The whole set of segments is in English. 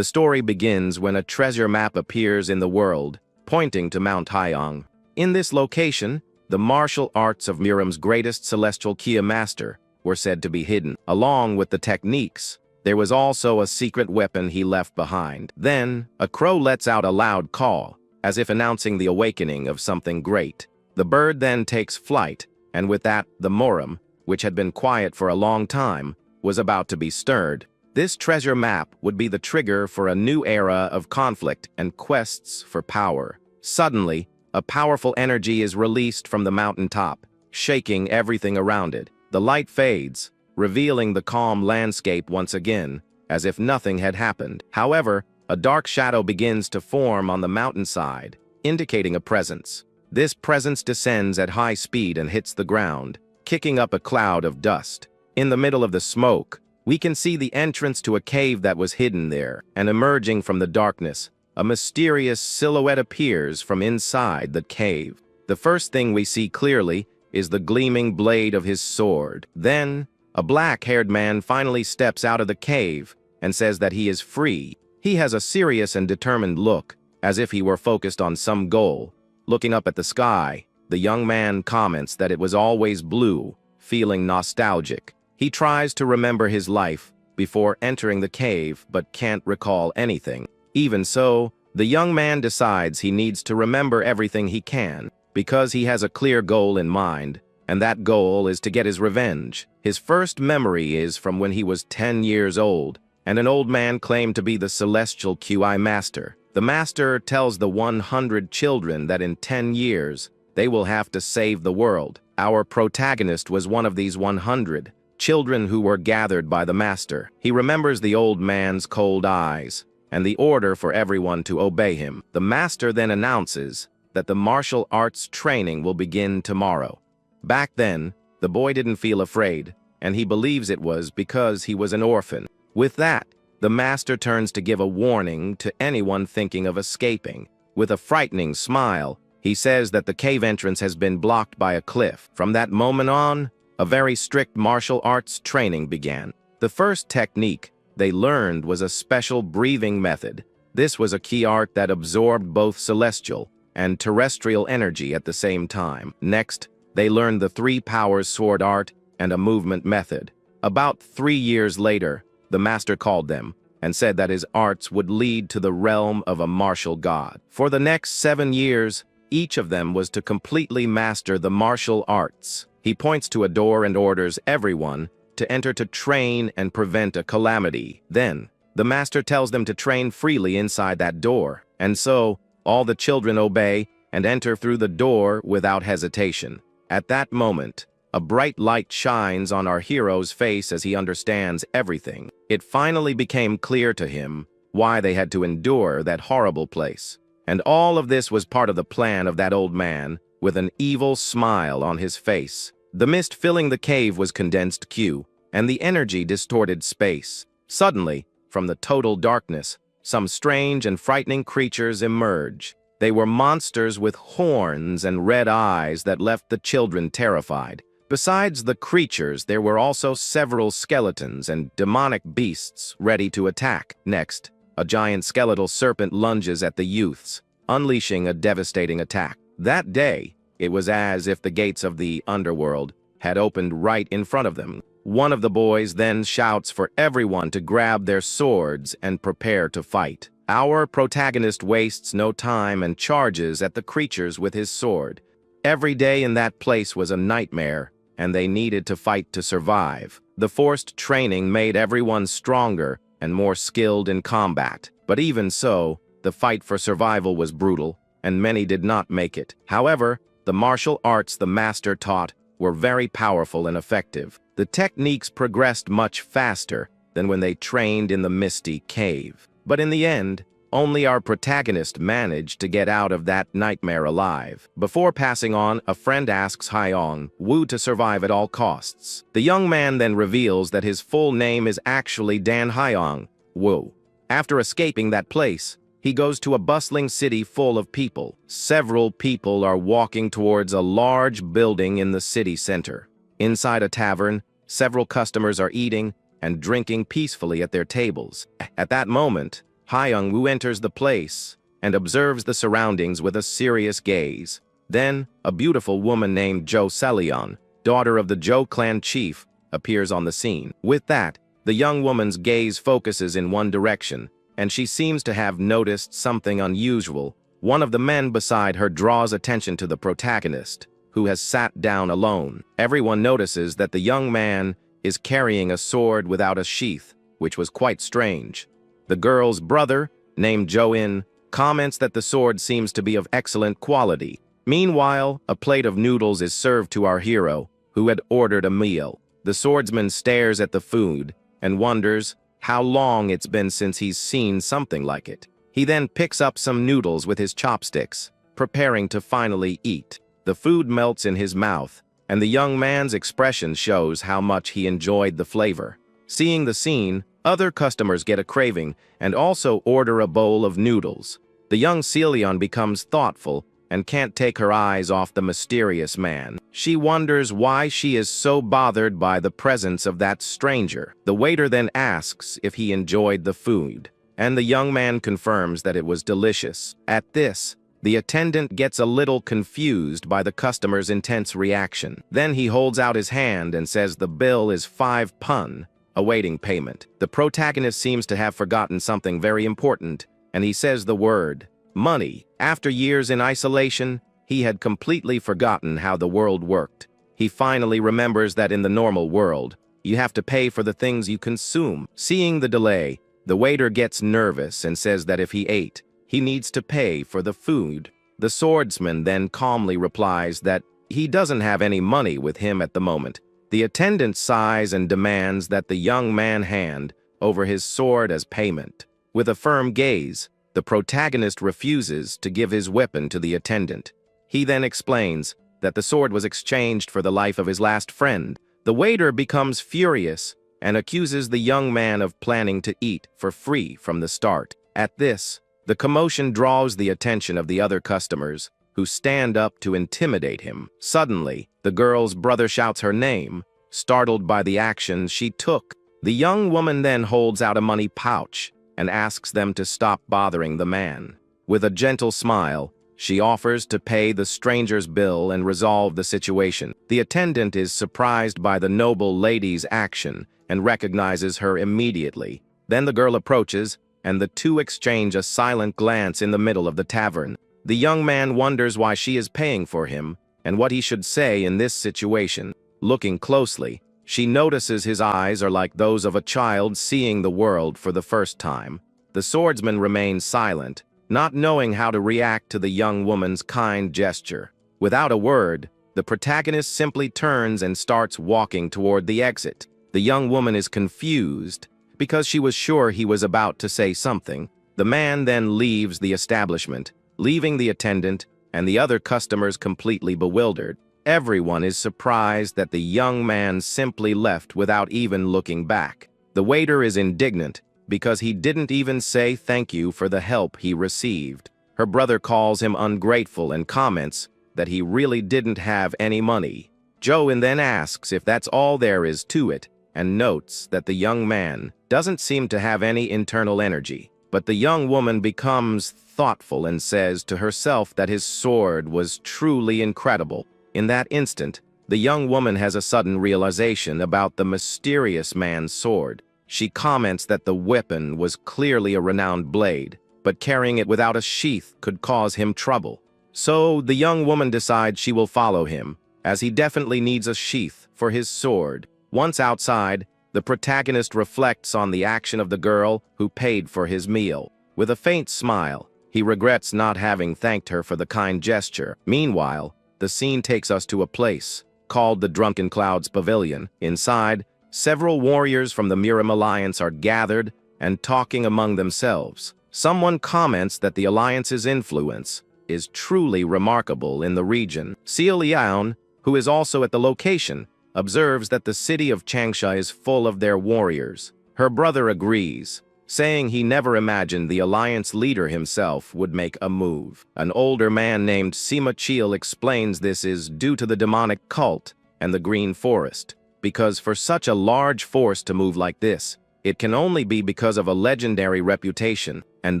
The story begins when a treasure map appears in the world, pointing to Mount Hyang. In this location, the martial arts of Miram's greatest celestial Kia master were said to be hidden. Along with the techniques, there was also a secret weapon he left behind. Then, a crow lets out a loud call, as if announcing the awakening of something great. The bird then takes flight, and with that, the Moram, which had been quiet for a long time, was about to be stirred. This treasure map would be the trigger for a new era of conflict and quests for power. Suddenly, a powerful energy is released from the mountaintop, shaking everything around it. The light fades, revealing the calm landscape once again, as if nothing had happened. However, a dark shadow begins to form on the mountainside, indicating a presence. This presence descends at high speed and hits the ground, kicking up a cloud of dust. In the middle of the smoke, we can see the entrance to a cave that was hidden there, and emerging from the darkness, a mysterious silhouette appears from inside the cave. The first thing we see clearly is the gleaming blade of his sword. Then, a black-haired man finally steps out of the cave and says that he is free. He has a serious and determined look, as if he were focused on some goal. Looking up at the sky, the young man comments that it was always blue, feeling nostalgic. He tries to remember his life before entering the cave but can't recall anything. Even so, the young man decides he needs to remember everything he can because he has a clear goal in mind, and that goal is to get his revenge. His first memory is from when he was 10 years old, and an old man claimed to be the celestial QI master. The master tells the 100 children that in 10 years, they will have to save the world. Our protagonist was one of these 100 children who were gathered by the master. He remembers the old man's cold eyes and the order for everyone to obey him. The master then announces that the martial arts training will begin tomorrow. Back then, the boy didn't feel afraid, and he believes it was because he was an orphan. With that, the master turns to give a warning to anyone thinking of escaping. With a frightening smile, he says that the cave entrance has been blocked by a cliff. From that moment on, a very strict martial arts training began. The first technique they learned was a special breathing method. This was a key art that absorbed both celestial and terrestrial energy at the same time. Next, they learned the 3 powers sword art and a movement method. About 3 years later, the master called them and said that his arts would lead to the realm of a martial god. For the next 7 years, each of them was to completely master the martial arts. He points to a door and orders everyone to enter to train and prevent a calamity. Then, the master tells them to train freely inside that door, and so, all the children obey and enter through the door without hesitation. At that moment, a bright light shines on our hero's face as he understands everything. It finally became clear to him why they had to endure that horrible place. And all of this was part of the plan of that old man, with an evil smile on his face. The mist filling the cave was condensed Q, and the energy distorted space. Suddenly, from the total darkness, some strange and frightening creatures emerge. They were monsters with horns and red eyes that left the children terrified. Besides the creatures, there were also several skeletons and demonic beasts ready to attack. Next, a giant skeletal serpent lunges at the youths, unleashing a devastating attack. That day, it was as if the gates of the underworld had opened right in front of them. One of the boys then shouts for everyone to grab their swords and prepare to fight. Our protagonist wastes no time and charges at the creatures with his sword. Every day in that place was a nightmare, and they needed to fight to survive. The forced training made everyone stronger and more skilled in combat. But even so, the fight for survival was brutal, and many did not make it. However, the martial arts the master taught were very powerful and effective. The techniques progressed much faster than when they trained in the misty cave. But in the end, only our protagonist managed to get out of that nightmare alive. Before passing on, a friend asks Hyong Woo to survive at all costs. The young man then reveals that his full name is actually Dan Hyong Woo. After escaping that place, he goes to a bustling city full of people. Several people are walking towards a large building in the city center. Inside a tavern, several customers are eating and drinking peacefully at their tables. At that moment, Hyung-woo enters the place and observes the surroundings with a serious gaze. Then, a beautiful woman named Jo Seleon, daughter of the Jo clan chief, appears on the scene. With that, the young woman's gaze focuses in one direction, and she seems to have noticed something unusual. One of the men beside her draws attention to the protagonist, who has sat down alone. Everyone notices that the young man is carrying a sword without a sheath, which was quite strange. The girl's brother, named Jo-in, comments that the sword seems to be of excellent quality. Meanwhile, a plate of noodles is served to our hero, who had ordered a meal. The swordsman stares at the food and wonders how long it's been since he's seen something like it. He then picks up some noodles with his chopsticks, preparing to finally eat. The food melts in his mouth, and the young man's expression shows how much he enjoyed the flavor. Seeing the scene, other customers get a craving and also order a bowl of noodles. The young Seleon becomes thoughtful and can't take her eyes off the mysterious man. She wonders why she is so bothered by the presence of that stranger. The waiter then asks if he enjoyed the food, and the young man confirms that it was delicious. At this, the attendant gets a little confused by the customer's intense reaction. Then he holds out his hand and says the bill is 5 pun, awaiting payment. The protagonist seems to have forgotten something very important, and he says the word money. After years in isolation, he had completely forgotten how the world worked. He finally remembers that in the normal world, you have to pay for the things you consume. Seeing the delay, the waiter gets nervous and says that if he ate, he needs to pay for the food. The swordsman then calmly replies that he doesn't have any money with him at the moment. The attendant sighs and demands that the young man hand over his sword as payment. With a firm gaze, the protagonist refuses to give his weapon to the attendant. He then explains that the sword was exchanged for the life of his last friend. The waiter becomes furious and accuses the young man of planning to eat for free from the start. At this, the commotion draws the attention of the other customers, who stand up to intimidate him. Suddenly, the girl's brother shouts her name, startled by the actions she took. The young woman then holds out a money pouch and asks them to stop bothering the man. With a gentle smile, she offers to pay the stranger's bill and resolve the situation. The attendant is surprised by the noble lady's action and recognizes her immediately. Then the girl approaches, and the two exchange a silent glance in the middle of the tavern. The young man wonders why she is paying for him and what he should say in this situation. Looking closely, she notices his eyes are like those of a child seeing the world for the first time. The swordsman remains silent, not knowing how to react to the young woman's kind gesture. Without a word, the protagonist simply turns and starts walking toward the exit. The young woman is confused because she was sure he was about to say something. The man then leaves the establishment, leaving the attendant and the other customers completely bewildered. Everyone is surprised that the young man simply left without even looking back. The waiter is indignant because he didn't even say thank you for the help he received. Her brother calls him ungrateful and comments that he really didn't have any money. Jo-in then asks if that's all there is to it and notes that the young man doesn't seem to have any internal energy. But the young woman becomes thoughtful and says to herself that his sword was truly incredible. In that instant, the young woman has a sudden realization about the mysterious man's sword. She comments that the weapon was clearly a renowned blade, but carrying it without a sheath could cause him trouble. So the young woman decides she will follow him, as he definitely needs a sheath for his sword. Once outside, the protagonist reflects on the action of the girl who paid for his meal. With a faint smile, he regrets not having thanked her for the kind gesture. Meanwhile, the scene takes us to a place called the Drunken Clouds Pavilion. Inside, several warriors from the Miram Alliance are gathered and talking among themselves. Someone comments that the Alliance's influence is truly remarkable in the region. Seleon, who is also at the location, observes that the city of Changsha is full of their warriors. Her brother agrees, saying he never imagined the Alliance leader himself would make a move. An older man named Sima Chil explains this is due to the demonic cult and the Green Forest, because for such a large force to move like this, it can only be because of a legendary reputation, and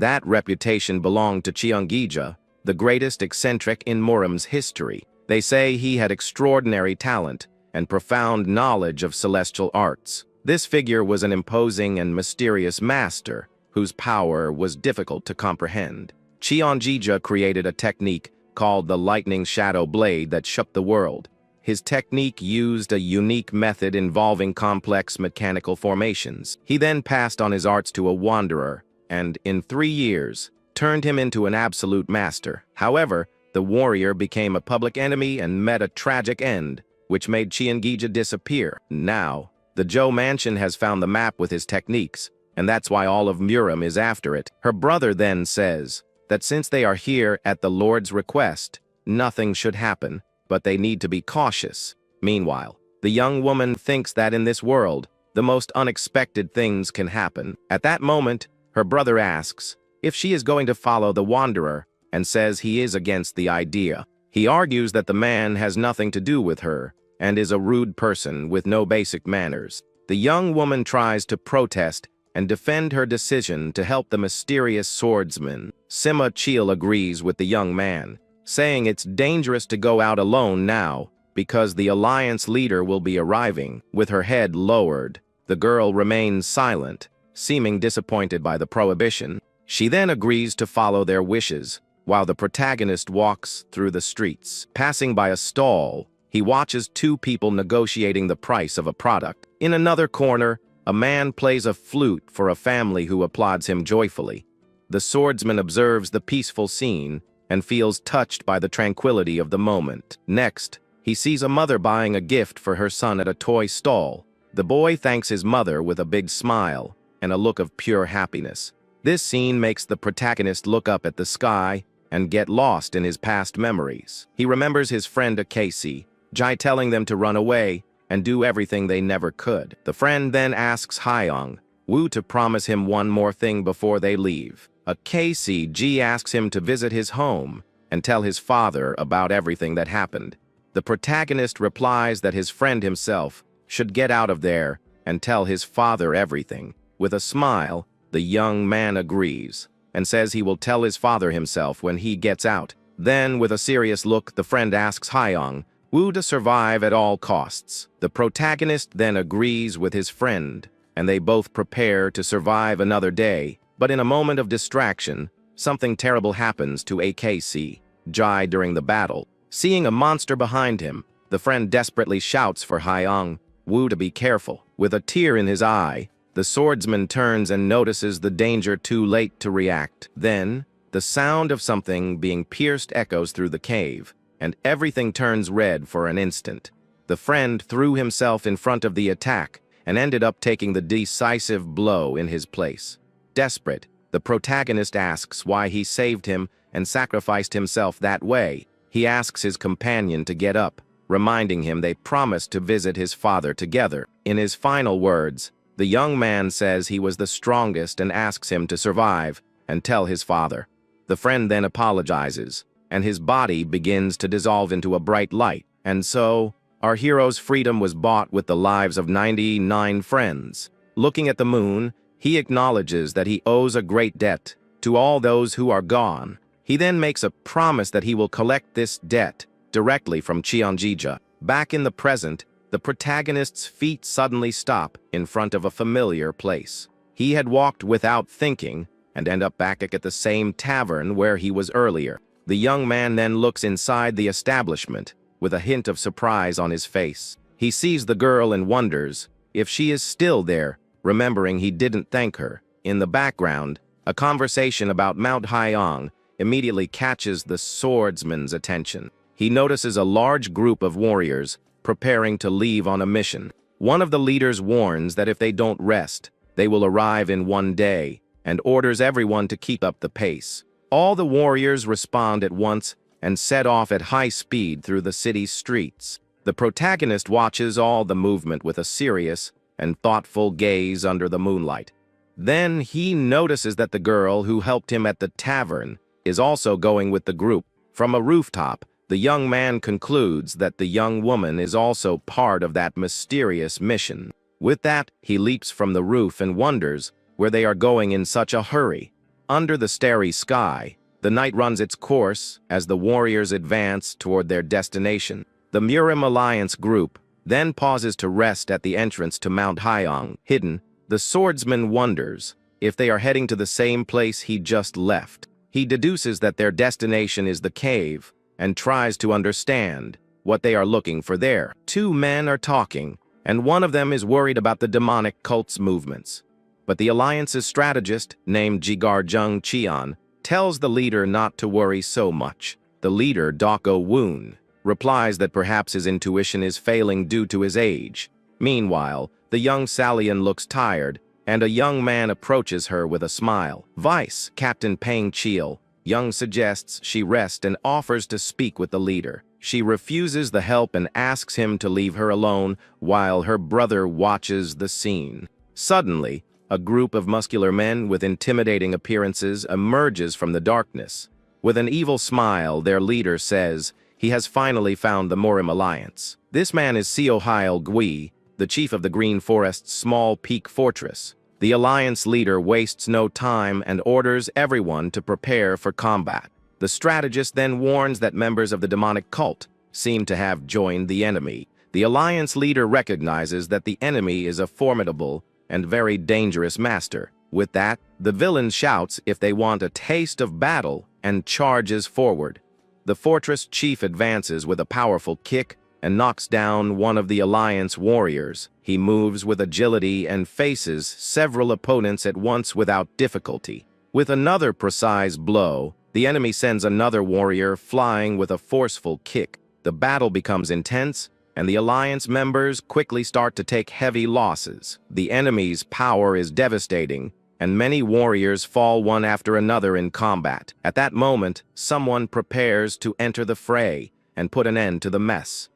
that reputation belonged to Cheongija, the greatest eccentric in Murum's history. They say he had extraordinary talent and profound knowledge of celestial arts. This figure was an imposing and mysterious master whose power was difficult to comprehend. Cheongija created a technique called the lightning shadow blade that shook the world. His technique used a unique method involving complex mechanical formations. He then passed on his arts to a wanderer, and in 3 years, turned him into an absolute master. However, the warrior became a public enemy and met a tragic end, which made Cheongija disappear. Now, the Joe Mansion has found the map with his techniques, and that's why all of Murum is after it. Her brother then says that since they are here at the Lord's request, nothing should happen, but they need to be cautious. Meanwhile, the young woman thinks that in this world, the most unexpected things can happen. At that moment, her brother asks if she is going to follow the wanderer and says he is against the idea. He argues that the man has nothing to do with her and is a rude person with no basic manners. The young woman tries to protest and defend her decision to help the mysterious swordsman. Sima Chil agrees with the young man, saying it's dangerous to go out alone now because the alliance leader will be arriving. With her head lowered, the girl remains silent, seeming disappointed by the prohibition. She then agrees to follow their wishes, while the protagonist walks through the streets. Passing by a stall, he watches 2 people negotiating the price of a product. In another corner, a man plays a flute for a family who applauds him joyfully. The swordsman observes the peaceful scene and feels touched by the tranquility of the moment. Next, he sees a mother buying a gift for her son at a toy stall. The boy thanks his mother with a big smile and a look of pure happiness. This scene makes the protagonist look up at the sky and get lost in his past memories. He remembers his friend Akasi, Jai telling them to run away and do everything they never could. The friend then asks Hyung Woo to promise him one more thing before they leave. Akasi asks him to visit his home and tell his father about everything that happened. The protagonist replies that his friend himself should get out of there and tell his father everything. With a smile, the young man agrees and says he will tell his father himself when he gets out. Then, with a serious look, the friend asks Hyung Woo to survive at all costs. The protagonist then agrees with his friend, and they both prepare to survive another day. But in a moment of distraction, something terrible happens to AKC, Jai during the battle. Seeing a monster behind him, the friend desperately shouts for Hyung Woo to be careful. With a tear in his eye, the swordsman turns and notices the danger too late to react. Then, the sound of something being pierced echoes through the cave, and everything turns red for an instant. The friend threw himself in front of the attack and ended up taking the decisive blow in his place. Desperate, the protagonist asks why he saved him and sacrificed himself that way. He asks his companion to get up, reminding him they promised to visit his father together. In his final words, the young man says he was the strongest and asks him to survive and tell his father. The friend then apologizes, and his body begins to dissolve into a bright light. And so, our hero's freedom was bought with the lives of 99 friends. Looking at the moon, he acknowledges that he owes a great debt to all those who are gone. He then makes a promise that he will collect this debt directly from Cheongija. Back in the present, the protagonist's feet suddenly stop in front of a familiar place. He had walked without thinking and end up back at the same tavern where he was earlier. The young man then looks inside the establishment with a hint of surprise on his face. He sees the girl and wonders if she is still there, remembering he didn't thank her. In the background, a conversation about Mount Hyong immediately catches the swordsman's attention. He notices a large group of warriors preparing to leave on a mission. One of the leaders warns that if they don't rest, they will arrive in 1 day, and orders everyone to keep up the pace. All the warriors respond at once and set off at high speed through the city's streets. The protagonist watches all the movement with a serious and thoughtful gaze under the moonlight. Then he notices that the girl who helped him at the tavern is also going with the group. From a rooftop, the young man concludes that the young woman is also part of that mysterious mission. With that, he leaps from the roof and wonders where they are going in such a hurry. Under the starry sky, the night runs its course as the warriors advance toward their destination. The Murim Alliance group then pauses to rest at the entrance to Mount Hyong. Hidden, the swordsman wonders if they are heading to the same place he just left. He deduces that their destination is the cave and tries to understand what they are looking for there. Two men are talking, and one of them is worried about the demonic cult's movements. But the Alliance's strategist, named Jigar Jung Cheon, tells the leader not to worry so much. The leader, Doko Woon, replies that perhaps his intuition is failing due to his age. Meanwhile, the young Salian looks tired, and a young man approaches her with a smile. Vice Captain Peng Chiel, Young suggests she rest and offers to speak with the leader. She refuses the help and asks him to leave her alone while her brother watches the scene. Suddenly, a group of muscular men with intimidating appearances emerges from the darkness. With an evil smile, their leader says he has finally found the Murim Alliance. This man is Seo Heil Gui, the chief of the Green Forest's small peak fortress. The Alliance leader wastes no time and orders everyone to prepare for combat. The strategist then warns that members of the demonic cult seem to have joined the enemy. The Alliance leader recognizes that the enemy is a formidable and very dangerous master. With that, the villain shouts if they want a taste of battle and charges forward. The fortress chief advances with a powerful kick and knocks down one of the Alliance warriors. He moves with agility and faces several opponents at once without difficulty. With another precise blow, the enemy sends another warrior flying with a forceful kick. The battle becomes intense, and the Alliance members quickly start to take heavy losses. The enemy's power is devastating, and many warriors fall one after another in combat. At that moment, someone prepares to enter the fray and put an end to the mess.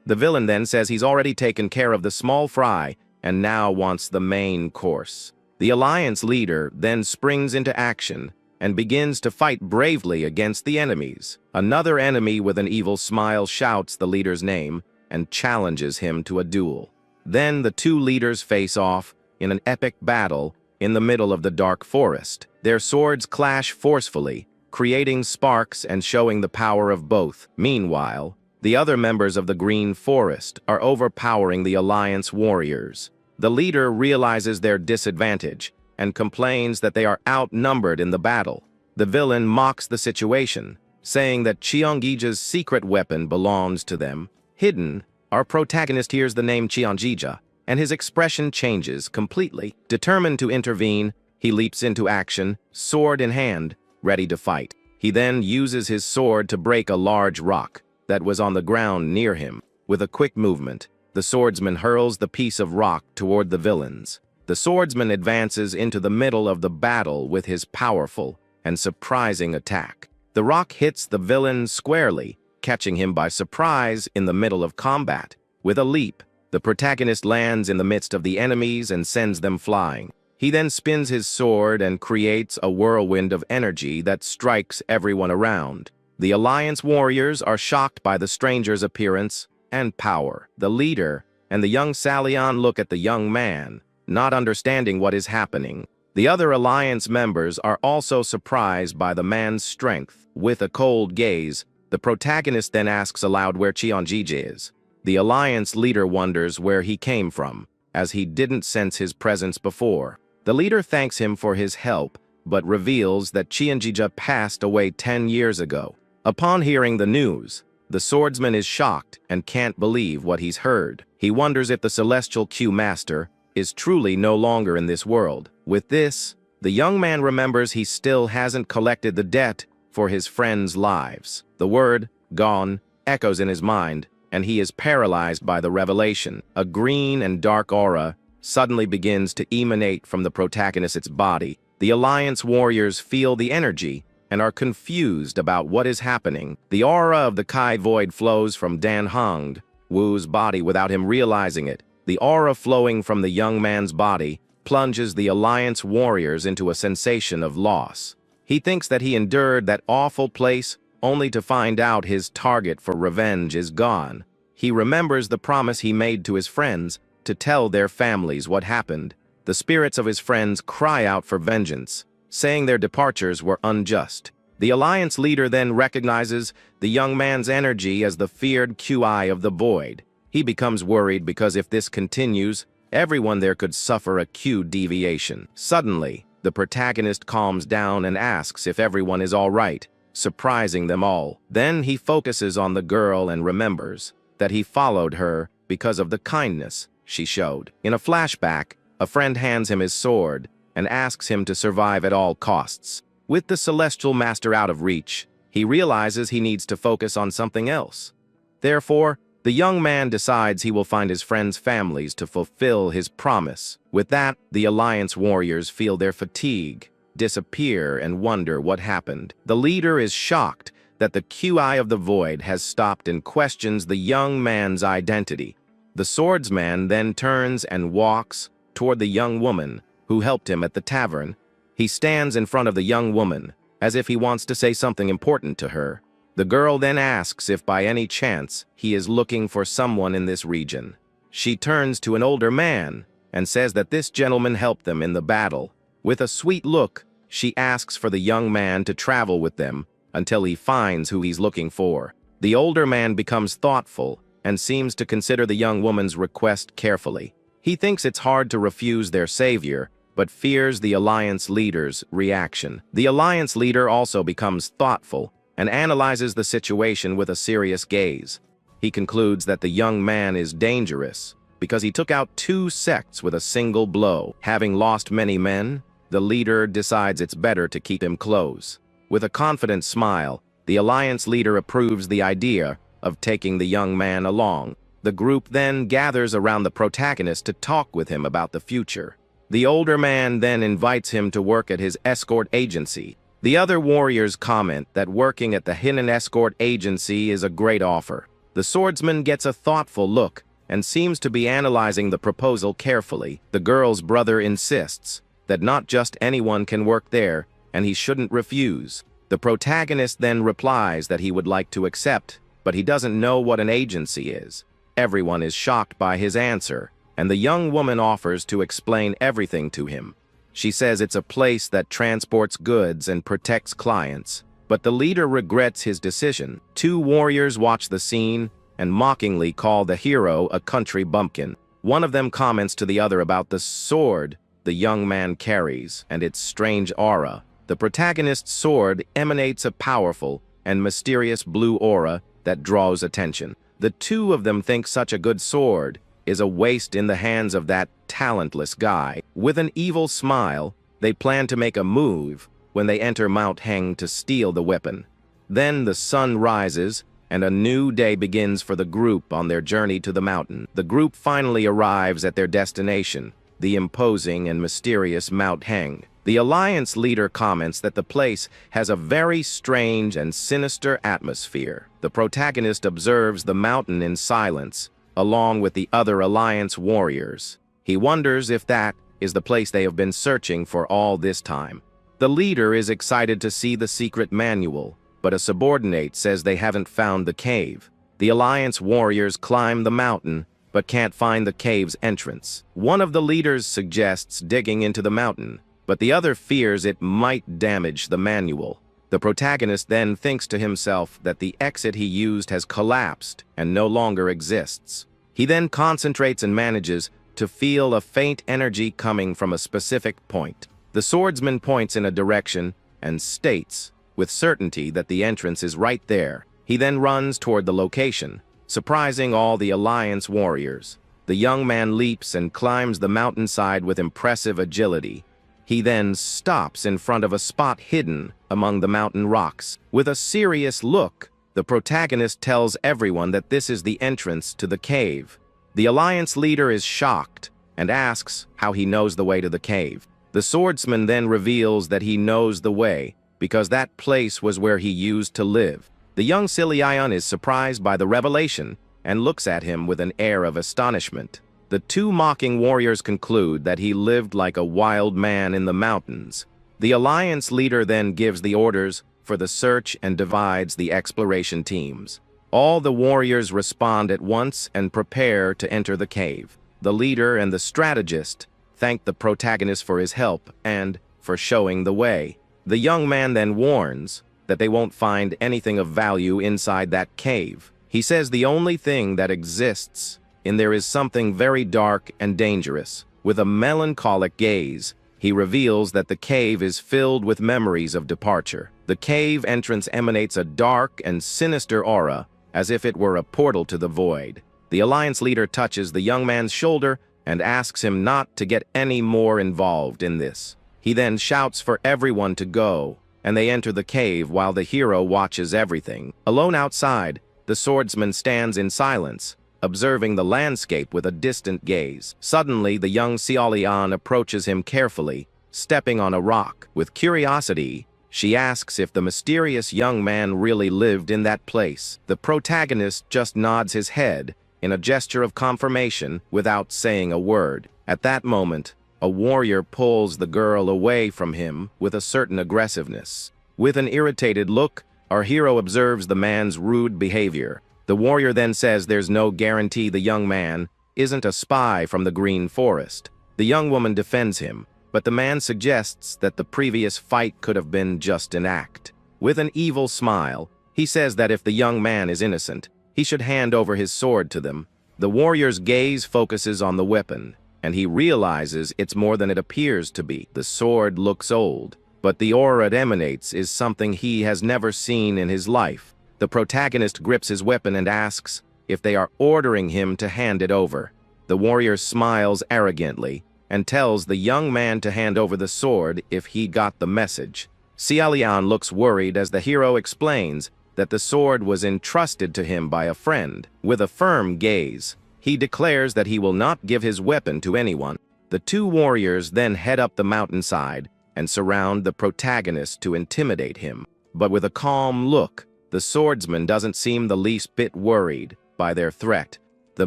The villain then says he's already taken care of the small fry and now wants the main course. The Alliance leader then springs into action and begins to fight bravely against the enemies. Another enemy with an evil smile shouts the leader's name and challenges him to a duel. Then the two leaders face off in an epic battle in the middle of the dark forest. Their swords clash forcefully, creating sparks and showing the power of both. Meanwhile, the other members of the Green Forest are overpowering the Alliance warriors. The leader realizes their disadvantage and complains that they are outnumbered in the battle. The villain mocks the situation, saying that Cheongija's secret weapon belongs to them. Hidden, our protagonist hears the name Cheongija, and his expression changes completely. Determined to intervene, he leaps into action, sword in hand, ready to fight. He then uses his sword to break a large rock that was on the ground near him. With a quick movement, the swordsman hurls the piece of rock toward the villains. The swordsman advances into the middle of the battle with his powerful and surprising attack. The rock hits the villain squarely, catching him by surprise in the middle of combat. With a leap, the protagonist lands in the midst of the enemies and sends them flying. He then spins his sword and creates a whirlwind of energy that strikes everyone around. The Alliance warriors are shocked by the stranger's appearance and power. The leader and the young Salian look at the young man, not understanding what is happening. The other Alliance members are also surprised by the man's strength. With a cold gaze, the protagonist then asks aloud where Cheonjija is. The Alliance leader wonders where he came from, as he didn't sense his presence before. The leader thanks him for his help, but reveals that Cheonjija passed away 10 years ago. Upon hearing the news, the swordsman is shocked and can't believe what he's heard. He wonders if the celestial Q master is truly no longer in this world. With this, the young man remembers he still hasn't collected the debt for his friends' lives. The word, gone, echoes in his mind, and he is paralyzed by the revelation. A green and dark aura suddenly begins to emanate from the protagonist's body. The Alliance warriors feel the energy and are confused about what is happening. The aura of the Kai Void flows from Dan Hongd Wu's body without him realizing it. The aura flowing from the young man's body plunges the Alliance warriors into a sensation of loss. He thinks that he endured that awful place only to find out his target for revenge is gone. He remembers the promise he made to his friends to tell their families what happened. The spirits of his friends cry out for vengeance, saying their departures were unjust. The alliance leader then recognizes the young man's energy as the feared QI of the void. He becomes worried because if this continues, everyone there could suffer a Q deviation. Suddenly, the protagonist calms down and asks if everyone is all right, surprising them all. Then he focuses on the girl and remembers that he followed her because of the kindness she showed. In a flashback, a friend hands him his sword and asks him to survive at all costs. With the celestial master out of reach, he realizes he needs to focus on something else. Therefore, the young man decides he will find his friends' families to fulfill his promise. With that, the Alliance warriors feel their fatigue disappear and wonder what happened. The leader is shocked that the QI of the void has stopped and questions the young man's identity. The swordsman then turns and walks toward the young woman who helped him at the tavern. He stands in front of the young woman as if he wants to say something important to her. The girl then asks if by any chance he is looking for someone in this region. She turns to an older man and says that this gentleman helped them in the battle. With a sweet look, she asks for the young man to travel with them until he finds who he's looking for. The older man becomes thoughtful and seems to consider the young woman's request carefully. He thinks it's hard to refuse their savior, but fears the Alliance leader's reaction. The Alliance leader also becomes thoughtful and analyzes the situation with a serious gaze. He concludes that the young man is dangerous because he took out 2 sects with a single blow. Having lost many men, the leader decides it's better to keep him close. With a confident smile, the Alliance leader approves the idea of taking the young man along. The group then gathers around the protagonist to talk with him about the future. The older man then invites him to work at his escort agency. The other warriors comment that working at the hidden escort agency is a great offer. The swordsman gets a thoughtful look and seems to be analyzing the proposal carefully. The girl's brother insists that not just anyone can work there, and he shouldn't refuse. The protagonist then replies that he would like to accept, but he doesn't know what an agency is. Everyone is shocked by his answer, and the young woman offers to explain everything to him. She says it's a place that transports goods and protects clients, but the leader regrets his decision. 2 warriors watch the scene and mockingly call the hero a country bumpkin. One of them comments to the other about the sword the young man carries and its strange aura. The protagonist's sword emanates a powerful and mysterious blue aura that draws attention. The 2 of them think such a good sword is a waste in the hands of that talentless guy. With an evil smile, they plan to make a move when they enter Mount Heng to steal the weapon. Then the sun rises, and a new day begins for the group on their journey to the mountain. The group finally arrives at their destination, the imposing and mysterious Mount Heng. The Alliance leader comments that the place has a very strange and sinister atmosphere. The protagonist observes the mountain in silence, along with the other Alliance warriors. He wonders if that is the place they have been searching for all this time. The leader is excited to see the secret manual, but a subordinate says they haven't found the cave. The Alliance warriors climb the mountain, but can't find the cave's entrance. One of the leaders suggests digging into the mountain, but the other fears it might damage the manual. The protagonist then thinks to himself that the exit he used has collapsed and no longer exists. He then concentrates and manages to feel a faint energy coming from a specific point. The swordsman points in a direction and states with certainty that the entrance is right there. He then runs toward the location, surprising all the Alliance warriors. The young man leaps and climbs the mountainside with impressive agility. He then stops in front of a spot hidden among the mountain rocks. With a serious look, the protagonist tells everyone that this is the entrance to the cave. The Alliance leader is shocked and asks how he knows the way to the cave. The swordsman then reveals that he knows the way because that place was where he used to live. The young Silion is surprised by the revelation and looks at him with an air of astonishment. The 2 mocking warriors conclude that he lived like a wild man in the mountains. The Alliance leader then gives the orders for the search and divides the exploration teams. All the warriors respond at once and prepare to enter the cave. The leader and the strategist thank the protagonist for his help and for showing the way. The young man then warns that they won't find anything of value inside that cave. He says the only thing that exists in there is something very dark and dangerous. With a melancholic gaze, he reveals that the cave is filled with memories of departure. The cave entrance emanates a dark and sinister aura, as if it were a portal to the void. The Alliance leader touches the young man's shoulder and asks him not to get any more involved in this. He then shouts for everyone to go, and they enter the cave while the hero watches everything. Alone outside, the swordsman stands in silence, observing the landscape with a distant gaze. Suddenly, the young Xiaolian approaches him carefully, stepping on a rock. With curiosity, she asks if the mysterious young man really lived in that place. The protagonist just nods his head in a gesture of confirmation without saying a word. At that moment, a warrior pulls the girl away from him with a certain aggressiveness. With an irritated look, our hero observes the man's rude behavior. The warrior then says there's no guarantee the young man isn't a spy from the Green Forest. The young woman defends him, but the man suggests that the previous fight could have been just an act. With an evil smile, he says that if the young man is innocent, he should hand over his sword to them. The warrior's gaze focuses on the weapon, and he realizes it's more than it appears to be. The sword looks old, but the aura it emanates is something he has never seen in his life. The protagonist grips his weapon and asks if they are ordering him to hand it over. The warrior smiles arrogantly and tells the young man to hand over the sword if he got the message. Xiaolian looks worried as the hero explains that the sword was entrusted to him by a friend. With a firm gaze, he declares that he will not give his weapon to anyone. The two warriors then head up the mountainside and surround the protagonist to intimidate him. But with a calm look, the swordsman doesn't seem the least bit worried by their threat. The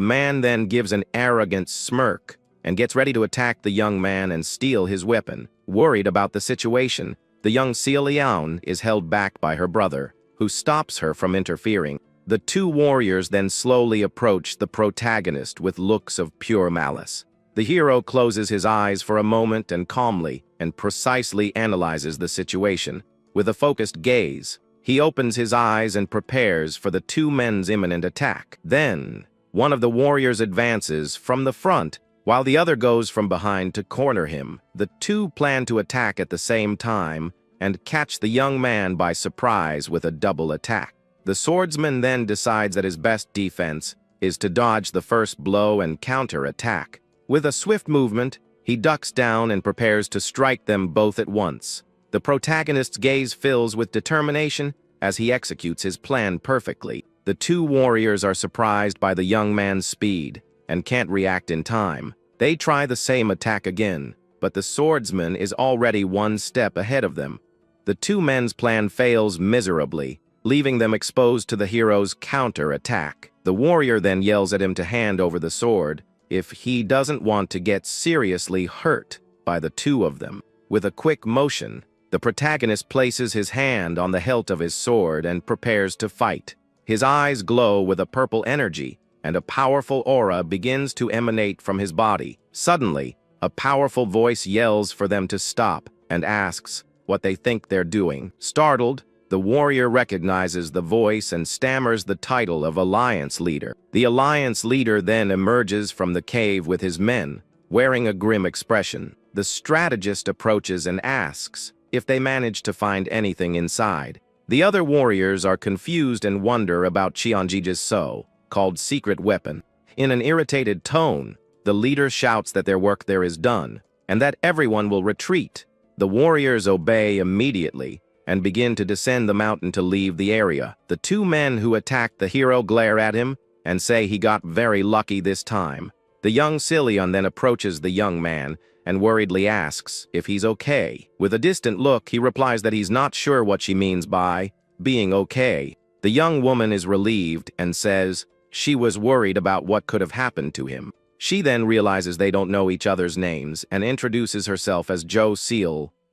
man then gives an arrogant smirk and gets ready to attack the young man and steal his weapon. Worried about the situation, the young Xiaolian is held back by her brother, who stops her from interfering. The two warriors then slowly approach the protagonist with looks of pure malice. The hero closes his eyes for a moment and calmly and precisely analyzes the situation. With a focused gaze, he opens his eyes and prepares for the two men's imminent attack. Then, one of the warriors advances from the front, while the other goes from behind to corner him. The two plan to attack at the same time and catch the young man by surprise with a double attack. The swordsman then decides that his best defense is to dodge the first blow and counter-attack. With a swift movement, he ducks down and prepares to strike them both at once. The protagonist's gaze fills with determination as he executes his plan perfectly. The two warriors are surprised by the young man's speed and can't react in time. They try the same attack again, but the swordsman is already one step ahead of them. The two men's plan fails miserably, leaving them exposed to the hero's counter-attack. The warrior then yells at him to hand over the sword if he doesn't want to get seriously hurt by the two of them. With a quick motion, the protagonist places his hand on the hilt of his sword and prepares to fight. His eyes glow with a purple energy, and a powerful aura begins to emanate from his body. Suddenly, a powerful voice yells for them to stop and asks what they think they're doing. Startled, the warrior recognizes the voice and stammers the title of Alliance Leader. The Alliance Leader then emerges from the cave with his men, wearing a grim expression. The strategist approaches and asks if they manage to find anything inside. The other warriors are confused and wonder about Qianji's so-called secret weapon. In an irritated tone, the leader shouts that their work there is done, and that everyone will retreat. The warriors obey immediately and begin to descend the mountain to leave the area. The two men who attacked the hero glare at him and say he got very lucky this time. The young Xiaolian then approaches the young man and worriedly asks if he's okay. With a distant look, he replies that he's not sure what she means by being okay. The young woman is relieved and says she was worried about what could have happened to him. She then realizes they don't know each other's names and introduces herself as Zhou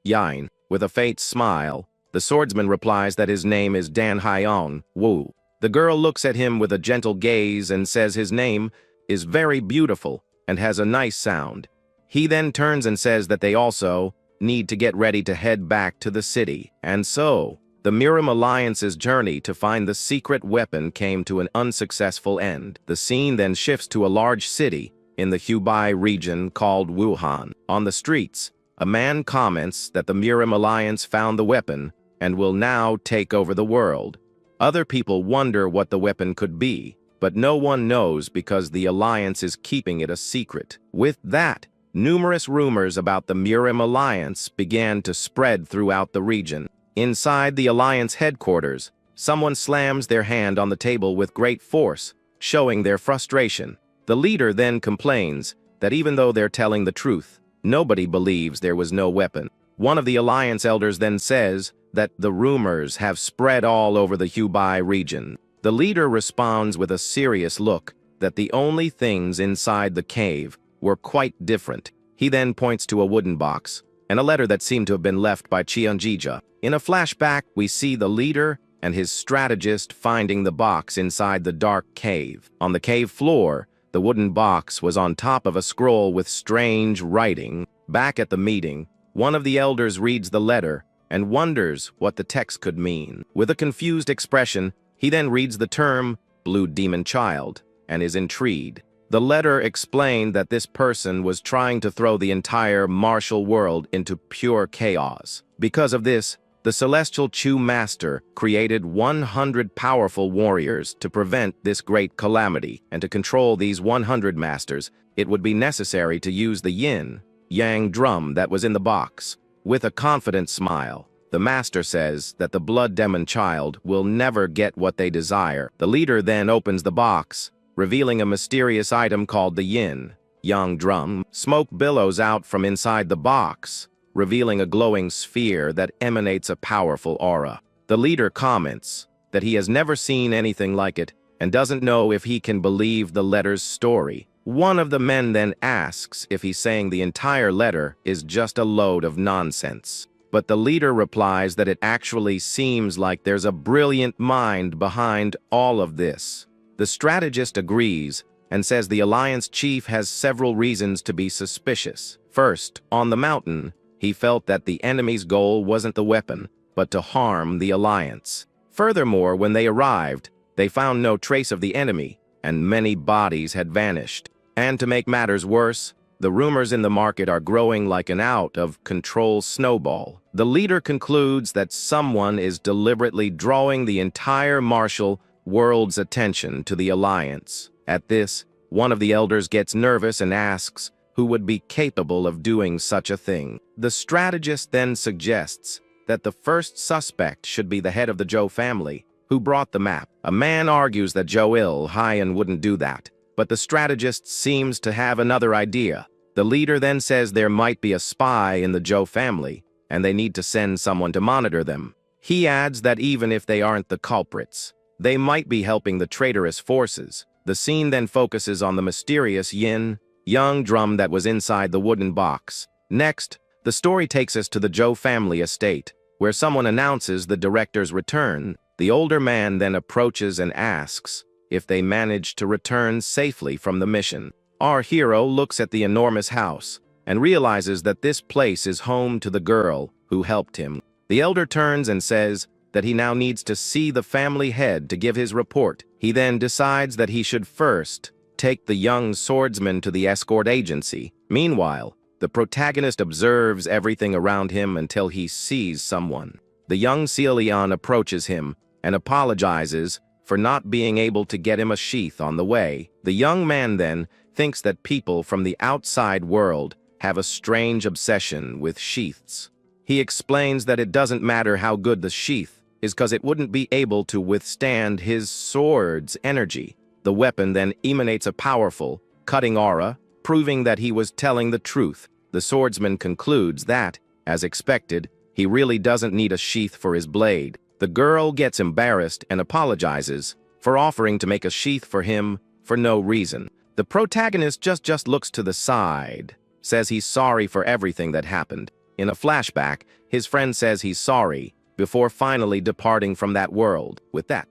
Xiaolian. With a faint smile, the swordsman replies that his name is Dan Haiong Wu. The girl looks at him with a gentle gaze and says his name is very beautiful and has a nice sound. He then turns and says that they also need to get ready to head back to the city. And so, the Miram Alliance's journey to find the secret weapon came to an unsuccessful end. The scene then shifts to a large city in the Hubei region called Wuhan. On the streets, a man comments that the Miram Alliance found the weapon and will now take over the world. Other people wonder what the weapon could be, but no one knows because the Alliance is keeping it a secret. With that, numerous rumors about the Miram Alliance began to spread throughout the region. Inside the Alliance headquarters, someone slams their hand on the table with great force, showing their frustration. The leader then complains that even though they're telling the truth, nobody believes there was no weapon. One of the Alliance elders then says that the rumors have spread all over the Hubei region. The leader responds with a serious look that the only things inside the cave were quite different. He then points to a wooden box and a letter that seemed to have been left by Qianjija. In a flashback, we see the leader and his strategist finding the box inside the dark cave. On the cave floor, the wooden box was on top of a scroll with strange writing. Back at the meeting, one of the elders reads the letter and wonders what the text could mean. With a confused expression, he then reads the term Blue Demon Child and is intrigued. The letter explained that this person was trying to throw the entire martial world into pure chaos. Because of this, the Celestial Chu Master created 100 powerful warriors to prevent this great calamity, and to control these 100 masters, it would be necessary to use the yin-yang drum that was in the box. With a confident smile, the master says that the Blood Demon Child will never get what they desire. The leader then opens the box, revealing a mysterious item called the yin-yang drum. Smoke billows out from inside the box, revealing a glowing sphere that emanates a powerful aura. The leader comments that he has never seen anything like it and doesn't know if he can believe the letter's story. One of the men then asks if he's saying the entire letter is just a load of nonsense. But the leader replies that it actually seems like there's a brilliant mind behind all of this. The strategist agrees and says the Alliance chief has several reasons to be suspicious. First, on the mountain, he felt that the enemy's goal wasn't the weapon, but to harm the Alliance. Furthermore, when they arrived, they found no trace of the enemy, and many bodies had vanished. And to make matters worse, the rumors in the market are growing like an out-of-control snowball. The leader concludes that someone is deliberately drawing the entire martial world's attention to the Alliance. At this, one of the elders gets nervous and asks who would be capable of doing such a thing. The strategist then suggests that the first suspect should be the head of the Zhou family, who brought the map. A man argues that Zhou Haiyan wouldn't do that, but the strategist seems to have another idea. The leader then says there might be a spy in the Zhou family, and they need to send someone to monitor them. He adds that even if they aren't the culprits, they might be helping the traitorous forces. The scene then focuses on the mysterious yin-yang drum that was inside the wooden box. Next, the story takes us to the Zhou family estate, where someone announces the director's return. The older man then approaches and asks if they managed to return safely from the mission. Our hero looks at the enormous house and realizes that this place is home to the girl who helped him. The elder turns and says that he now needs to see the family head to give his report. He then decides that he should first take the young swordsman to the escort agency. Meanwhile, the protagonist observes everything around him until he sees someone. The young Ceolian approaches him and apologizes for not being able to get him a sheath on the way. The young man then thinks that people from the outside world have a strange obsession with sheaths. He explains that it doesn't matter how good the sheath is because it wouldn't be able to withstand his sword's energy. The weapon then emanates a powerful, cutting aura, proving that he was telling the truth. The swordsman concludes that, as expected, he really doesn't need a sheath for his blade. The girl gets embarrassed and apologizes for offering to make a sheath for him for no reason. The protagonist just looks to the side, says he's sorry for everything that happened. In a flashback, his friend says he's sorry before finally departing from that world. With that,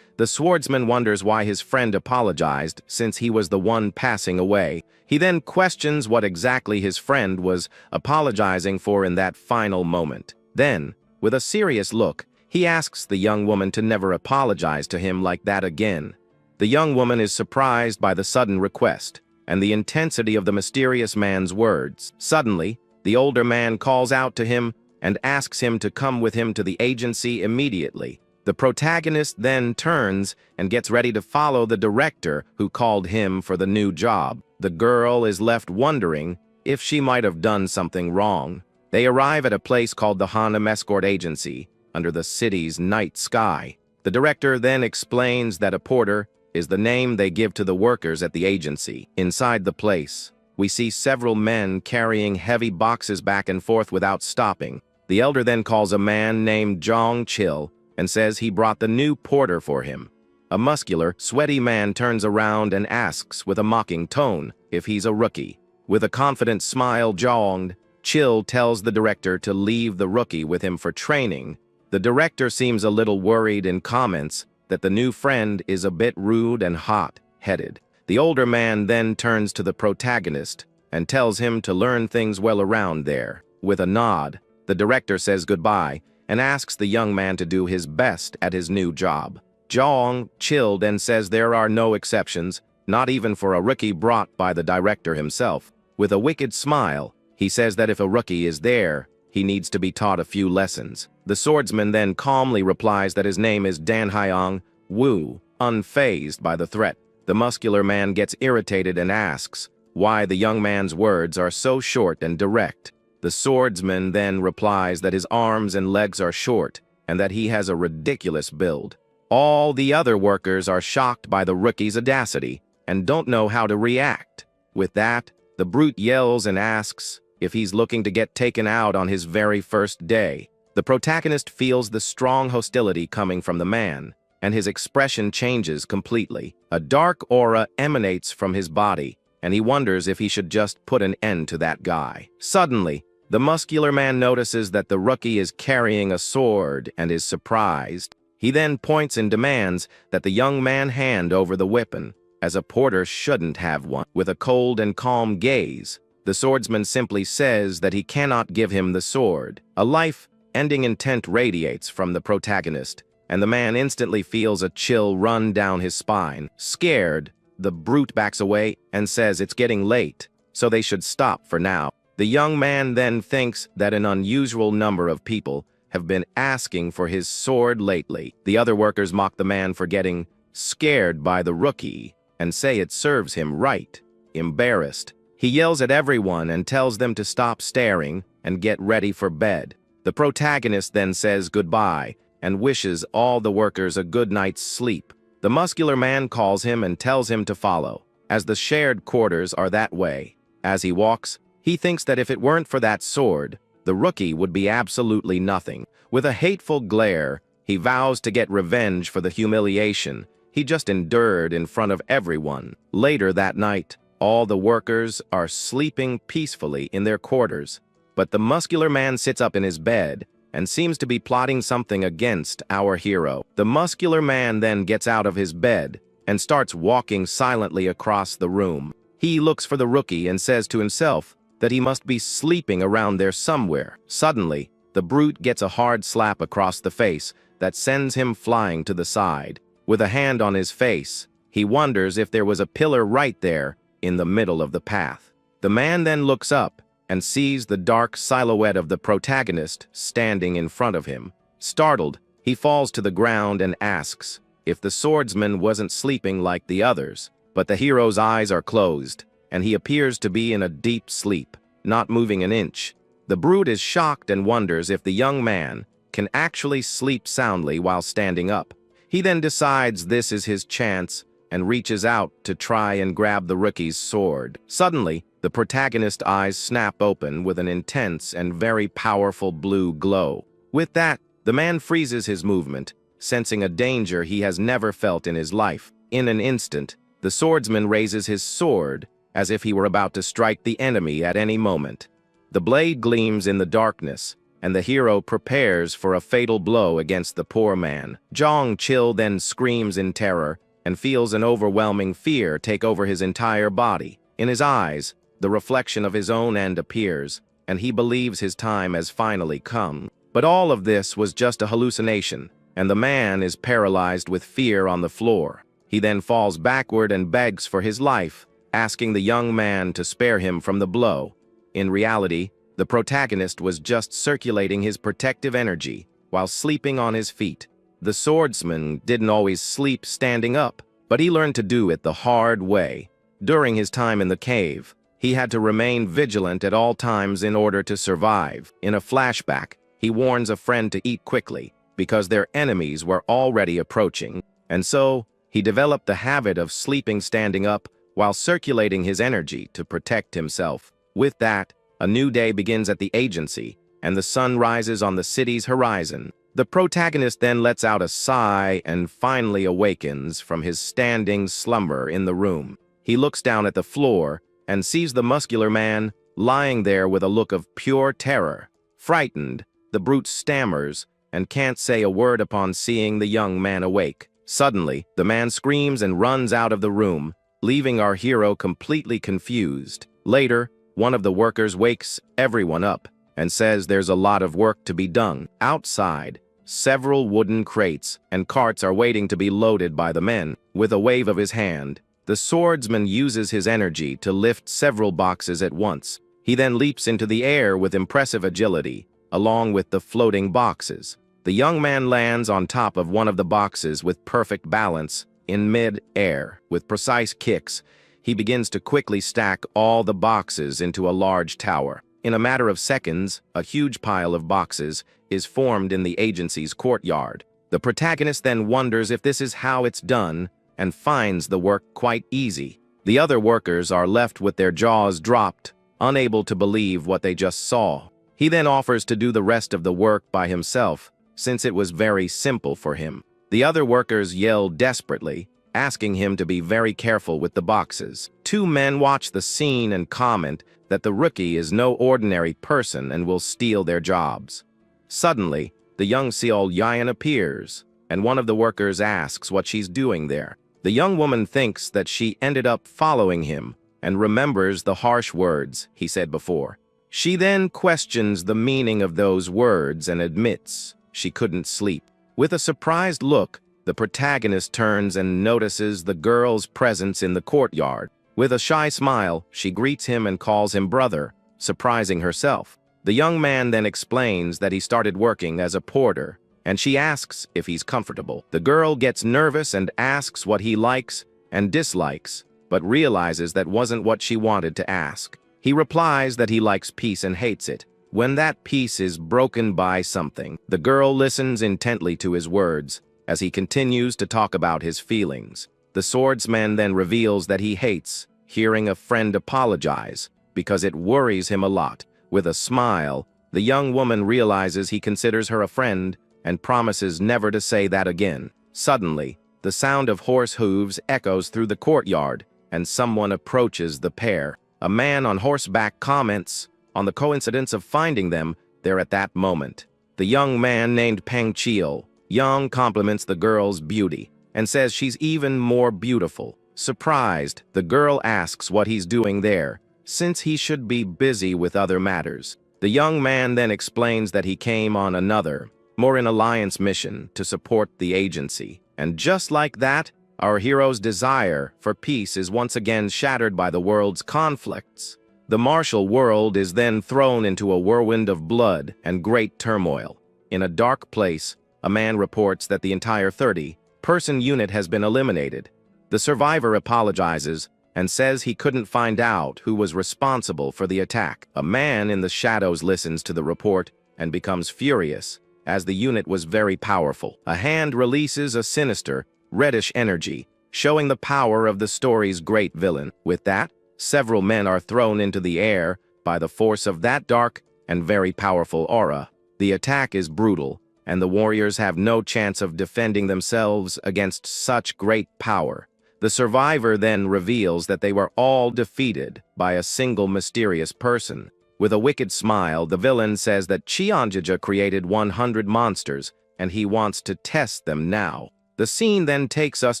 The swordsman wonders why his friend apologized since he was the one passing away. He then questions what exactly his friend was apologizing for in that final moment. Then, with a serious look, he asks the young woman to never apologize to him like that again. The young woman is surprised by the sudden request and the intensity of the mysterious man's words. Suddenly, the older man calls out to him and asks him to come with him to the agency immediately. The protagonist then turns and gets ready to follow the director who called him for the new job. The girl is left wondering if she might have done something wrong. They arrive at a place called the Hanam Escort Agency, under the city's night sky. The director then explains that a porter is the name they give to the workers at the agency. Inside the place, we see several men carrying heavy boxes back and forth without stopping. The elder then calls a man named Jong Chil and says he brought the new porter for him. A muscular, sweaty man turns around and asks with a mocking tone if he's a rookie. With a confident smile, Jong Chil tells the director to leave the rookie with him for training. The director seems a little worried and comments that the new friend is a bit rude and hot-headed. The older man then turns to the protagonist and tells him to learn things well around there. With a nod, the director says goodbye and asks the young man to do his best at his new job. Jong Chil then says there are no exceptions, not even for a rookie brought by the director himself. With a wicked smile, he says that if a rookie is there, he needs to be taught a few lessons. The swordsman then calmly replies that his name is Dan Hyong Woo, unfazed by the threat. The muscular man gets irritated and asks why the young man's words are so short and direct. The swordsman then replies that his arms and legs are short and that he has a ridiculous build. All the other workers are shocked by the rookie's audacity and don't know how to react. With that, the brute yells and asks if he's looking to get taken out on his very first day. The protagonist feels the strong hostility coming from the man, and his expression changes completely. A dark aura emanates from his body, and he wonders if he should just put an end to that guy. Suddenly, the muscular man notices that the rookie is carrying a sword and is surprised. He then points and demands that the young man hand over the weapon, as a porter shouldn't have one. With a cold and calm gaze, the swordsman simply says that he cannot give him the sword. A life-ending intent radiates from the protagonist, and the man instantly feels a chill run down his spine. Scared, the brute backs away and says it's getting late, so they should stop for now. The young man then thinks that an unusual number of people have been asking for his sword lately. The other workers mock the man for getting scared by the rookie and say it serves him right. Embarrassed, he yells at everyone and tells them to stop staring and get ready for bed. The protagonist then says goodbye and wishes all the workers a good night's sleep. The muscular man calls him and tells him to follow, as the shared quarters are that way. As he walks, he thinks that if it weren't for that sword, the rookie would be absolutely nothing. With a hateful glare, he vows to get revenge for the humiliation he just endured in front of everyone. Later that night, all the workers are sleeping peacefully in their quarters, but the muscular man sits up in his bed and seems to be plotting something against our hero. The muscular man then gets out of his bed and starts walking silently across the room. He looks for the rookie and says to himself that he must be sleeping around there somewhere. Suddenly, the brute gets a hard slap across the face that sends him flying to the side. With a hand on his face, he wonders if there was a pillar right there in the middle of the path. The man then looks up and sees the dark silhouette of the protagonist standing in front of him. Startled, he falls to the ground and asks if the swordsman wasn't sleeping like the others. But the hero's eyes are closed, and he appears to be in a deep sleep, not moving an inch. The brute is shocked and wonders if the young man can actually sleep soundly while standing up. He then decides this is his chance and reaches out to try and grab the rookie's sword. Suddenly, the protagonist's eyes snap open with an intense and very powerful blue glow. With that, the man freezes his movement, sensing a danger he has never felt in his life. In an instant, the swordsman raises his sword as if he were about to strike the enemy at any moment. The blade gleams in the darkness, and the hero prepares for a fatal blow against the poor man. Jong Chil then screams in terror and feels an overwhelming fear take over his entire body. In his eyes, the reflection of his own end appears, and he believes his time has finally come. But all of this was just a hallucination, and the man is paralyzed with fear on the floor. He then falls backward and begs for his life, asking the young man to spare him from the blow. In reality, the protagonist was just circulating his protective energy while sleeping on his feet. The swordsman didn't always sleep standing up, but he learned to do it the hard way. During his time in the cave, he had to remain vigilant at all times in order to survive. In a flashback, he warns a friend to eat quickly because their enemies were already approaching, and so he developed the habit of sleeping standing up while circulating his energy to protect himself. With that, a new day begins at the agency, and the sun rises on the city's horizon. The protagonist then lets out a sigh and finally awakens from his standing slumber in the room. He looks down at the floor and sees the muscular man lying there with a look of pure terror. Frightened, the brute stammers and can't say a word upon seeing the young man awake. Suddenly, the man screams and runs out of the room, leaving our hero completely confused. Later, one of the workers wakes everyone up and says there's a lot of work to be done. Outside, several wooden crates and carts are waiting to be loaded by the men. With a wave of his hand, the swordsman uses his energy to lift several boxes at once. He then leaps into the air with impressive agility, along with the floating boxes. The young man lands on top of one of the boxes with perfect balance in mid-air. With precise kicks, he begins to quickly stack all the boxes into a large tower. In a matter of seconds, a huge pile of boxes is formed in the agency's courtyard. The protagonist then wonders if this is how it's done and finds the work quite easy. The other workers are left with their jaws dropped, unable to believe what they just saw. He then offers to do the rest of the work by himself, since it was very simple for him. The other workers yell desperately, asking him to be very careful with the boxes. Two men watch the scene and comment that the rookie is no ordinary person and will steal their jobs. Suddenly, the young Seol Yan appears, and one of the workers asks what she's doing there. The young woman thinks that she ended up following him and remembers the harsh words he said before. She then questions the meaning of those words and admits she couldn't sleep. With a surprised look, the protagonist turns and notices the girl's presence in the courtyard. With a shy smile, she greets him and calls him brother, surprising herself. The young man then explains that he started working as a porter, and she asks if he's comfortable. The girl gets nervous and asks what he likes and dislikes, but realizes that wasn't what she wanted to ask. He replies that he likes peace and hates it. When that peace is broken by something, the girl listens intently to his words as he continues to talk about his feelings. The swordsman then reveals that he hates hearing a friend apologize because it worries him a lot. With a smile, the young woman realizes he considers her a friend and promises never to say that again. Suddenly, the sound of horse hooves echoes through the courtyard, and someone approaches the pair. A man on horseback comments on the coincidence of finding them there at that moment. The young man named Pang Chil Young compliments the girl's beauty and says she's even more beautiful. Surprised, the girl asks what he's doing there, since he should be busy with other matters. The young man then explains that he came on another, more an alliance mission to support the agency. And just like that, our hero's desire for peace is once again shattered by the world's conflicts. The martial world is then thrown into a whirlwind of blood and great turmoil. In a dark place, a man reports that the entire 30-person unit has been eliminated. The survivor apologizes and says he couldn't find out who was responsible for the attack. A man in the shadows listens to the report and becomes furious, as the unit was very powerful. A hand releases a sinister, reddish energy, showing the power of the story's great villain. With that, several men are thrown into the air by the force of that dark and very powerful aura. The attack is brutal, and the warriors have no chance of defending themselves against such great power. The survivor then reveals that they were all defeated by a single mysterious person. With a wicked smile, the villain says that Cheonjaja created 100 monsters, and he wants to test them now. The scene then takes us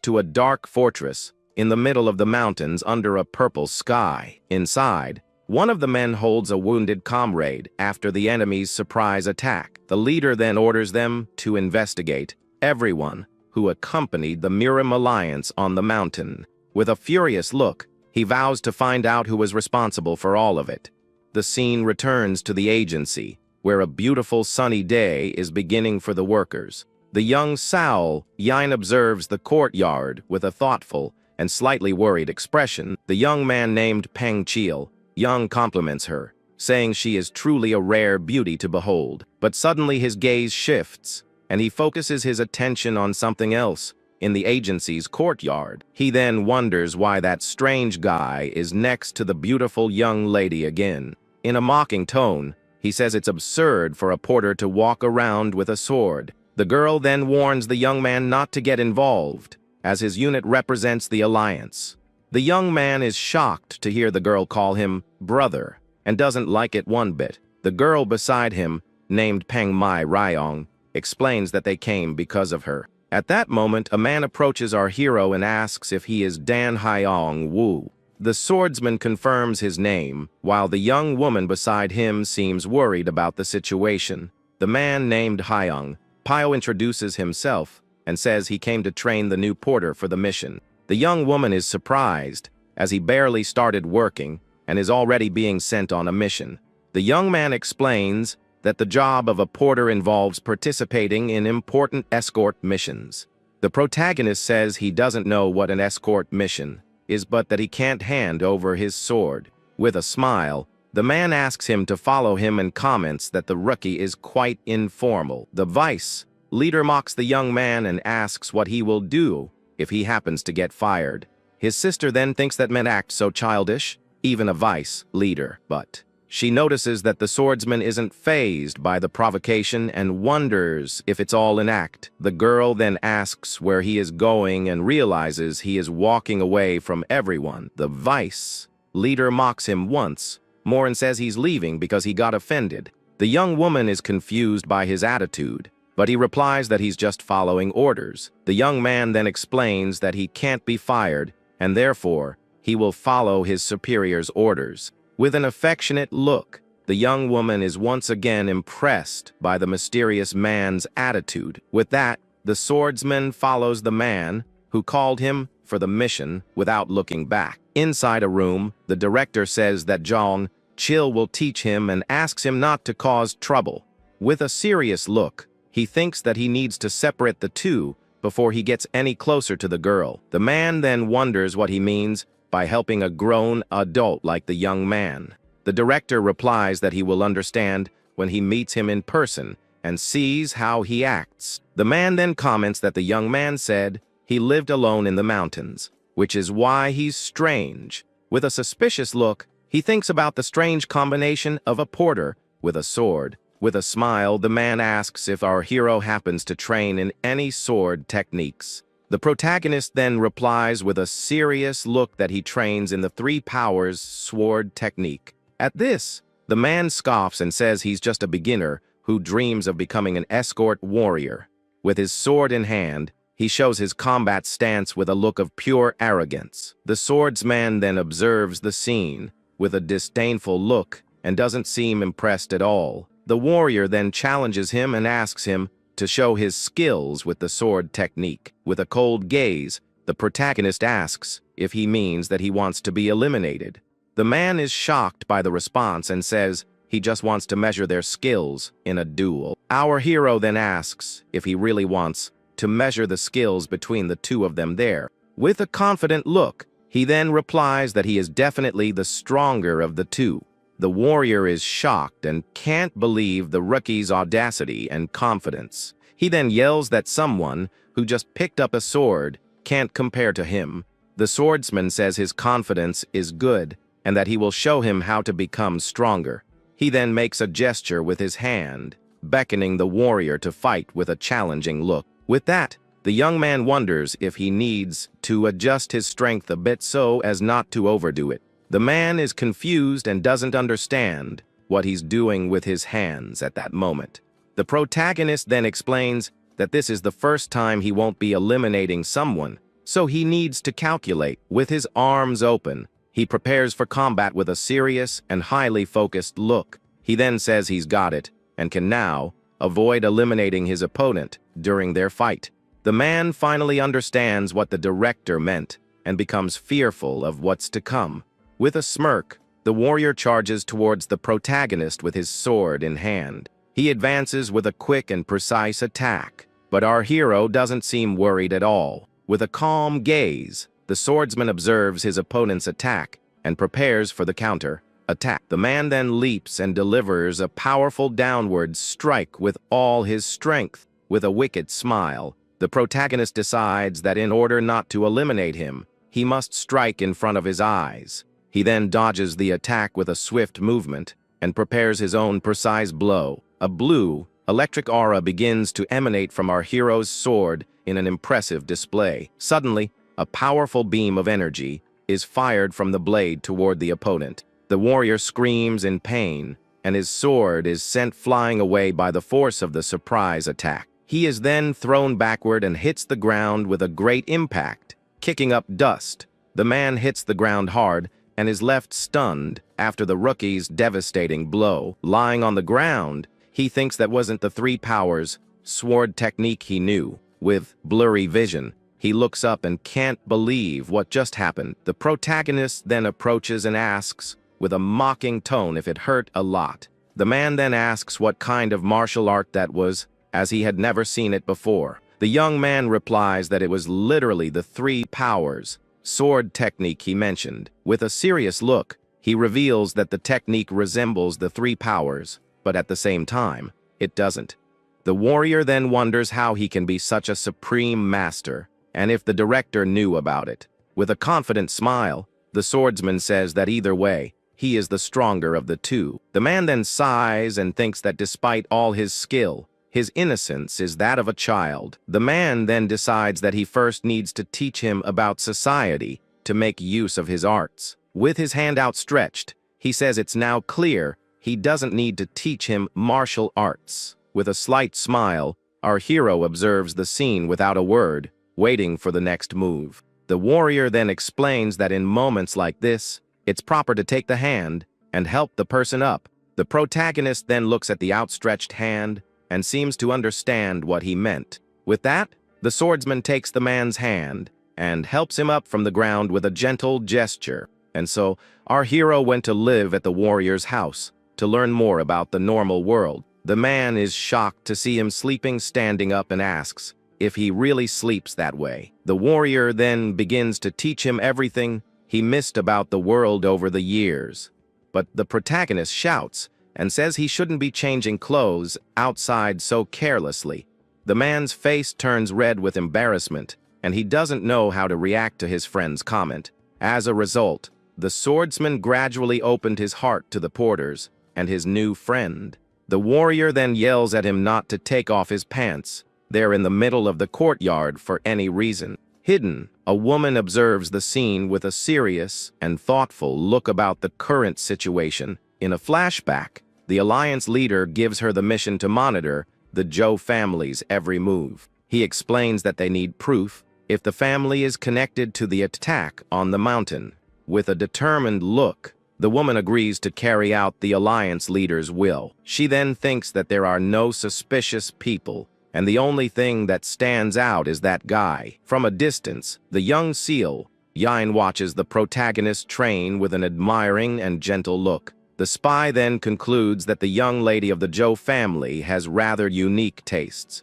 to a dark fortress in the middle of the mountains under a purple sky. Inside, one of the men holds a wounded comrade after the enemy's surprise attack. The leader then orders them to investigate everyone who accompanied the Miram Alliance on the mountain. With a furious look, he vows to find out who was responsible for all of it. The scene returns to the agency, where a beautiful sunny day is beginning for the workers. The young Saul Yin observes the courtyard with a thoughtful and slightly worried expression. The young man named Peng Chiel Young compliments her, saying she is truly a rare beauty to behold. But suddenly his gaze shifts, and he focuses his attention on something else in the agency's courtyard. He then wonders why that strange guy is next to the beautiful young lady again. In a mocking tone, he says it's absurd for a porter to walk around with a sword. The girl then warns the young man not to get involved, as his unit represents the alliance. The young man is shocked to hear the girl call him brother, and doesn't like it one bit. The girl beside him, named Peng Mai Ryong, explains that they came because of her. At that moment, a man approaches our hero and asks if he is Dan Hyong Wu. The swordsman confirms his name, while the young woman beside him seems worried about the situation. The man named Hyong Pio introduces himself and says he came to train the new porter for the mission. The young woman is surprised, as he barely started working and is already being sent on a mission. The young man explains that the job of a porter involves participating in important escort missions. The protagonist says he doesn't know what an escort mission is, but that he can't hand over his sword. With a smile, the man asks him to follow him and comments that the rookie is quite informal. The vice leader mocks the young man and asks what he will do if he happens to get fired. His sister then thinks that men act so childish, even a vice leader, but she notices that the swordsman isn't fazed by the provocation and wonders if it's all an act. The girl then asks where he is going and realizes he is walking away from everyone. The vice leader mocks him once more and says he's leaving because he got offended. The young woman is confused by his attitude, but he replies that he's just following orders. The young man then explains that he can't be fired, and therefore he will follow his superior's orders. With an affectionate look, the young woman is once again impressed by the mysterious man's attitude. With that, the swordsman follows the man who called him for the mission without looking back. Inside a room, the director says that Zhang Chil will teach him and asks him not to cause trouble. With a serious look, he thinks that he needs to separate the two before he gets any closer to the girl. The man then wonders what he means by helping a grown adult like the young man. The director replies that he will understand when he meets him in person and sees how he acts. The man then comments that the young man said he lived alone in the mountains, which is why he's strange. With a suspicious look, he thinks about the strange combination of a porter with a sword. With a smile, the man asks if our hero happens to train in any sword techniques. The protagonist then replies with a serious look that he trains in the Three Powers sword technique. At this, the man scoffs and says he's just a beginner who dreams of becoming an escort warrior. With his sword in hand, he shows his combat stance with a look of pure arrogance. The swordsman then observes the scene with a disdainful look and doesn't seem impressed at all. The warrior then challenges him and asks him to show his skills with the sword technique. With a cold gaze, the protagonist asks if he means that he wants to be eliminated. The man is shocked by the response and says he just wants to measure their skills in a duel. Our hero then asks if he really wants to measure the skills between the two of them there. With a confident look, he then replies that he is definitely the stronger of the two. The warrior is shocked and can't believe the rookie's audacity and confidence. He then yells that someone who just picked up a sword can't compare to him. The swordsman says his confidence is good and that he will show him how to become stronger. He then makes a gesture with his hand, beckoning the warrior to fight with a challenging look. With that, the young man wonders if he needs to adjust his strength a bit so as not to overdo it. The man is confused and doesn't understand, what he's doing with his hands at that moment. The protagonist then explains that this is the first time he won't be eliminating someone, so he needs to calculate. With his arms open, he prepares for combat with a serious and highly focused look. He then says he's got it and can now avoid eliminating his opponent during their fight. The man finally understands what the director meant and becomes fearful of what's to come. With a smirk, the warrior charges towards the protagonist with his sword in hand. He advances with a quick and precise attack, but our hero doesn't seem worried at all. With a calm gaze, the swordsman observes his opponent's attack and prepares for the counter attack. The man then leaps and delivers a powerful downward strike with all his strength. With a wicked smile, the protagonist decides that in order not to eliminate him, he must strike in front of his eyes. He then dodges the attack with a swift movement and prepares his own precise blow. A blue, electric aura begins to emanate from our hero's sword in an impressive display. Suddenly, a powerful beam of energy is fired from the blade toward the opponent. The warrior screams in pain, and his sword is sent flying away by the force of the surprise attack. He is then thrown backward and hits the ground with a great impact, kicking up dust. The man hits the ground hard and is left stunned after the rookie's devastating blow. Lying on the ground, he thinks that wasn't the three powers sword technique he knew. With blurry vision, he looks up and can't believe what just happened. The protagonist then approaches and asks, with a mocking tone, if it hurt a lot. The man then asks what kind of martial art that was, as he had never seen it before. The young man replies that it was literally the three powers sword technique he mentioned. With a serious look, he reveals that the technique resembles the three powers, but at the same time, it doesn't. The warrior then wonders how he can be such a supreme master, and if the director knew about it. With a confident smile, the swordsman says that either way, he is the stronger of the two. The man then sighs and thinks that despite all his skill, his innocence is that of a child. The man then decides that he first needs to teach him about society to make use of his arts. With his hand outstretched, he says it's now clear he doesn't need to teach him martial arts. With a slight smile, our hero observes the scene without a word, waiting for the next move. The warrior then explains that in moments like this, it's proper to take the hand and help the person up. The protagonist then looks at the outstretched hand and seems to understand what he meant. With that, the swordsman takes the man's hand and helps him up from the ground with a gentle gesture. And so, our hero went to live at the warrior's house to learn more about the normal world. The man is shocked to see him sleeping standing up and asks if he really sleeps that way. The warrior then begins to teach him everything he missed about the world over the years. But the protagonist shouts and says he shouldn't be changing clothes outside so carelessly. The man's face turns red with embarrassment, and he doesn't know how to react to his friend's comment. As a result, the swordsman gradually opened his heart to the porters and his new friend. The warrior then yells at him not to take off his pants. They're in the middle of the courtyard for any reason. Hidden, a woman observes the scene with a serious and thoughtful look about the current situation. In a flashback, the Alliance leader gives her the mission to monitor the Joe family's every move. He explains that they need proof if the family is connected to the attack on the mountain. With a determined look, the woman agrees to carry out the Alliance leader's will. She then thinks that there are no suspicious people, and the only thing that stands out is that guy. From a distance, the young seal, Yin, watches the protagonist train with an admiring and gentle look. The spy then concludes that the young lady of the Joe family has rather unique tastes.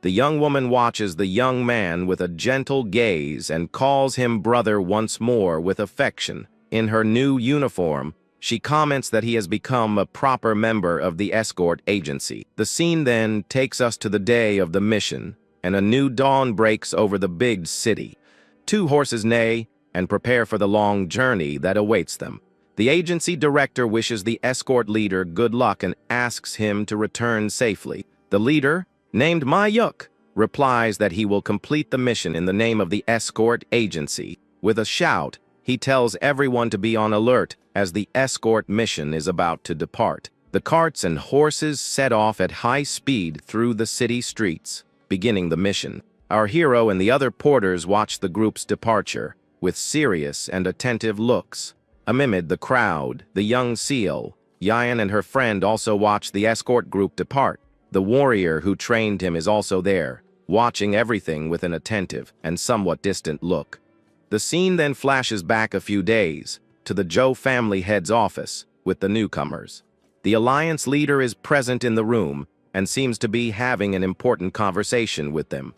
The young woman watches the young man with a gentle gaze and calls him brother once more with affection. In her new uniform, she comments that he has become a proper member of the escort agency. The scene then takes us to the day of the mission, and a new dawn breaks over the big city. Two horses neigh and prepare for the long journey that awaits them. The agency director wishes the escort leader good luck and asks him to return safely. The leader, named Mayuk, replies that he will complete the mission in the name of the escort agency. With a shout, he tells everyone to be on alert as the escort mission is about to depart. The carts and horses set off at high speed through the city streets, beginning the mission. Our hero and the other porters watch the group's departure with serious and attentive looks. Amid the crowd, the young seal, Yan, and her friend also watch the escort group depart. The warrior who trained him is also there, watching everything with an attentive and somewhat distant look. The scene then flashes back a few days to the Zhou family head's office with the newcomers. The alliance leader is present in the room and seems to be having an important conversation with them.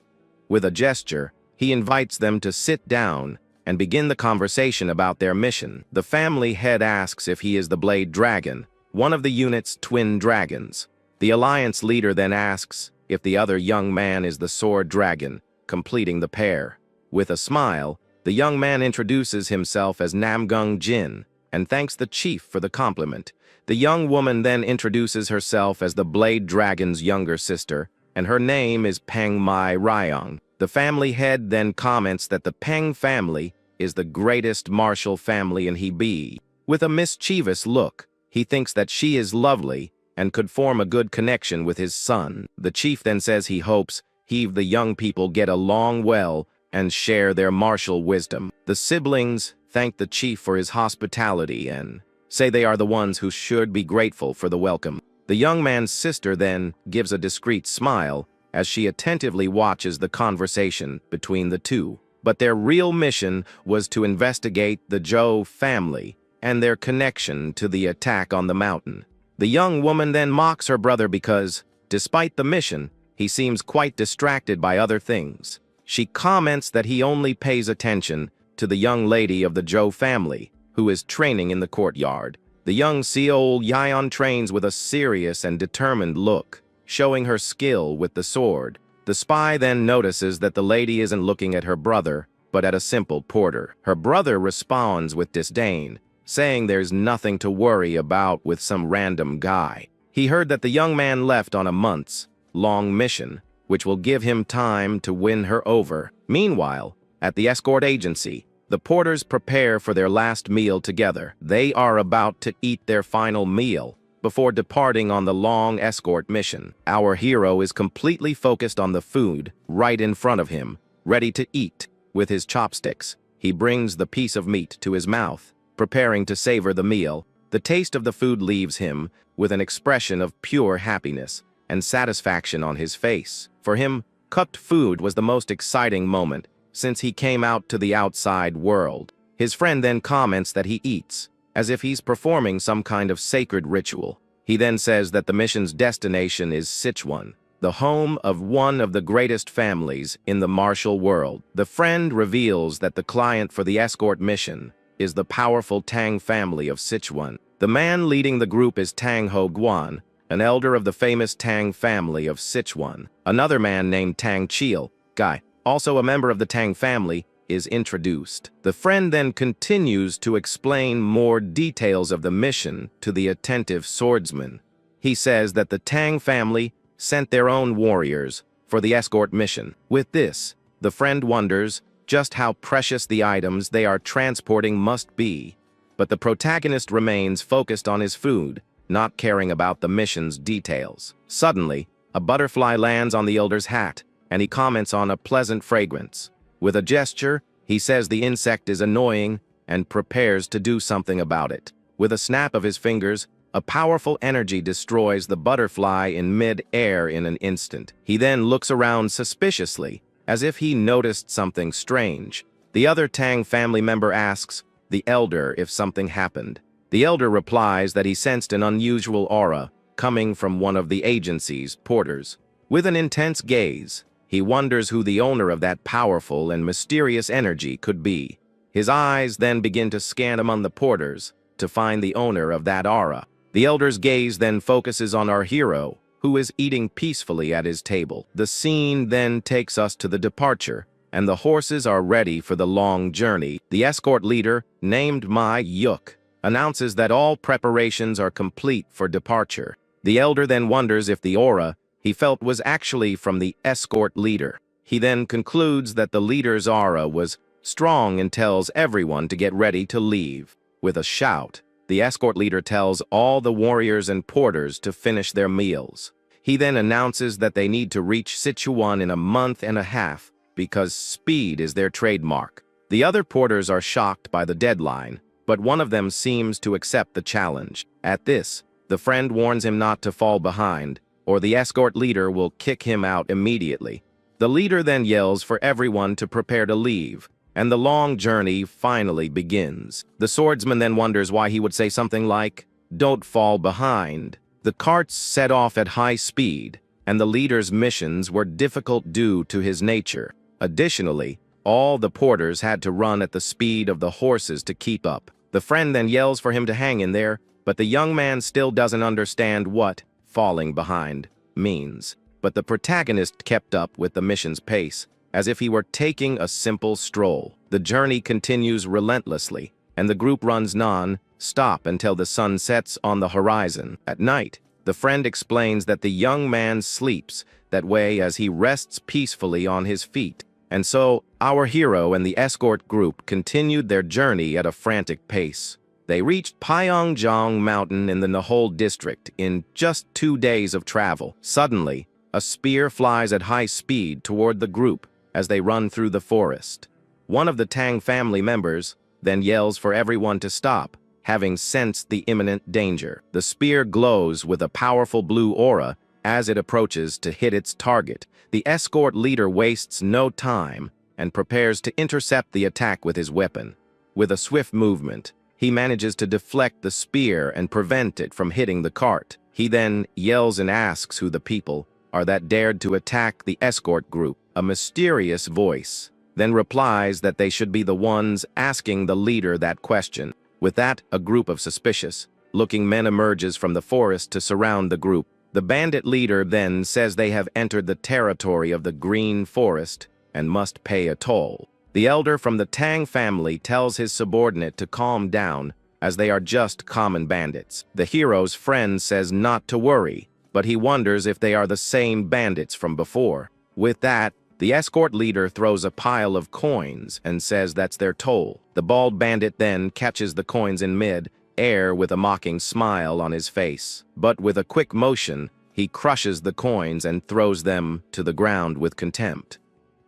With a gesture, he invites them to sit down and begin the conversation about their mission. The family head asks if he is the Blade Dragon, one of the unit's twin dragons. The alliance leader then asks if the other young man is the Sword Dragon, completing the pair. With a smile, the young man introduces himself as Namgung Jin and thanks the chief for the compliment. The young woman then introduces herself as the Blade Dragon's younger sister, and her name is Peng Mai Ryong. The family head then comments that the Peng family is the greatest martial family in Hebei. With a mischievous look, he thinks that she is lovely and could form a good connection with his son. The chief then says he hopes the young people get along well and share their martial wisdom. The siblings thank the chief for his hospitality and say they are the ones who should be grateful for the welcome. The young man's sister then gives a discreet smile as she attentively watches the conversation between the two. But their real mission was to investigate the Zhou family and their connection to the attack on the mountain. The young woman then mocks her brother because, despite the mission, he seems quite distracted by other things. She comments that he only pays attention to the young lady of the Zhou family, who is training in the courtyard. The young Seol Yan trains with a serious and determined look, showing her skill with the sword. The spy then notices that the lady isn't looking at her brother, but at a simple porter. Her brother responds with disdain, saying there's nothing to worry about with some random guy. He heard that the young man left on a months-long mission, which will give him time to win her over. Meanwhile, at the escort agency, the porters prepare for their last meal together. They are about to eat their final meal before departing on the long escort mission. Our hero is completely focused on the food right in front of him, ready to eat. With his chopsticks, he brings the piece of meat to his mouth, preparing to savor the meal. The taste of the food leaves him with an expression of pure happiness and satisfaction on his face. For him, cooked food was the most exciting moment since he came out to the outside world. His friend then comments that he eats as if he's performing some kind of sacred ritual. He then says that the mission's destination is Sichuan, the home of one of the greatest families in the martial world. The friend reveals that the client for the escort mission is the powerful Tang family of Sichuan. The man leading the group is Tang Ho Guan, an elder of the famous Tang family of Sichuan. Another man named Tang Chiel, Guy, also a member of the Tang family, is introduced. The friend then continues to explain more details of the mission to the attentive swordsman. He says that the Tang family sent their own warriors for the escort mission. With this, the friend wonders just how precious the items they are transporting must be. But the protagonist remains focused on his food, not caring about the mission's details. Suddenly, a butterfly lands on the elder's hat, and he comments on a pleasant fragrance. With a gesture, he says the insect is annoying and prepares to do something about it. With a snap of his fingers, a powerful energy destroys the butterfly in mid-air in an instant. He then looks around suspiciously, as if he noticed something strange. The other Tang family member asks the elder if something happened. The elder replies that he sensed an unusual aura coming from one of the agency's porters. With an intense gaze, he wonders who the owner of that powerful and mysterious energy could be. His eyes then begin to scan among the porters to find the owner of that aura. The elder's gaze then focuses on our hero, who is eating peacefully at his table. The scene then takes us to the departure, and the horses are ready for the long journey. The escort leader, named Ma Yuk, announces that all preparations are complete for departure. The elder then wonders if the aura he felt was actually from the escort leader. He then concludes that the leader's aura was strong and tells everyone to get ready to leave. With a shout, the escort leader tells all the warriors and porters to finish their meals. He then announces that they need to reach Sichuan in a month and a half because speed is their trademark. The other porters are shocked by the deadline, but one of them seems to accept the challenge. At this, the friend warns him not to fall behind, or the escort leader will kick him out immediately. The leader then yells for everyone to prepare to leave, and the long journey finally begins. The swordsman then wonders why he would say something like, "Don't fall behind." The carts set off at high speed, and the leader's missions were difficult due to his nature. Additionally, all the porters had to run at the speed of the horses to keep up. The friend then yells for him to hang in there, but the young man still doesn't understand what falling behind means. But the protagonist kept up with the mission's pace, as if he were taking a simple stroll. The journey continues relentlessly, and the group runs non-stop until the sun sets on the horizon. At night, the friend explains that the young man sleeps that way as he rests peacefully on his feet. And so, our hero and the escort group continued their journey at a frantic pace. They reached Pyeongjeong Mountain in the Nahol district in just 2 days of travel. Suddenly, a spear flies at high speed toward the group as they run through the forest. One of the Tang family members then yells for everyone to stop, having sensed the imminent danger. The spear glows with a powerful blue aura as it approaches to hit its target. The escort leader wastes no time and prepares to intercept the attack with his weapon. With a swift movement, he manages to deflect the spear and prevent it from hitting the cart. He then yells and asks who the people are that dared to attack the escort group. A mysterious voice then replies that they should be the ones asking the leader that question. With that, a group of suspicious-looking men emerges from the forest to surround the group. The bandit leader then says they have entered the territory of the Green Forest and must pay a toll. The elder from the Tang family tells his subordinate to calm down, as they are just common bandits. The hero's friend says not to worry, but he wonders if they are the same bandits from before. With that, the escort leader throws a pile of coins and says that's their toll. The bald bandit then catches the coins in mid-air with a mocking smile on his face. But with a quick motion, he crushes the coins and throws them to the ground with contempt.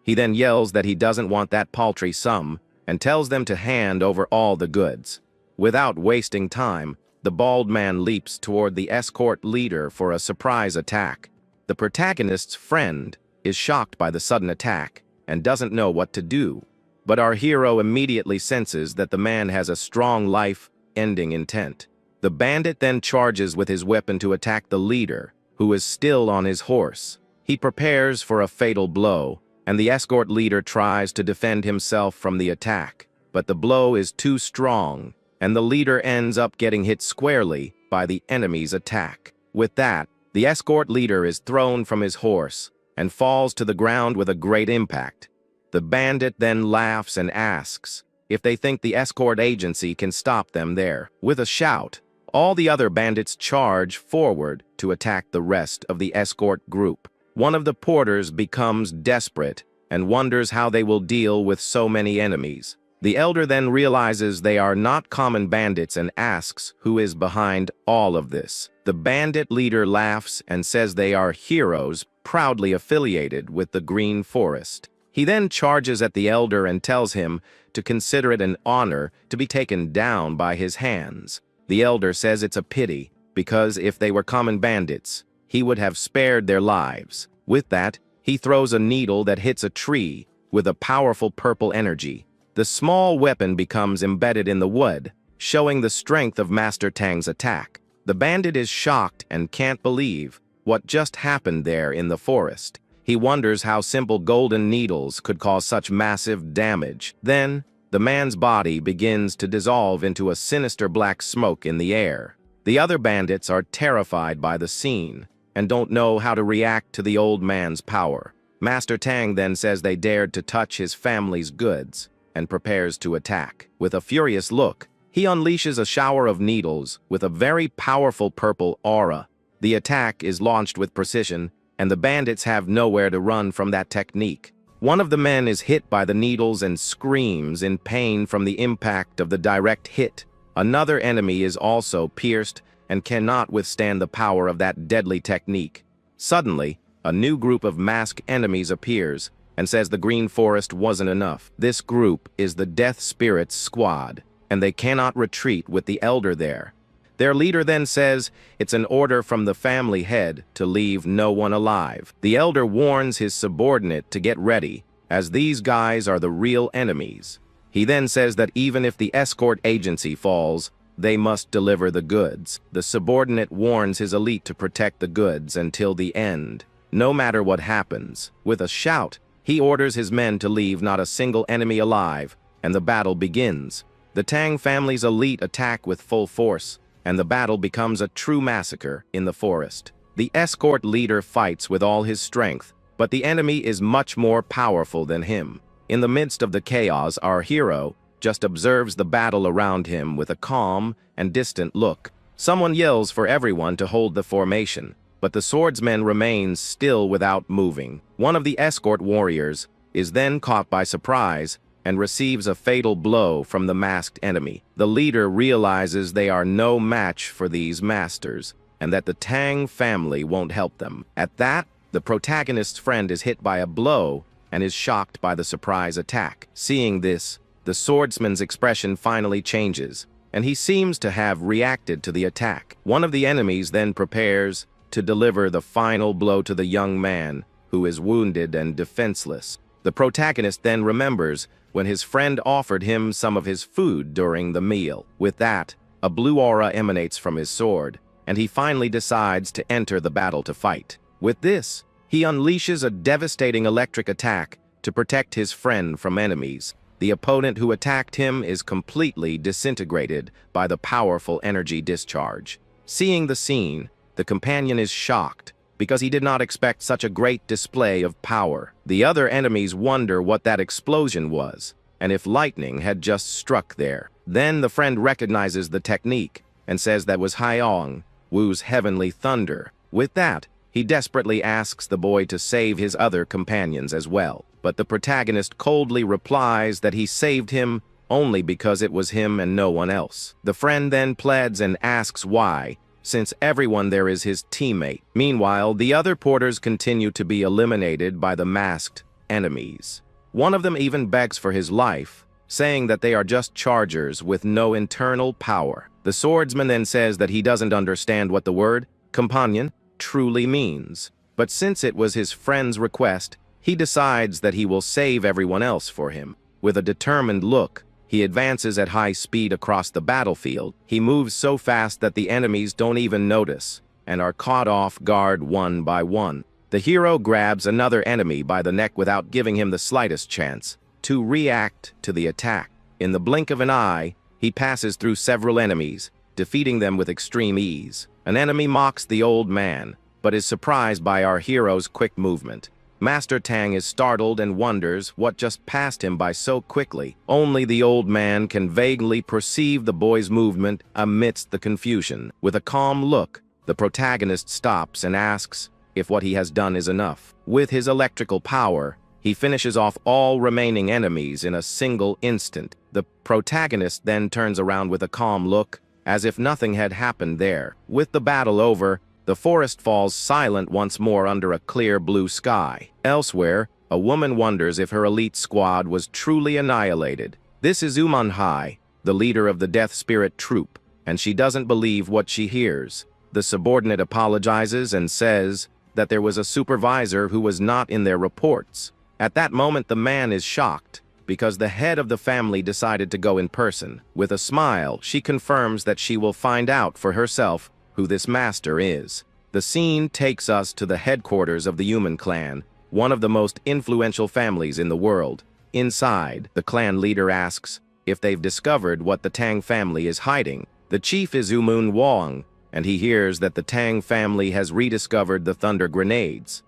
He then yells that he doesn't want that paltry sum and tells them to hand over all the goods. Without wasting time, the bald man leaps toward the escort leader for a surprise attack. The protagonist's friend is shocked by the sudden attack and doesn't know what to do. But our hero immediately senses that the man has a strong life-ending intent. The bandit then charges with his weapon to attack the leader, who is still on his horse. He prepares for a fatal blow, and the escort leader tries to defend himself from the attack. But the blow is too strong, and the leader ends up getting hit squarely by the enemy's attack. With that, the escort leader is thrown from his horse and falls to the ground with a great impact. The bandit then laughs and asks if they think the escort agency can stop them there. With a shout, all the other bandits charge forward to attack the rest of the escort group. One of the porters becomes desperate and wonders how they will deal with so many enemies. The elder then realizes they are not common bandits and asks who is behind all of this. The bandit leader laughs and says they are heroes proudly affiliated with the Green Forest. He then charges at the elder and tells him to consider it an honor to be taken down by his hands. The elder says it's a pity, because if they were common bandits, he would have spared their lives. With that, he throws a needle that hits a tree with a powerful purple energy. The small weapon becomes embedded in the wood, showing the strength of Master Tang's attack. The bandit is shocked and can't believe what just happened there in the forest. He wonders how simple golden needles could cause such massive damage. Then, the man's body begins to dissolve into a sinister black smoke in the air. The other bandits are terrified by the scene and don't know how to react to the old man's power. Master Tang then says they dared to touch his family's goods and prepares to attack. With a furious look, he unleashes a shower of needles with a very powerful purple aura. The attack is launched with precision, and the bandits have nowhere to run from that technique. One of the men is hit by the needles and screams in pain from the impact of the direct hit. Another enemy is also pierced and cannot withstand the power of that deadly technique. Suddenly, a new group of masked enemies appears and says the green forest wasn't enough. This group is the Death Spirits Squad, and they cannot retreat with the elder there. Their leader then says it's an order from the family head to leave no one alive. The elder warns his subordinate to get ready, as these guys are the real enemies. He then says that even if the escort agency falls, they must deliver the goods. The subordinate warns his elite to protect the goods until the end, no matter what happens. With a shout, he orders his men to leave not a single enemy alive, and the battle begins. The Tang family's elite attack with full force, and the battle becomes a true massacre in the forest. The escort leader fights with all his strength, but the enemy is much more powerful than him. In the midst of the chaos, our hero just observes the battle around him with a calm and distant look. Someone yells for everyone to hold the formation, but the swordsman remains still without moving. One of the escort warriors is then caught by surprise and receives a fatal blow from the masked enemy. The leader realizes they are no match for these masters, and that the Tang family won't help them. At that, the protagonist's friend is hit by a blow and is shocked by the surprise attack. Seeing this, the swordsman's expression finally changes, and he seems to have reacted to the attack. One of the enemies then prepares to deliver the final blow to the young man, who is wounded and defenseless. The protagonist then remembers when his friend offered him some of his food during the meal. With that, a blue aura emanates from his sword, and he finally decides to enter the battle to fight. With this, he unleashes a devastating electric attack to protect his friend from enemies. The opponent who attacked him is completely disintegrated by the powerful energy discharge. Seeing the scene, the companion is shocked because he did not expect such a great display of power. The other enemies wonder what that explosion was, and if lightning had just struck there. Then the friend recognizes the technique and says that was Hyong, Wu's heavenly thunder. With that, he desperately asks the boy to save his other companions as well. But the protagonist coldly replies that he saved him only because it was him and no one else. The friend then pleads and asks why, since everyone there is his teammate. Meanwhile, the other porters continue to be eliminated by the masked enemies. One of them even begs for his life, saying that they are just chargers with no internal power. The swordsman then says that he doesn't understand what the word companion truly means, but since it was his friend's request, he decides that he will save everyone else for him. With a determined look, he advances at high speed across the battlefield. He moves so fast that the enemies don't even notice and are caught off guard one by one. The hero grabs another enemy by the neck without giving him the slightest chance to react to the attack. In the blink of an eye, he passes through several enemies, defeating them with extreme ease. An enemy mocks the old man, but is surprised by our hero's quick movement. Master Tang is startled and wonders what just passed him by so quickly. Only the old man can vaguely perceive the boy's movement amidst the confusion. With a calm look, the protagonist stops and asks if what he has done is enough. With his electrical power, he finishes off all remaining enemies in a single instant. The protagonist then turns around with a calm look, as if nothing had happened there. With the battle over, the forest falls silent once more under a clear blue sky. Elsewhere, a woman wonders if her elite squad was truly annihilated. This is Manhwa, the leader of the Death Spirit troop, and she doesn't believe what she hears. The subordinate apologizes and says that there was a supervisor who was not in their reports. At that moment, the man is shocked because the head of the family decided to go in person. With a smile, she confirms that she will find out for herself who this master is. The scene takes us to the headquarters of the human clan, one of the most influential families in the world. Inside, the clan leader asks if they've discovered what the Tang family is hiding. The chief is Umun Wong, and he hears that the Tang family has rediscovered the thunder grenades.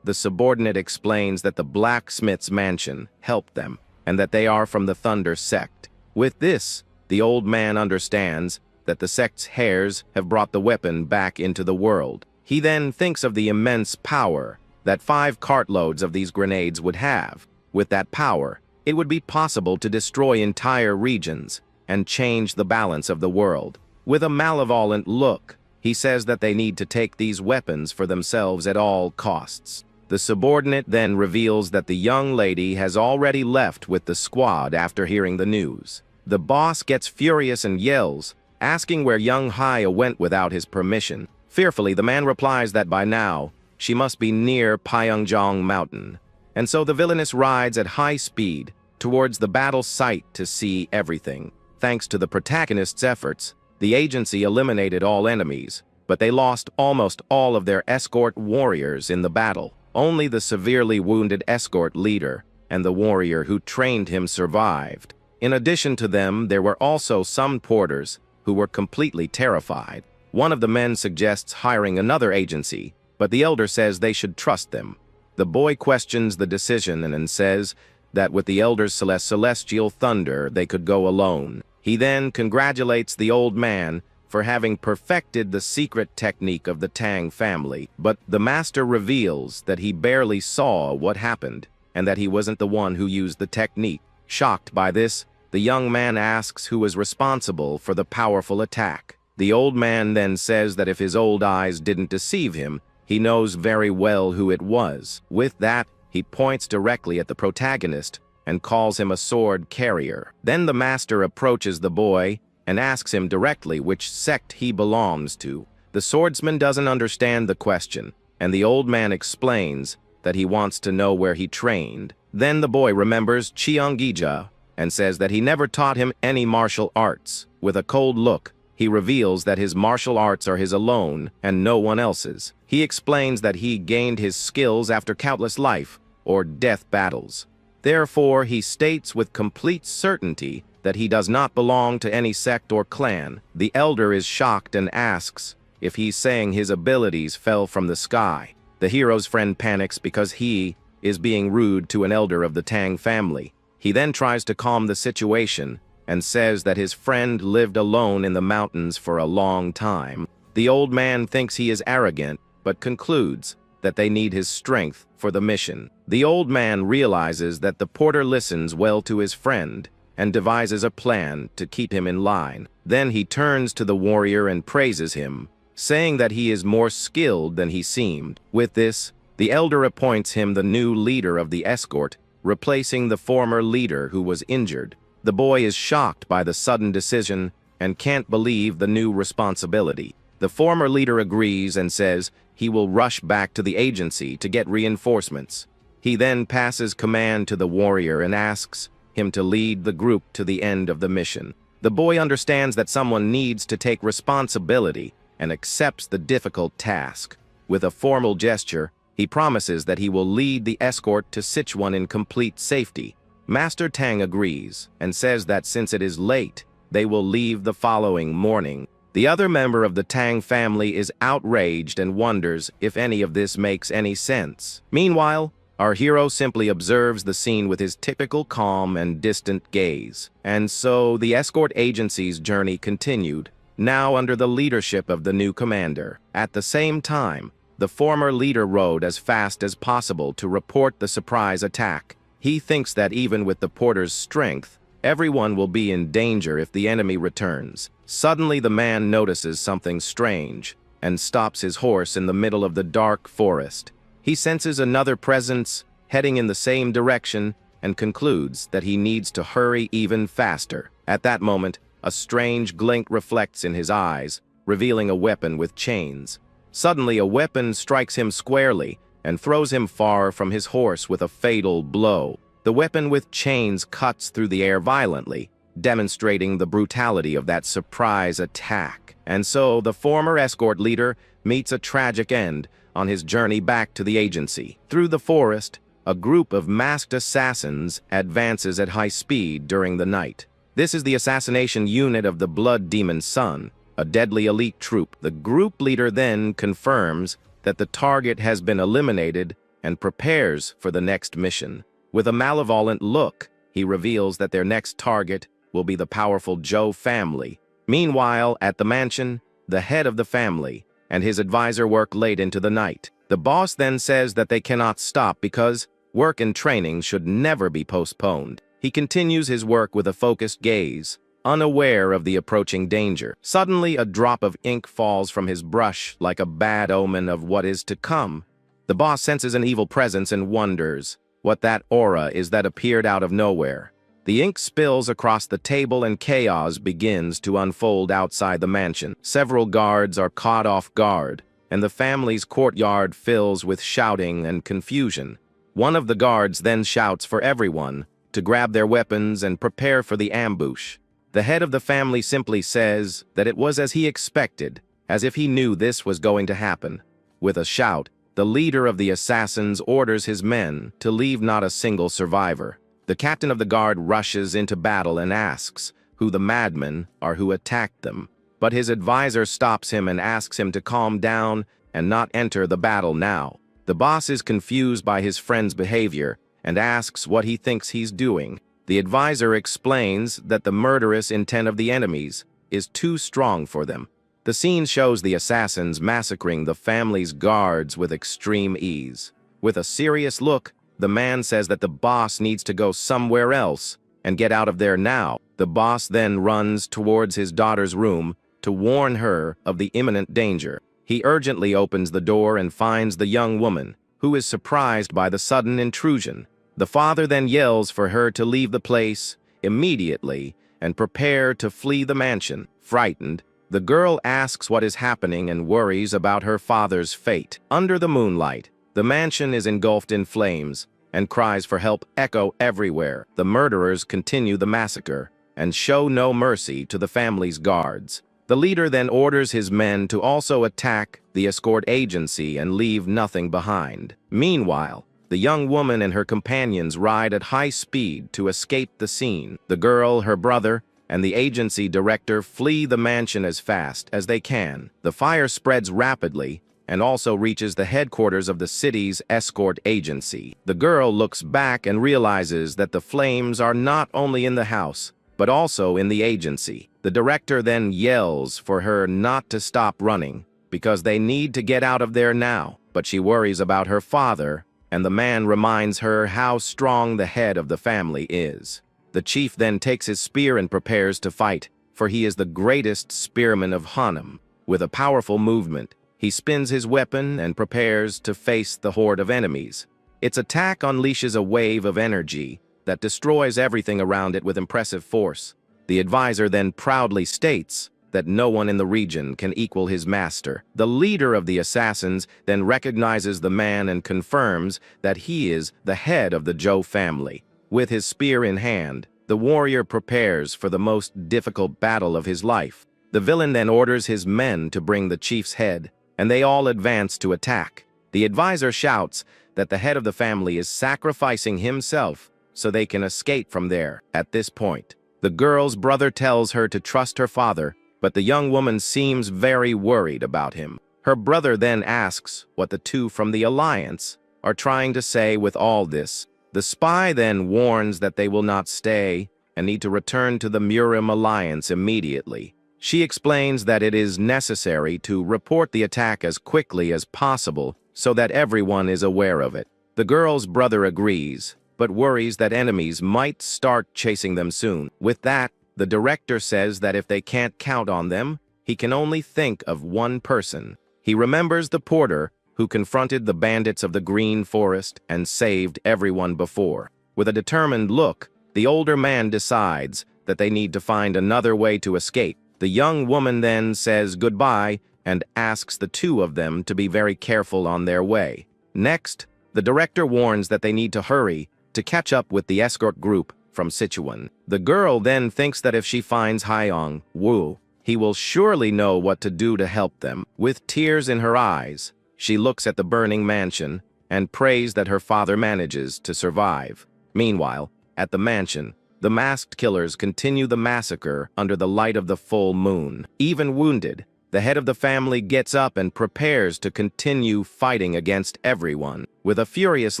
The subordinate explains that the blacksmith's mansion helped them, and that they are from the Thunder sect. With this, the old man understands that the sect's heirs have brought the weapon back into the world. He then thinks of the immense power that 5 cartloads of these grenades would have. With that power, it would be possible to destroy entire regions. and change the balance of the world. With a malevolent look, he says that they need to take these weapons for themselves at all costs. The subordinate then reveals that the young lady has already left with the squad after hearing the news. The boss gets furious and yells, asking where young Haya went without his permission. Fearfully, the man replies that by now, she must be near Pyeongjeong Mountain. And so the villainess rides at high speed towards the battle site to see everything. Thanks to the protagonist's efforts, the agency eliminated all enemies, but they lost almost all of their escort warriors in the battle. Only the severely wounded escort leader and the warrior who trained him survived. In addition to them, there were also some porters who were completely terrified. One of the men suggests hiring another agency, but the elder says they should trust them. The boy questions the decision and says that with the elder's celestial thunder, they could go alone. He then congratulates the old man for having perfected the secret technique of the Tang family, but the master reveals that he barely saw what happened and that he wasn't the one who used the technique. Shocked by this, the young man asks who is responsible for the powerful attack. The old man then says that if his old eyes didn't deceive him, he knows very well who it was. With that, he points directly at the protagonist and calls him a sword carrier. Then the master approaches the boy and asks him directly which sect he belongs to. The swordsman doesn't understand the question, and the old man explains that he wants to know where he trained. Then the boy remembers Cheongija and says that he never taught him any martial arts. With a cold look, he reveals that his martial arts are his alone and no one else's. He explains that he gained his skills after countless life or death battles. Therefore, he states with complete certainty that he does not belong to any sect or clan. The elder is shocked and asks if he's saying his abilities fell from the sky. The hero's friend panics because he is being rude to an elder of the Tang family. He then tries to calm the situation and says that his friend lived alone in the mountains for a long time. The old man thinks he is arrogant, but concludes that they need his strength for the mission. The old man realizes that the porter listens well to his friend and devises a plan to keep him in line. Then he turns to the warrior and praises him, saying that he is more skilled than he seemed. With this, the elder appoints him the new leader of the escort, replacing the former leader who was injured. The boy is shocked by the sudden decision and can't believe the new responsibility. The former leader agrees and says he will rush back to the agency to get reinforcements. He then passes command to the warrior and asks him to lead the group to the end of the mission. The boy understands that someone needs to take responsibility and accepts the difficult task. With a formal gesture, he promises that he will lead the escort to Sichuan in complete safety. Master Tang agrees and says that since it is late, they will leave the following morning. The other member of the Tang family is outraged and wonders if any of this makes any sense. Meanwhile, our hero simply observes the scene with his typical calm and distant gaze. And so the escort agency's journey continued, now under the leadership of the new commander. At the same time, the former leader rode as fast as possible to report the surprise attack. He thinks that even with the porter's strength, everyone will be in danger if the enemy returns. Suddenly, the man notices something strange and stops his horse in the middle of the dark forest. He senses another presence heading in the same direction and concludes that he needs to hurry even faster. At that moment, a strange glint reflects in his eyes, revealing a weapon with chains. Suddenly, a weapon strikes him squarely and throws him far from his horse with a fatal blow. The weapon with chains cuts through the air violently, demonstrating the brutality of that surprise attack. And so the former escort leader meets a tragic end on his journey back to the agency. Through the forest, a group of masked assassins advances at high speed during the night. This is the assassination unit of the Blood Demon Sun, a deadly elite troop. The group leader then confirms that the target has been eliminated and prepares for the next mission. With a malevolent look, he reveals that their next target will be the powerful Zhou family. Meanwhile, at the mansion, the head of the family and his advisor work late into the night. The boss then says that they cannot stop because work and training should never be postponed. He continues his work with a focused gaze, unaware of the approaching danger. Suddenly, a drop of ink falls from his brush like a bad omen of what is to come. The boss senses an evil presence and wonders what that aura is that appeared out of nowhere. The ink spills across the table and chaos begins to unfold outside the mansion. Several guards are caught off guard, and the family's courtyard fills with shouting and confusion. One of the guards then shouts for everyone to grab their weapons and prepare for the ambush. The head of the family simply says that it was as he expected, as if he knew this was going to happen. With a shout, the leader of the assassins orders his men to leave not a single survivor. The captain of the guard rushes into battle and asks who the madmen are who attacked them. But his advisor stops him and asks him to calm down and not enter the battle now. The boss is confused by his friend's behavior and asks what he thinks he's doing. The advisor explains that the murderous intent of the enemies is too strong for them. The scene shows the assassins massacring the family's guards with extreme ease. With a serious look, the man says that the boss needs to go somewhere else and get out of there now. The boss then runs towards his daughter's room to warn her of the imminent danger. He urgently opens the door and finds the young woman, who is surprised by the sudden intrusion. The father then yells for her to leave the place immediately and prepare to flee the mansion. Frightened, the girl asks what is happening and worries about her father's fate. Under the moonlight, the mansion is engulfed in flames, and cries for help echo everywhere. The murderers continue the massacre and show no mercy to the family's guards. The leader then orders his men to also attack the escort agency and leave nothing behind. Meanwhile, the young woman and her companions ride at high speed to escape the scene. The girl, her brother, and the agency director flee the mansion as fast as they can. The fire spreads rapidly and also reaches the headquarters of the city's escort agency. The girl looks back and realizes that the flames are not only in the house, but also in the agency. The director then yells for her not to stop running, because they need to get out of there now. But she worries about her father, and the man reminds her how strong the head of the family is. The chief then takes his spear and prepares to fight, for he is the greatest spearman of Hanum. With a powerful movement, he spins his weapon and prepares to face the horde of enemies. Its attack unleashes a wave of energy that destroys everything around it with impressive force. The advisor then proudly states that no one in the region can equal his master. The leader of the assassins then recognizes the man and confirms that he is the head of the Zhou family. With his spear in hand, the warrior prepares for the most difficult battle of his life. The villain then orders his men to bring the chief's head, and they all advance to attack. The advisor shouts that the head of the family is sacrificing himself so they can escape from there. At this point, the girl's brother tells her to trust her father, but the young woman seems very worried about him. Her brother then asks what the two from the alliance are trying to say with all this. The spy then warns that they will not stay and need to return to the Murim alliance immediately. She explains that it is necessary to report the attack as quickly as possible so that everyone is aware of it. The girl's brother agrees, but worries that enemies might start chasing them soon. With that, the director says that if they can't count on them, he can only think of one person. He remembers the porter who confronted the bandits of the Green Forest and saved everyone before. With a determined look, the older man decides that they need to find another way to escape. The young woman then says goodbye and asks the two of them to be very careful on their way. Next, the director warns that they need to hurry to catch up with the escort group from Sichuan. The girl then thinks that if she finds Haiyang Wu, he will surely know what to do to help them. With tears in her eyes, she looks at the burning mansion and prays that her father manages to survive. Meanwhile, at the mansion, the masked killers continue the massacre under the light of the full moon. Even wounded, the head of the family gets up and prepares to continue fighting against everyone. With a furious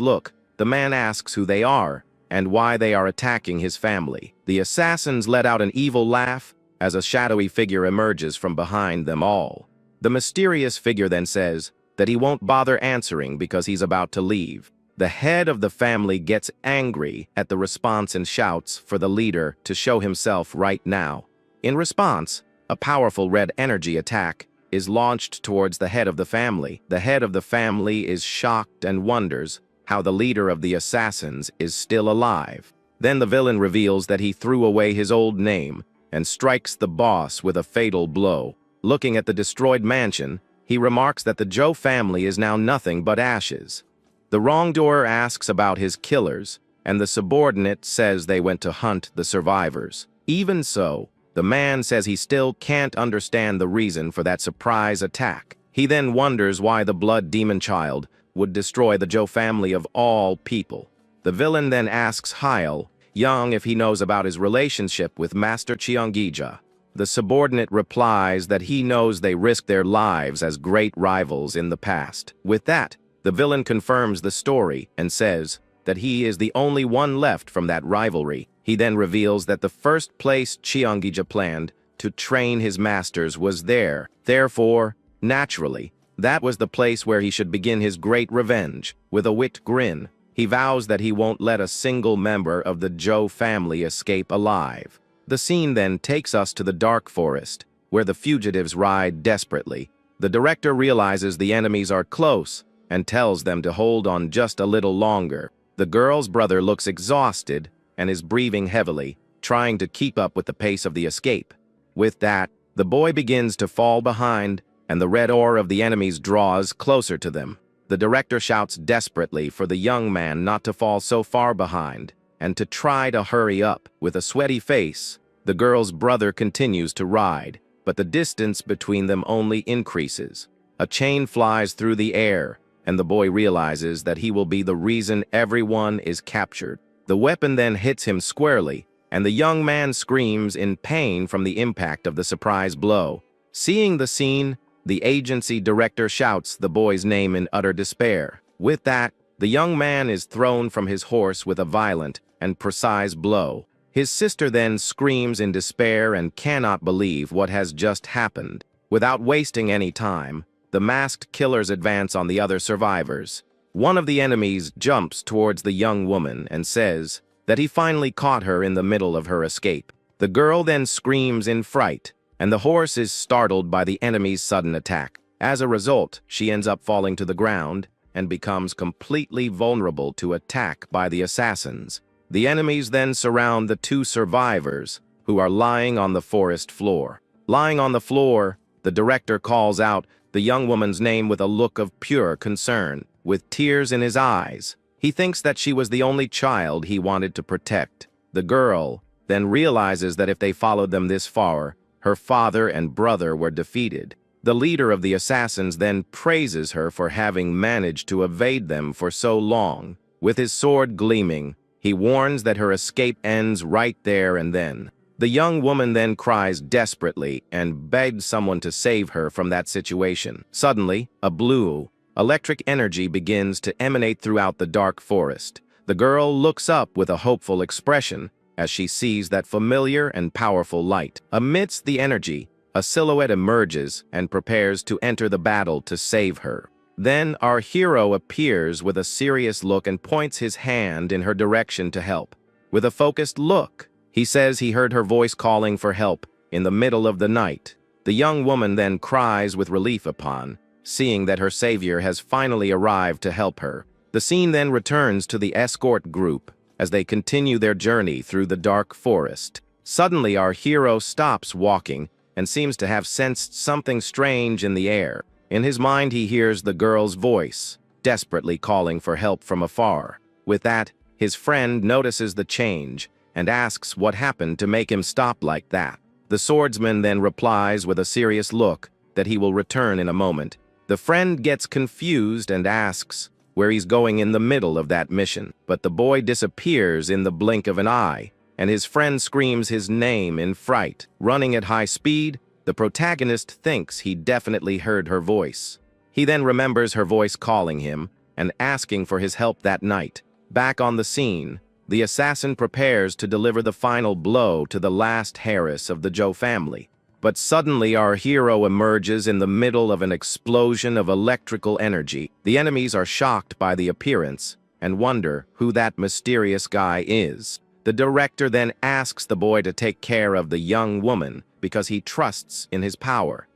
look, the man asks who they are and why they are attacking his family. The assassins let out an evil laugh as a shadowy figure emerges from behind them all. The mysterious figure then says that he won't bother answering because he's about to leave. The head of the family gets angry at the response and shouts for the leader to show himself right now. In response, a powerful red energy attack is launched towards the head of the family. The head of the family is shocked and wonders how the leader of the assassins is still alive. Then the villain reveals that he threw away his old name and strikes the boss with a fatal blow. Looking at the destroyed mansion, he remarks that the Joe family is now nothing but ashes. The wrongdoer asks about his killers, and the subordinate says they went to hunt the survivors. Even so, the man says he still can't understand the reason for that surprise attack. He then wonders why the blood demon child would destroy the Joe family of all people. The villain then asks Hyle, young, if he knows about his relationship with Master Cheongija. The subordinate replies that he knows they risked their lives as great rivals in the past. With that, the villain confirms the story and says that he is the only one left from that rivalry. He then reveals that the first place Cheongija planned to train his masters was there. Therefore, naturally, that was the place where he should begin his great revenge. With a wicked grin, he vows that he won't let a single member of the Joe family escape alive. The scene then takes us to the dark forest, where the fugitives ride desperately. The director realizes the enemies are close and tells them to hold on just a little longer. The girl's brother looks exhausted and is breathing heavily, trying to keep up with the pace of the escape. With that, the boy begins to fall behind, and the red ore of the enemies draws closer to them. The director shouts desperately for the young man not to fall so far behind, and to try to hurry up. With a sweaty face, the girl's brother continues to ride, but the distance between them only increases. A chain flies through the air, and the boy realizes that he will be the reason everyone is captured. The weapon then hits him squarely, and the young man screams in pain from the impact of the surprise blow. Seeing the scene, the agency director shouts the boy's name in utter despair. With that, the young man is thrown from his horse with a violent and precise blow. His sister then screams in despair and cannot believe what has just happened. Without wasting any time, the masked killers advance on the other survivors. One of the enemies jumps towards the young woman and says that he finally caught her in the middle of her escape. The girl then screams in fright, and the horse is startled by the enemy's sudden attack. As a result, she ends up falling to the ground and becomes completely vulnerable to attack by the assassins. The enemies then surround the two survivors, who are lying on the forest floor. Lying on the floor, the director calls out the young woman's name with a look of pure concern. With tears in his eyes, he thinks that she was the only child he wanted to protect. The girl then realizes that if they followed them this far, her father and brother were defeated. The leader of the assassins then praises her for having managed to evade them for so long. With his sword gleaming, he warns that her escape ends right there and then. The young woman then cries desperately and begs someone to save her from that situation. Suddenly, a blue, electric energy begins to emanate throughout the dark forest. The girl looks up with a hopeful expression as she sees that familiar and powerful light. Amidst the energy, a silhouette emerges and prepares to enter the battle to save her. Then our hero appears with a serious look and points his hand in her direction to help. With a focused look, he says he heard her voice calling for help in the middle of the night. The young woman then cries with relief upon seeing that her savior has finally arrived to help her. The scene then returns to the escort group as they continue their journey through the dark forest. Suddenly, our hero stops walking and seems to have sensed something strange in the air. In his mind, he hears the girl's voice, desperately calling for help from afar. With that, his friend notices the change and asks what happened to make him stop like that. The swordsman then replies with a serious look that he will return in a moment. The friend gets confused and asks where he's going in the middle of that mission, but the boy disappears in the blink of an eye, and his friend screams his name in fright. Running at high speed, the protagonist thinks he definitely heard her voice. He then remembers her voice calling him and asking for his help that night. Back on the scene, the assassin prepares to deliver the final blow to the last heiress of the Joe family. But suddenly our hero emerges in the middle of an explosion of electrical energy. The enemies are shocked by the appearance and wonder who that mysterious guy is. The director then asks the boy to take care of the young woman because he trusts in his power.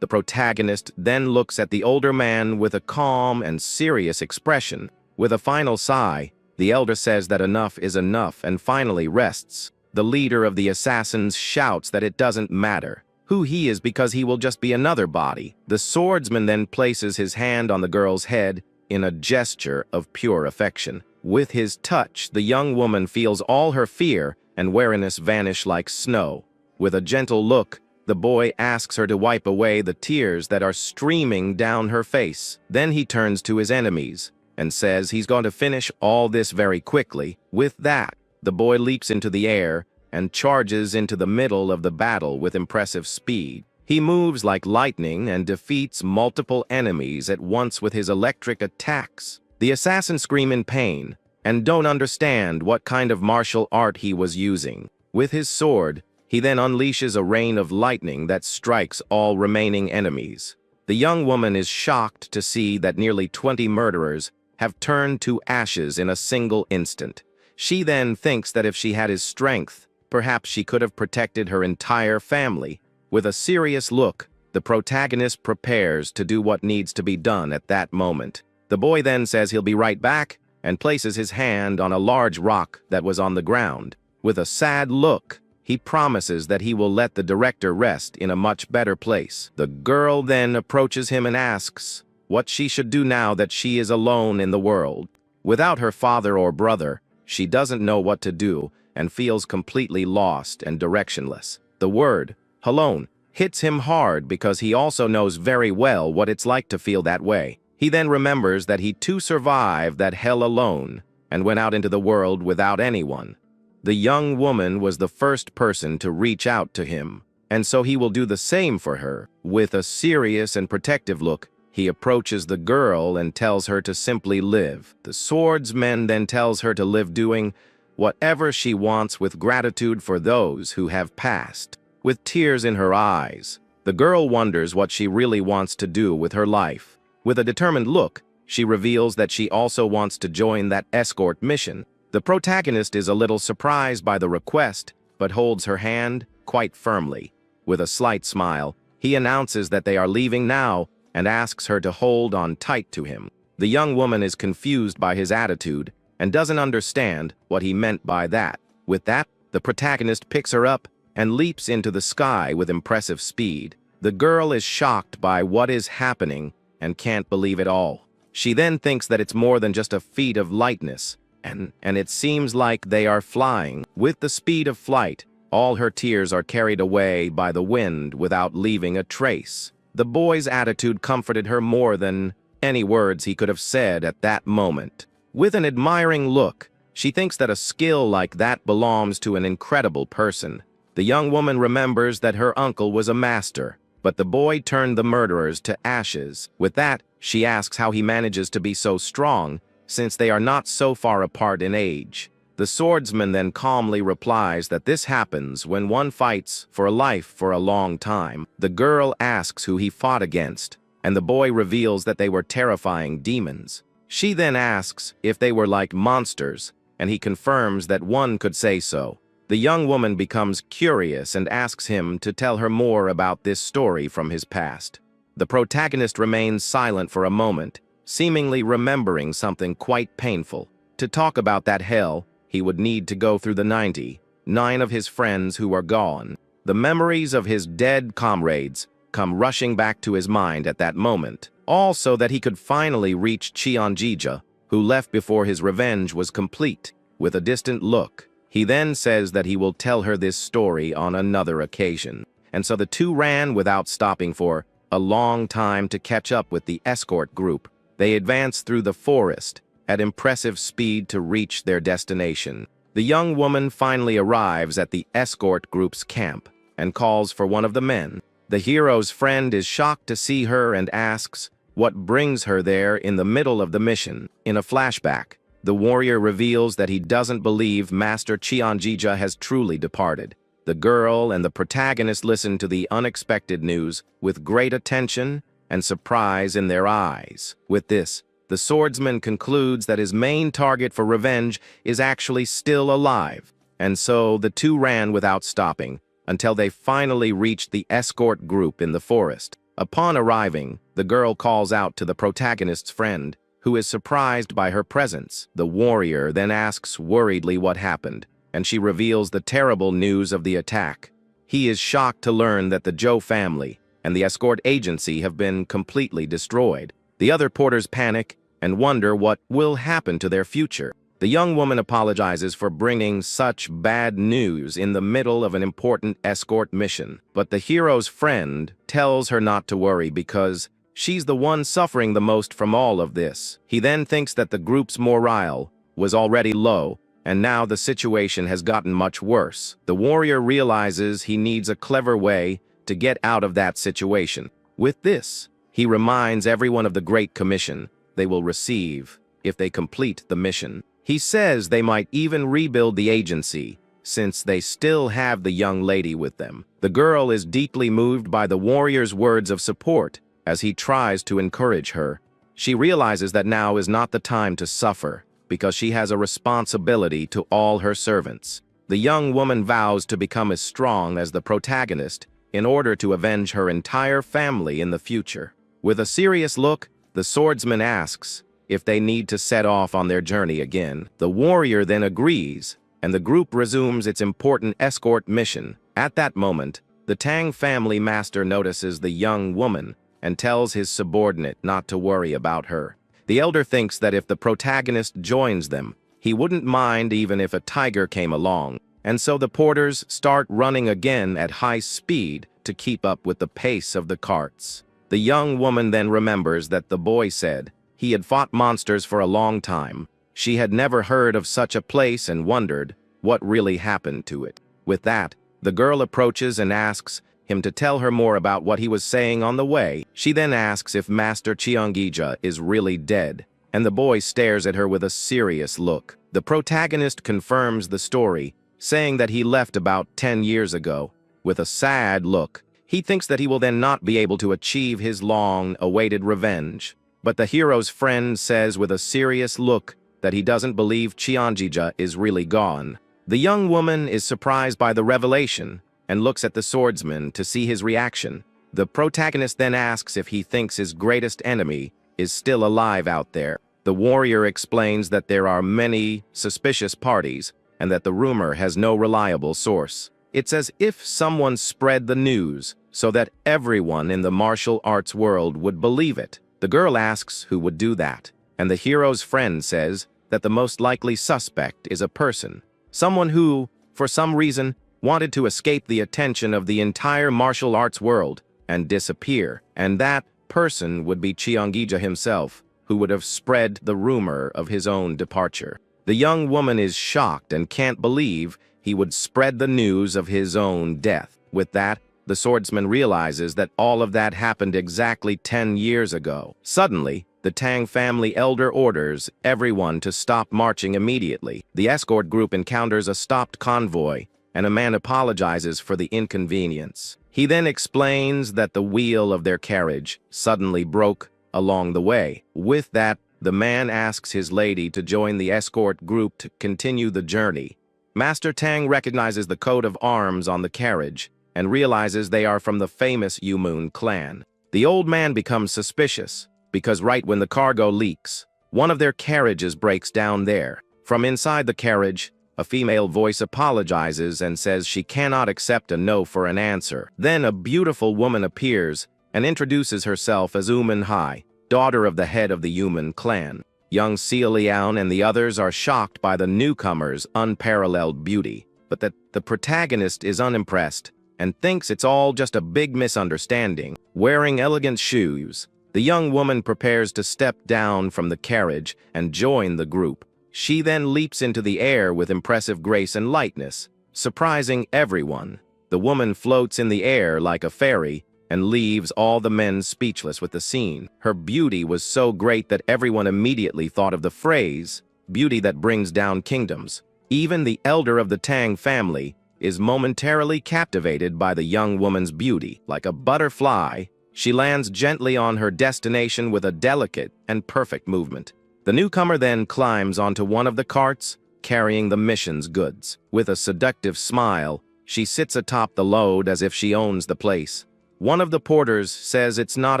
The protagonist then looks at the older man with a calm and serious expression. With a final sigh, the elder says that enough is enough and finally rests. The leader of the assassins shouts that it doesn't matter who he is because he will just be another body. The swordsman then places his hand on the girl's head in a gesture of pure affection. With his touch, the young woman feels all her fear and weariness vanish like snow. With a gentle look, the boy asks her to wipe away the tears that are streaming down her face. Then he turns to his enemies and says he's going to finish all this very quickly. With that, the boy leaps into the air and charges into the middle of the battle with impressive speed. He moves like lightning and defeats multiple enemies at once with his electric attacks. The assassins scream in pain and don't understand what kind of martial art he was using. With his sword, he then unleashes a rain of lightning that strikes all remaining enemies. The young woman is shocked to see that nearly 20 murderers have turned to ashes in a single instant. She then thinks that if she had his strength, perhaps she could have protected her entire family. With a serious look, the protagonist prepares to do what needs to be done at that moment. The boy then says he'll be right back and places his hand on a large rock that was on the ground. With a sad look, he promises that he will let the director rest in a much better place. The girl then approaches him and asks what she should do now that she is alone in the world. Without her father or brother, she doesn't know what to do and feels completely lost and directionless. The word, alone, hits him hard because he also knows very well what it's like to feel that way. He then remembers that he too survived that hell alone and went out into the world without anyone. The young woman was the first person to reach out to him, and so he will do the same for her. With a serious and protective look, he approaches the girl and tells her to simply live. The swordsman then tells her to live doing whatever she wants with gratitude for those who have passed. With tears in her eyes, the girl wonders what she really wants to do with her life. With a determined look, she reveals that she also wants to join that escort mission. The protagonist is a little surprised by the request, but holds her hand quite firmly. With a slight smile, he announces that they are leaving now and asks her to hold on tight to him. The young woman is confused by his attitude and doesn't understand what he meant by that. With that, the protagonist picks her up and leaps into the sky with impressive speed. The girl is shocked by what is happening and can't believe it all. She then thinks that it's more than just a feat of lightness, and it seems like they are flying. With the speed of flight, all her tears are carried away by the wind without leaving a trace. The boy's attitude comforted her more than any words he could have said at that moment. With an admiring look, she thinks that a skill like that belongs to an incredible person. The young woman remembers that her uncle was a master, but the boy turned the murderers to ashes. With that, she asks how he manages to be so strong, since they are not so far apart in age. The swordsman then calmly replies that this happens when one fights for a life for a long time. The girl asks who he fought against, and the boy reveals that they were terrifying demons. She then asks if they were like monsters, and he confirms that one could say so. The young woman becomes curious and asks him to tell her more about this story from his past. The protagonist remains silent for a moment, seemingly remembering something quite painful. To talk about that hell, he would need to go through the 99 of his friends who are gone. The memories of his dead comrades come rushing back to his mind at that moment. Also that he could finally reach Cheonjija, who left before his revenge was complete. With a distant look, he then says that he will tell her this story on another occasion. And so the two ran without stopping for a long time to catch up with the escort group. They advanced through the forest at impressive speed to reach their destination. The young woman finally arrives at the escort group's camp and calls for one of the men. The hero's friend is shocked to see her and asks what brings her there in the middle of the mission. In a flashback, the warrior reveals that he doesn't believe Master Cheonjija has truly departed. The girl and the protagonist listen to the unexpected news with great attention and surprise in their eyes. With this, the swordsman concludes that his main target for revenge is actually still alive. and so the two ran without stopping until they finally reached the escort group in the forest. Upon arriving, the girl calls out to the protagonist's friend, who is surprised by her presence. The warrior then asks worriedly what happened, and she reveals the terrible news of the attack. He is shocked to learn that the Joe family and the escort agency have been completely destroyed. The other porters panic and wonder what will happen to their future. The young woman apologizes for bringing such bad news in the middle of an important escort mission, but the hero's friend tells her not to worry because she's the one suffering the most from all of this. He then thinks that the group's morale was already low, and now the situation has gotten much worse. The warrior realizes he needs a clever way to get out of that situation. With this, he reminds everyone of the Great Commission they will receive if they complete the mission. He says they might even rebuild the agency, since they still have the young lady with them. The girl is deeply moved by the warrior's words of support as he tries to encourage her. She realizes that now is not the time to suffer, because she has a responsibility to all her servants. The young woman vows to become as strong as the protagonist in order to avenge her entire family in the future. With a serious look, the swordsman asks if they need to set off on their journey again. The warrior then agrees, and the group resumes its important escort mission. At that moment, the Tang family master notices the young woman and tells his subordinate not to worry about her. The elder thinks that if the protagonist joins them, he wouldn't mind even if a tiger came along, and so the porters start running again at high speed to keep up with the pace of the carts. The young woman then remembers that the boy said he had fought monsters for a long time. She had never heard of such a place and wondered what really happened to it. With that, the girl approaches and asks him to tell her more about what he was saying on the way. She then asks if Master Cheongija is really dead, and the boy stares at her with a serious look. The protagonist confirms the story, saying that he left about 10 years ago. With a sad look, he thinks that he will then not be able to achieve his long-awaited revenge. But the hero's friend says with a serious look that he doesn't believe Cheongija is really gone. The young woman is surprised by the revelation and looks at the swordsman to see his reaction. The protagonist then asks if he thinks his greatest enemy is still alive out there. The warrior explains that there are many suspicious parties and that the rumor has no reliable source. It's as if someone spread the news so that everyone in the martial arts world would believe it. The girl asks who would do that, and the hero's friend says that the most likely suspect is a person, someone who, for some reason, wanted to escape the attention of the entire martial arts world and disappear, and that person would be Cheongija himself, who would have spread the rumor of his own departure. The young woman is shocked and can't believe he would spread the news of his own death. With that, the swordsman realizes that all of that happened exactly 10 years ago. Suddenly, the Tang family elder orders everyone to stop marching immediately. The escort group encounters a stopped convoy, and a man apologizes for the inconvenience. He then explains that the wheel of their carriage suddenly broke along the way. With that, the man asks his lady to join the escort group to continue the journey. Master Tang recognizes the coat of arms on the carriage and realizes they are from the famous Yumun clan. The old man becomes suspicious because right when the cargo leaks, one of their carriages breaks down there. From inside the carriage, a female voice apologizes and says she cannot accept a no for an answer. Then a beautiful woman appears and introduces herself as Uman Hai, daughter of the head of the Yumun clan. Young Xia Lian and the others are shocked by the newcomer's unparalleled beauty, but that the protagonist is unimpressed and thinks it's all just a big misunderstanding. Wearing elegant shoes, the young woman prepares to step down from the carriage and join the group. She then leaps into the air with impressive grace and lightness, surprising everyone. The woman floats in the air like a fairy and leaves all the men speechless with the scene. Her beauty was so great that everyone immediately thought of the phrase, "beauty that brings down kingdoms." Even the elder of the Tang family is momentarily captivated by the young woman's beauty. Like a butterfly, she lands gently on her destination with a delicate and perfect movement. The newcomer then climbs onto one of the carts, carrying the mission's goods. With a seductive smile, she sits atop the load as if she owns the place. One of the porters says it's not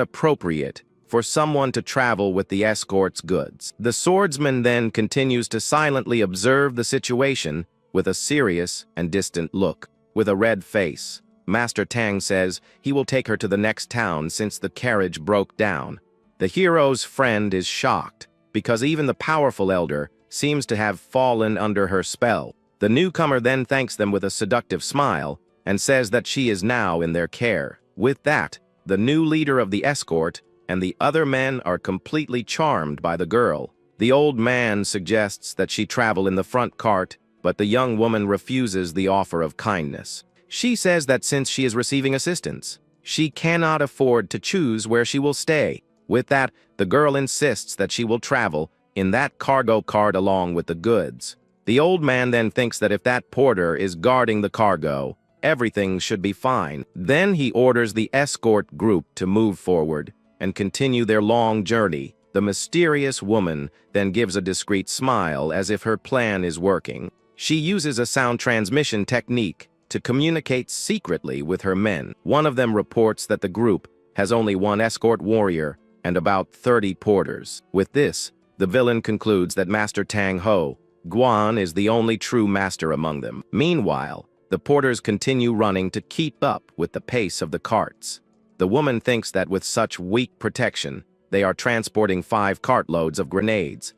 appropriate for someone to travel with the escort's goods. The swordsman then continues to silently observe the situation with a serious and distant look. With a red face, Master Tang says he will take her to the next town since the carriage broke down. The hero's friend is shocked because even the powerful elder seems to have fallen under her spell. The newcomer then thanks them with a seductive smile and says that she is now in their care. With that, the new leader of the escort and the other men are completely charmed by the girl. The old man suggests that she travel in the front cart, but the young woman refuses the offer of kindness. She says that since she is receiving assistance, she cannot afford to choose where she will stay. With that, the girl insists that she will travel in that cargo cart along with the goods. The old man then thinks that if that porter is guarding the cargo, everything should be fine. Then he orders the escort group to move forward and continue their long journey. The mysterious woman then gives a discreet smile as if her plan is working. She uses a sound transmission technique to communicate secretly with her men. One of them reports that the group has only one escort warrior and about 30 porters. With this, the villain concludes that Master Tang Ho Guan is the only true master among them. Meanwhile, the porters continue running to keep up with the pace of the carts. The woman thinks that with such weak protection, they are transporting 5 cartloads of grenades.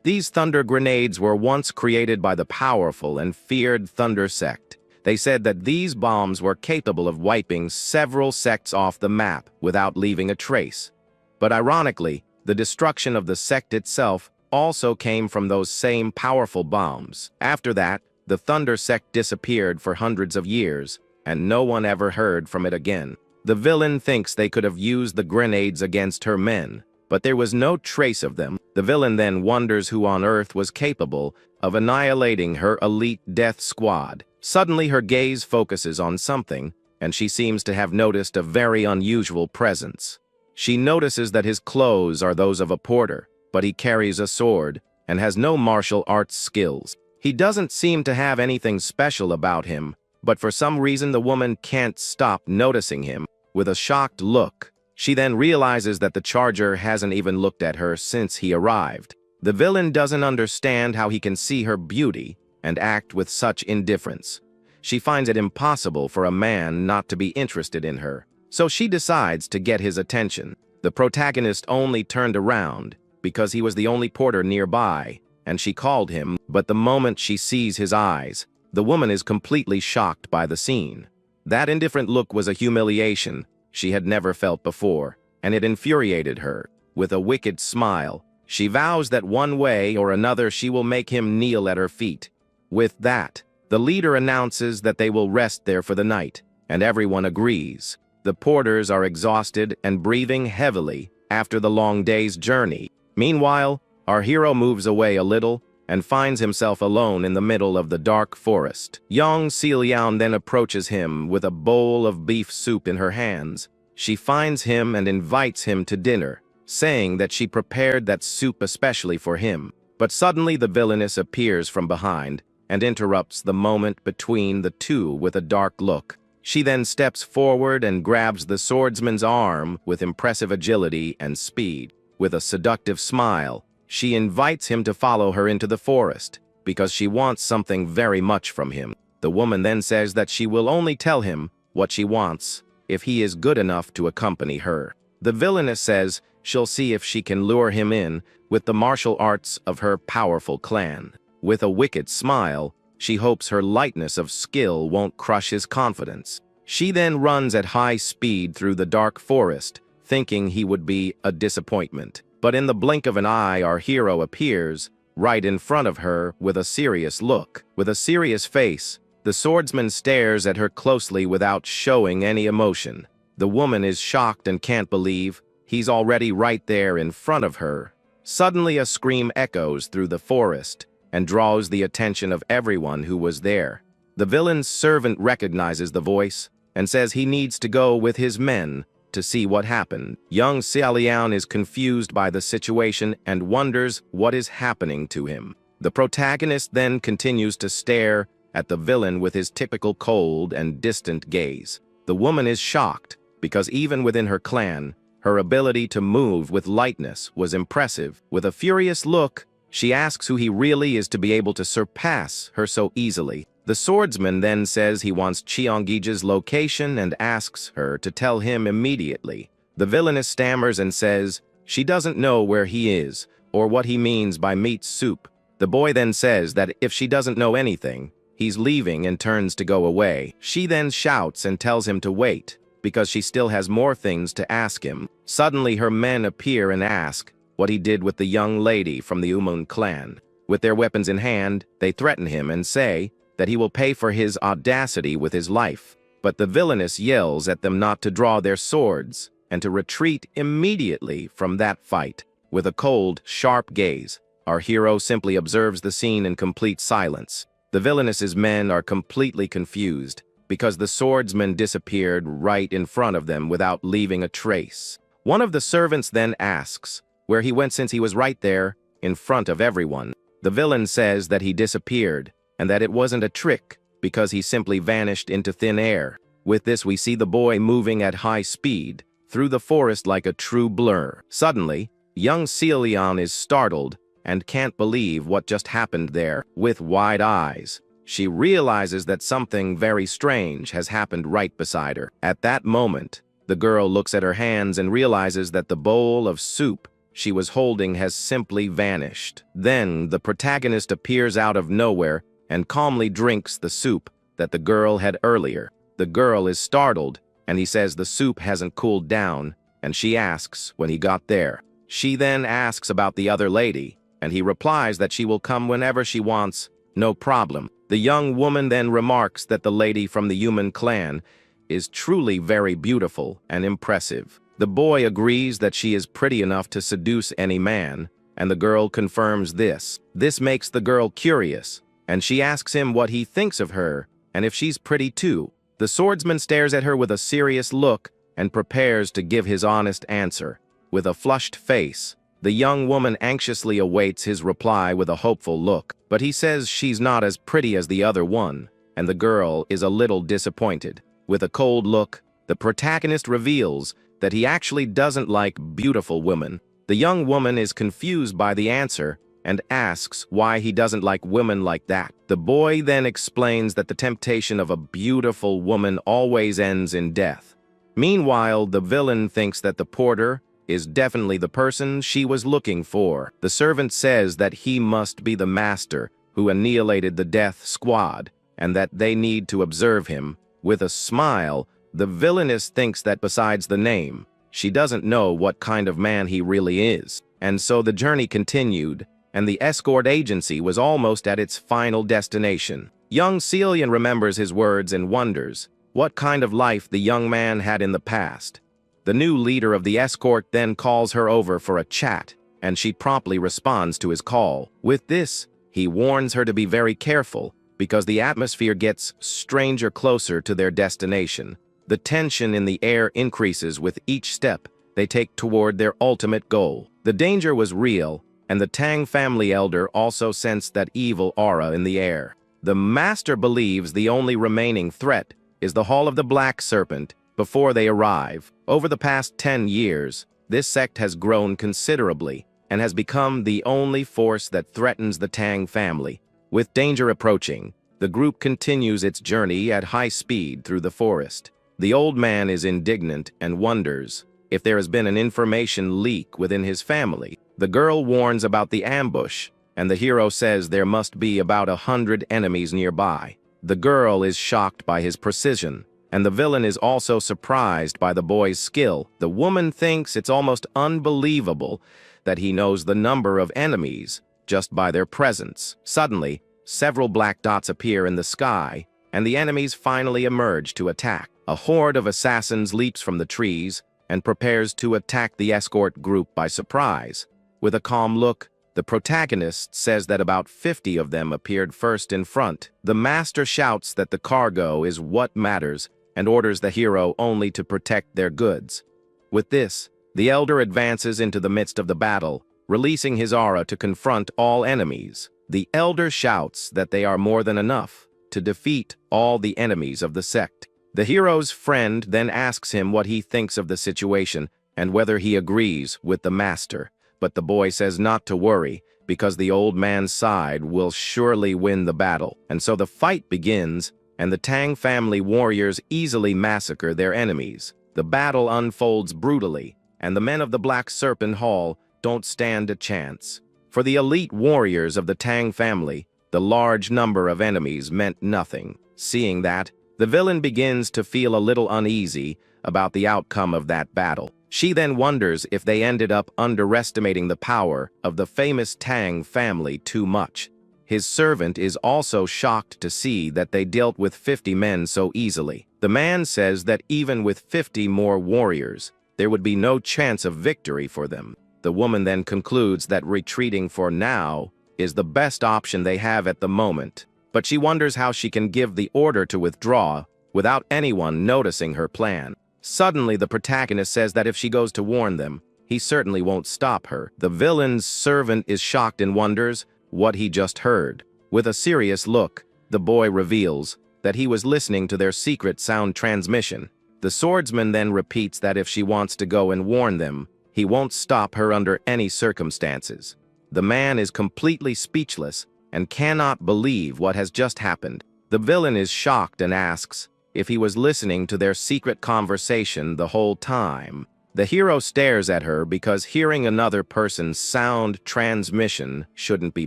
These thunder grenades were once created by the powerful and feared Thunder sect. They said that these bombs were capable of wiping several sects off the map without leaving a trace. But ironically, the destruction of the sect itself also came from those same powerful bombs. After that, the Thunder sect disappeared for hundreds of years, and no one ever heard from it again. The villain thinks they could have used the grenades against her men, but there was no trace of them. The villain then wonders who on earth was capable of annihilating her elite death squad. Suddenly her gaze focuses on something, and she seems to have noticed a very unusual presence. She notices that his clothes are those of a porter, but he carries a sword and has no martial arts skills. He doesn't seem to have anything special about him, but for some reason the woman can't stop noticing him. With a shocked look, she then realizes that the charger hasn't even looked at her since he arrived. The villain doesn't understand how he can see her beauty and act with such indifference. She finds it impossible for a man not to be interested in her, so she decides to get his attention. The protagonist only turned around because he was the only porter nearby, and she called him, but the moment she sees his eyes, the woman is completely shocked by the scene. That indifferent look was a humiliation she had never felt before, and it infuriated her. With a wicked smile, she vows that one way or another she will make him kneel at her feet. With that, the leader announces that they will rest there for the night, and everyone agrees. The porters are exhausted and breathing heavily after the long day's journey. Meanwhile, our hero moves away a little and finds himself alone in the middle of the dark forest. Young Lian then approaches him with a bowl of beef soup in her hands. She finds him and invites him to dinner, saying that she prepared that soup especially for him. But suddenly the villainess appears from behind and interrupts the moment between the two with a dark look. She then steps forward and grabs the swordsman's arm with impressive agility and speed. With a seductive smile, she invites him to follow her into the forest because she wants something very much from him. The woman then says that she will only tell him what she wants if he is good enough to accompany her. The villainess says she'll see if she can lure him in with the martial arts of her powerful clan. With a wicked smile, she hopes her lightness of skill won't crush his confidence. She then runs at high speed through the dark forest, thinking he would be a disappointment. But in the blink of an eye, our hero appears right in front of her with a serious look. With a serious face, the swordsman stares at her closely without showing any emotion. The woman is shocked and can't believe he's already right there in front of her. Suddenly a scream echoes through the forest and draws the attention of everyone who was there. The villain's servant recognizes the voice and says he needs to go with his men to see what happened. Young Lian is confused by the situation and wonders what is happening to him. The protagonist then continues to stare at the villain with his typical cold and distant gaze. The woman is shocked because even within her clan, her ability to move with lightness was impressive. With a furious look, she asks who he really is to be able to surpass her so easily. The swordsman then says he wants Cheongija's location and asks her to tell him immediately. The villainess stammers and says she doesn't know where he is or what he means by meat soup. The boy then says that if she doesn't know anything, he's leaving and turns to go away. She then shouts and tells him to wait, because she still has more things to ask him. Suddenly her men appear and ask what he did with the young lady from the Umun clan. With their weapons in hand, they threaten him and say that he will pay for his audacity with his life. But the villainess yells at them not to draw their swords and to retreat immediately from that fight. With a cold, sharp gaze, our hero simply observes the scene in complete silence. The villainess's men are completely confused because the swordsman disappeared right in front of them without leaving a trace. One of the servants then asks where he went since he was right there in front of everyone. The villain says that he disappeared and that it wasn't a trick because he simply vanished into thin air. With this, we see the boy moving at high speed through the forest like a true blur. Suddenly, young Celion is startled and can't believe what just happened there. With wide eyes, she realizes that something very strange has happened right beside her. At that moment, the girl looks at her hands and realizes that the bowl of soup she was holding has simply vanished. Then the protagonist appears out of nowhere and calmly drinks the soup that the girl had earlier. The girl is startled, and he says the soup hasn't cooled down, and she asks when he got there. She then asks about the other lady, and he replies that she will come whenever she wants, no problem. The young woman then remarks that the lady from the human clan is truly very beautiful and impressive. The boy agrees that she is pretty enough to seduce any man, and the girl confirms this. This makes the girl curious, and she asks him what he thinks of her and if she's pretty too. The swordsman stares at her with a serious look and prepares to give his honest answer. With a flushed face, the young woman anxiously awaits his reply with a hopeful look, but he says she's not as pretty as the other one, and the girl is a little disappointed. With a cold look, the protagonist reveals that he actually doesn't like beautiful women. The young woman is confused by the answer and asks why he doesn't like women like that. The boy then explains that the temptation of a beautiful woman always ends in death. Meanwhile, the villain thinks that the porter is definitely the person she was looking for. The servant says that he must be the master who annihilated the death squad and that they need to observe him. With a smile, the villainess thinks that besides the name, she doesn't know what kind of man he really is. And so the journey continued, and the escort agency was almost at its final destination. Young Celion remembers his words and wonders what kind of life the young man had in the past. The new leader of the escort then calls her over for a chat, and she promptly responds to his call. With this, he warns her to be very careful because the atmosphere gets stranger closer to their destination. The tension in the air increases with each step they take toward their ultimate goal. The danger was real, and the Tang family elder also sensed that evil aura in the air. The master believes the only remaining threat is the Hall of the Black Serpent before they arrive. Over the past 10 years, this sect has grown considerably and has become the only force that threatens the Tang family. With danger approaching, the group continues its journey at high speed through the forest. The old man is indignant and wonders if there has been an information leak within his family. The girl warns about the ambush, and the hero says there must be about 100 enemies nearby. The girl is shocked by his precision, and the villain is also surprised by the boy's skill. The woman thinks it's almost unbelievable that he knows the number of enemies just by their presence. Suddenly, several black dots appear in the sky, and the enemies finally emerge to attack. A horde of assassins leaps from the trees and prepares to attack the escort group by surprise. With a calm look, the protagonist says that about 50 of them appeared first in front. The master shouts that the cargo is what matters and orders the hero only to protect their goods. With this, the elder advances into the midst of the battle, releasing his aura to confront all enemies. The elder shouts that they are more than enough to defeat all the enemies of the sect. The hero's friend then asks him what he thinks of the situation and whether he agrees with the master. But the boy says not to worry, because the old man's side will surely win the battle. And so the fight begins, and the Tang family warriors easily massacre their enemies. The battle unfolds brutally, and the men of the Black Serpent Hall don't stand a chance. For the elite warriors of the Tang family, the large number of enemies meant nothing. Seeing that, the villain begins to feel a little uneasy about the outcome of that battle. She then wonders if they ended up underestimating the power of the famous Tang family too much. His servant is also shocked to see that they dealt with 50 men so easily. The man says that even with 50 more warriors, there would be no chance of victory for them. The woman then concludes that retreating for now is the best option they have at the moment, but she wonders how she can give the order to withdraw without anyone noticing her plan. Suddenly, the protagonist says that if she goes to warn them, he certainly won't stop her. The villain's servant is shocked and wonders what he just heard. With a serious look, the boy reveals that he was listening to their secret sound transmission. The swordsman then repeats that if she wants to go and warn them, he won't stop her under any circumstances. The man is completely speechless and cannot believe what has just happened. The villain is shocked and asks if he was listening to their secret conversation the whole time. The hero stares at her because hearing another person's sound transmission shouldn't be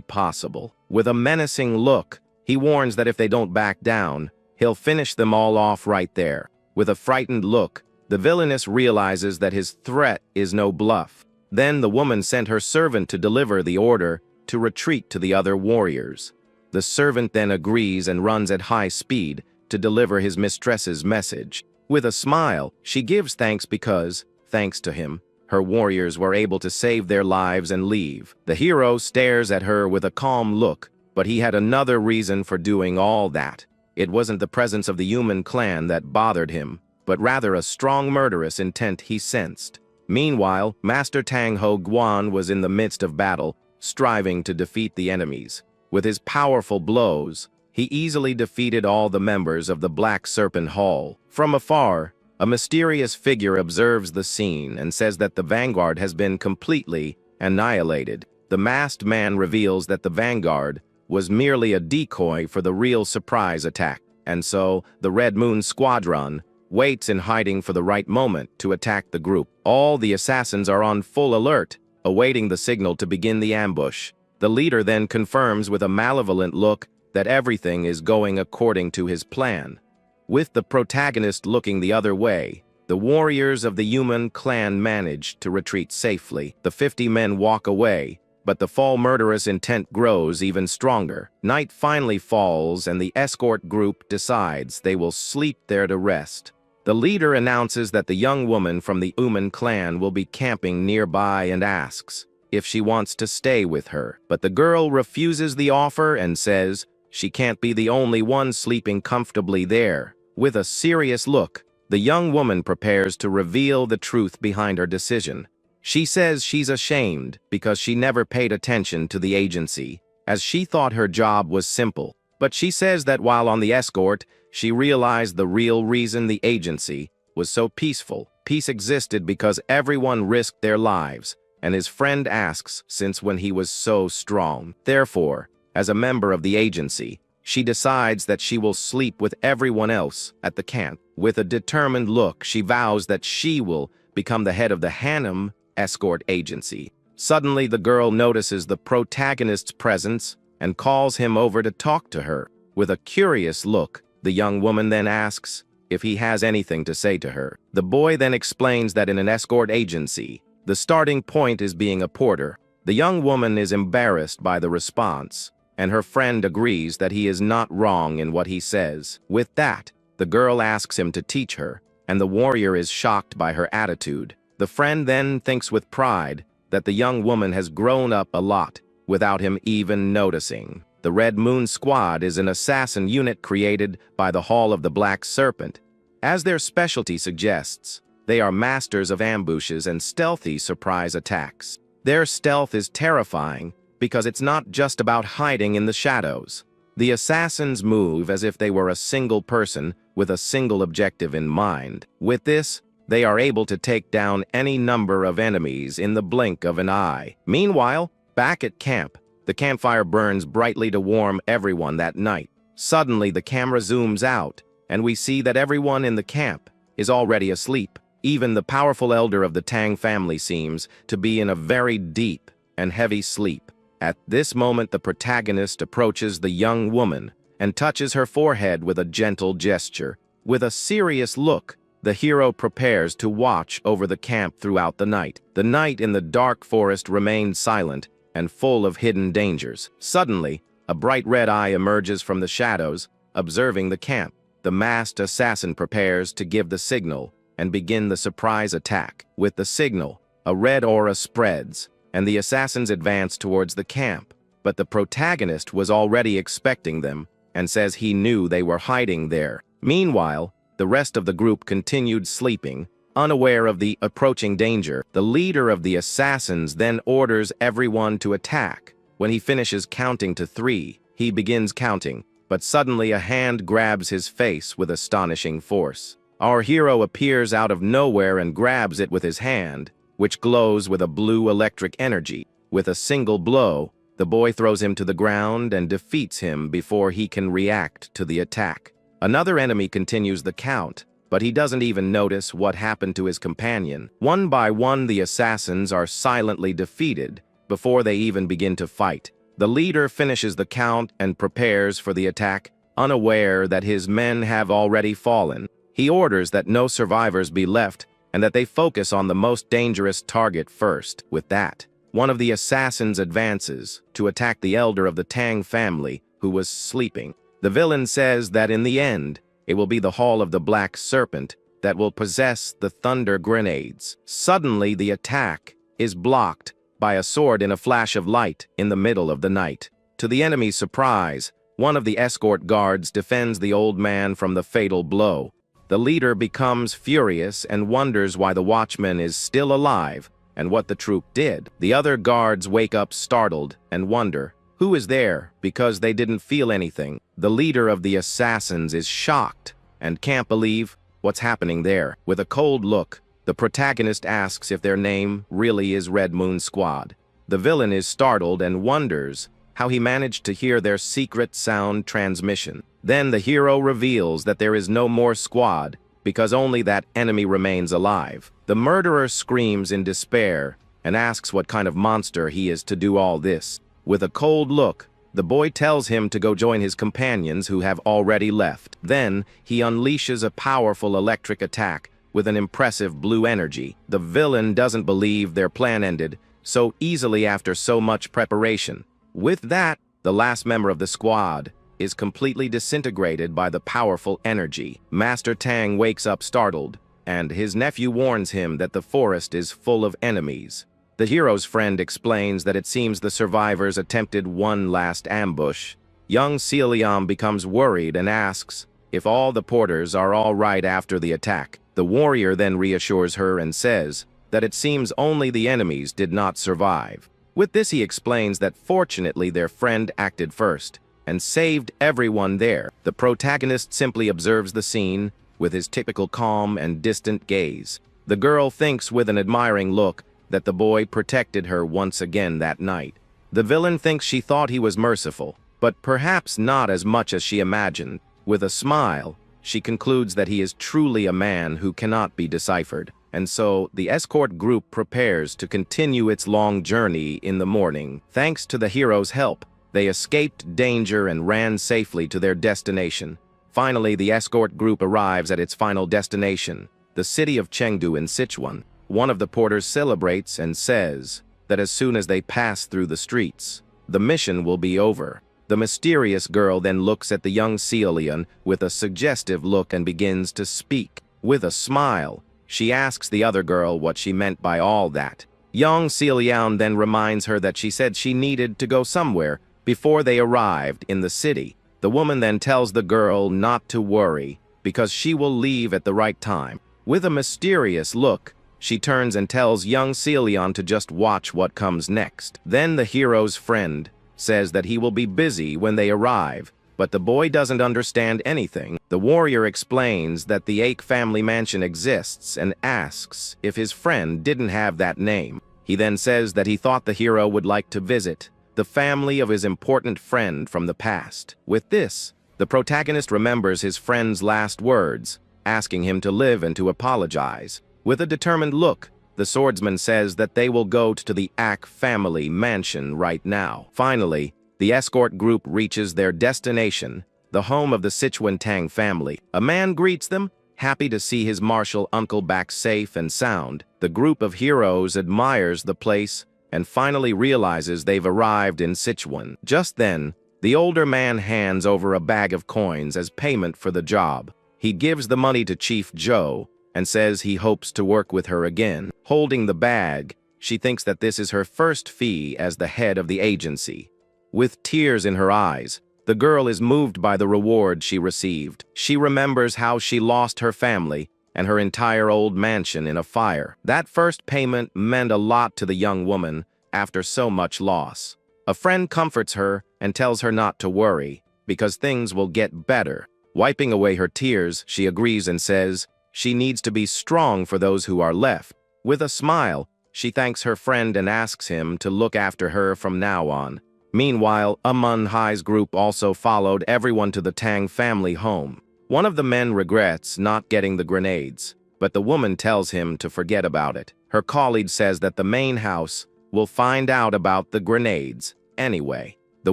possible. With a menacing look, he warns that if they don't back down, he'll finish them all off right there. With a frightened look, the villainess realizes that his threat is no bluff. Then the woman sent her servant to deliver the order to retreat to the other warriors. The servant then agrees and runs at high speed to deliver his mistress's message. With a smile, she gives thanks because, thanks to him, her warriors were able to save their lives and leave. The hero stares at her with a calm look, but he had another reason for doing all that. It wasn't the presence of the human clan that bothered him, but rather a strong murderous intent he sensed. Meanwhile, Master Tang Ho Guan was in the midst of battle, striving to defeat the enemies. With his powerful blows, he easily defeated all the members of the Black Serpent Hall. From afar, a mysterious figure observes the scene and says that the vanguard has been completely annihilated. The masked man reveals that the vanguard was merely a decoy for the real surprise attack, and so the Red Moon Squadron waits in hiding for the right moment to attack the group. All the assassins are on full alert, awaiting the signal to begin the ambush. The leader then confirms with a malevolent look that everything is going according to his plan. With the protagonist looking the other way, the warriors of the human clan manage to retreat safely. The 50 men walk away, but the fall murderous intent grows even stronger. Night finally falls and the escort group decides they will sleep there to rest. The leader announces that the young woman from the Uman clan will be camping nearby and asks if she wants to stay with her. But the girl refuses the offer and says she can't be the only one sleeping comfortably there. With a serious look, the young woman prepares to reveal the truth behind her decision. She says she's ashamed because she never paid attention to the agency, as she thought her job was simple. But she says that while on the escort, she realized the real reason the agency was so peaceful. Peace existed because everyone risked their lives, and his friend asks since when he was so strong. Therefore, as a member of the agency, she decides that she will sleep with everyone else at the camp. With a determined look, she vows that she will become the head of the Hanum escort agency. Suddenly, the girl notices the protagonist's presence and calls him over to talk to her. With a curious look, the young woman then asks if he has anything to say to her. The boy then explains that in an escort agency, the starting point is being a porter. The young woman is embarrassed by the response, and her friend agrees that he is not wrong in what he says. With that, the girl asks him to teach her, and the warrior is shocked by her attitude. The friend then thinks with pride that the young woman has grown up a lot without him even noticing. The Red Moon Squad is an assassin unit created by the Hall of the Black Serpent. As their specialty suggests, they are masters of ambushes and stealthy surprise attacks. Their stealth is terrifying because it's not just about hiding in the shadows. The assassins move as if they were a single person with a single objective in mind. With this, they are able to take down any number of enemies in the blink of an eye. Meanwhile, back at camp, the campfire burns brightly to warm everyone that night. Suddenly, the camera zooms out, and we see that everyone in the camp is already asleep. Even the powerful elder of the Tang family seems to be in a very deep and heavy sleep. At this moment, the protagonist approaches the young woman and touches her forehead with a gentle gesture. With a serious look, the hero prepares to watch over the camp throughout the night. The night in the dark forest remained silent and full of hidden dangers. Suddenly, a bright red eye emerges from the shadows, observing the camp. The masked assassin prepares to give the signal and begin the surprise attack. With the signal, a red aura spreads, and the assassins advance towards the camp. But the protagonist was already expecting them and says he knew they were hiding there. Meanwhile, the rest of the group continued sleeping, unaware of the approaching danger. The leader of the assassins then orders everyone to attack. When he finishes counting to 3, he begins counting, but suddenly a hand grabs his face with astonishing force. Our hero appears out of nowhere and grabs it with his hand, which glows with a blue electric energy. With a single blow, the boy throws him to the ground and defeats him before he can react to the attack. Another enemy continues the count, but he doesn't even notice what happened to his companion. One by one, the assassins are silently defeated before they even begin to fight. The leader finishes the count and prepares for the attack, unaware that his men have already fallen. He orders that no survivors be left and that they focus on the most dangerous target first. With that, one of the assassins advances to attack the elder of the Tang family, who was sleeping. The villain says that in the end, it will be the Hall of the Black Serpent that will possess the thunder grenades. Suddenly, the attack is blocked by a sword in a flash of light in the middle of the night. To the enemy's surprise, one of the escort guards defends the old man from the fatal blow. The leader becomes furious and wonders why the watchman is still alive and what the troop did. The other guards wake up startled and wonder who is there because they didn't feel anything. The leader of the assassins is shocked and can't believe what's happening there. With a cold look, the protagonist asks if their name really is Red Moon Squad. The villain is startled and wonders how he managed to hear their secret sound transmission. Then the hero reveals that there is no more squad because only that enemy remains alive. The murderer screams in despair and asks what kind of monster he is to do all this. With a cold look, the boy tells him to go join his companions who have already left. Then he unleashes a powerful electric attack with an impressive blue energy. The villain doesn't believe their plan ended so easily after so much preparation. With that, the last member of the squad is completely disintegrated by the powerful energy. Master Tang wakes up startled, and his nephew warns him that the forest is full of enemies. The hero's friend explains that it seems the survivors attempted one last ambush. Young Celiam becomes worried and asks if all the porters are all right after the attack. The warrior then reassures her and says that it seems only the enemies did not survive. With this, he explains that fortunately their friend acted first and saved everyone there. The protagonist simply observes the scene with his typical calm and distant gaze. The girl thinks with an admiring look that the boy protected her once again that night. The villain thinks she thought he was merciful, but perhaps not as much as she imagined. With a smile, she concludes that he is truly a man who cannot be deciphered. And so, the escort group prepares to continue its long journey in the morning. Thanks to the hero's help, they escaped danger and ran safely to their destination. Finally, the escort group arrives at its final destination, the city of Chengdu in Sichuan. One of the porters celebrates and says that as soon as they pass through the streets, the mission will be over. The mysterious girl then looks at the young Celian with a suggestive look and begins to speak. With a smile, she asks the other girl what she meant by all that. Young Celian then reminds her that she said she needed to go somewhere before they arrived in the city. The woman then tells the girl not to worry because she will leave at the right time. With a mysterious look, she turns and tells young Celion to just watch what comes next. Then the hero's friend says that he will be busy when they arrive, but the boy doesn't understand anything. The warrior explains that the Ake family mansion exists and asks if his friend didn't have that name. He then says that he thought the hero would like to visit the family of his important friend from the past. With this, the protagonist remembers his friend's last words, asking him to live and to apologize. With a determined look, the swordsman says that they will go to the Ake family mansion right now. Finally, the escort group reaches their destination, the home of the Sichuan Tang family. A man greets them, happy to see his martial uncle back safe and sound. The group of heroes admires the place and finally realizes they've arrived in Sichuan. Just then, the older man hands over a bag of coins as payment for the job. He gives the money to Chief Zhou and says he hopes to work with her again. Holding the bag, she thinks that this is her first fee as the head of the agency. With tears in her eyes, the girl is moved by the reward she received. She remembers how she lost her family and her entire old mansion in a fire. That first payment meant a lot to the young woman after so much loss. A friend comforts her and tells her not to worry, because things will get better. Wiping away her tears, she agrees and says she needs to be strong for those who are left. With a smile, she thanks her friend and asks him to look after her from now on. Meanwhile, Amun Hai's group also followed everyone to the Tang family home. One of the men regrets not getting the grenades, but the woman tells him to forget about it. Her colleague says that the main house will find out about the grenades anyway. The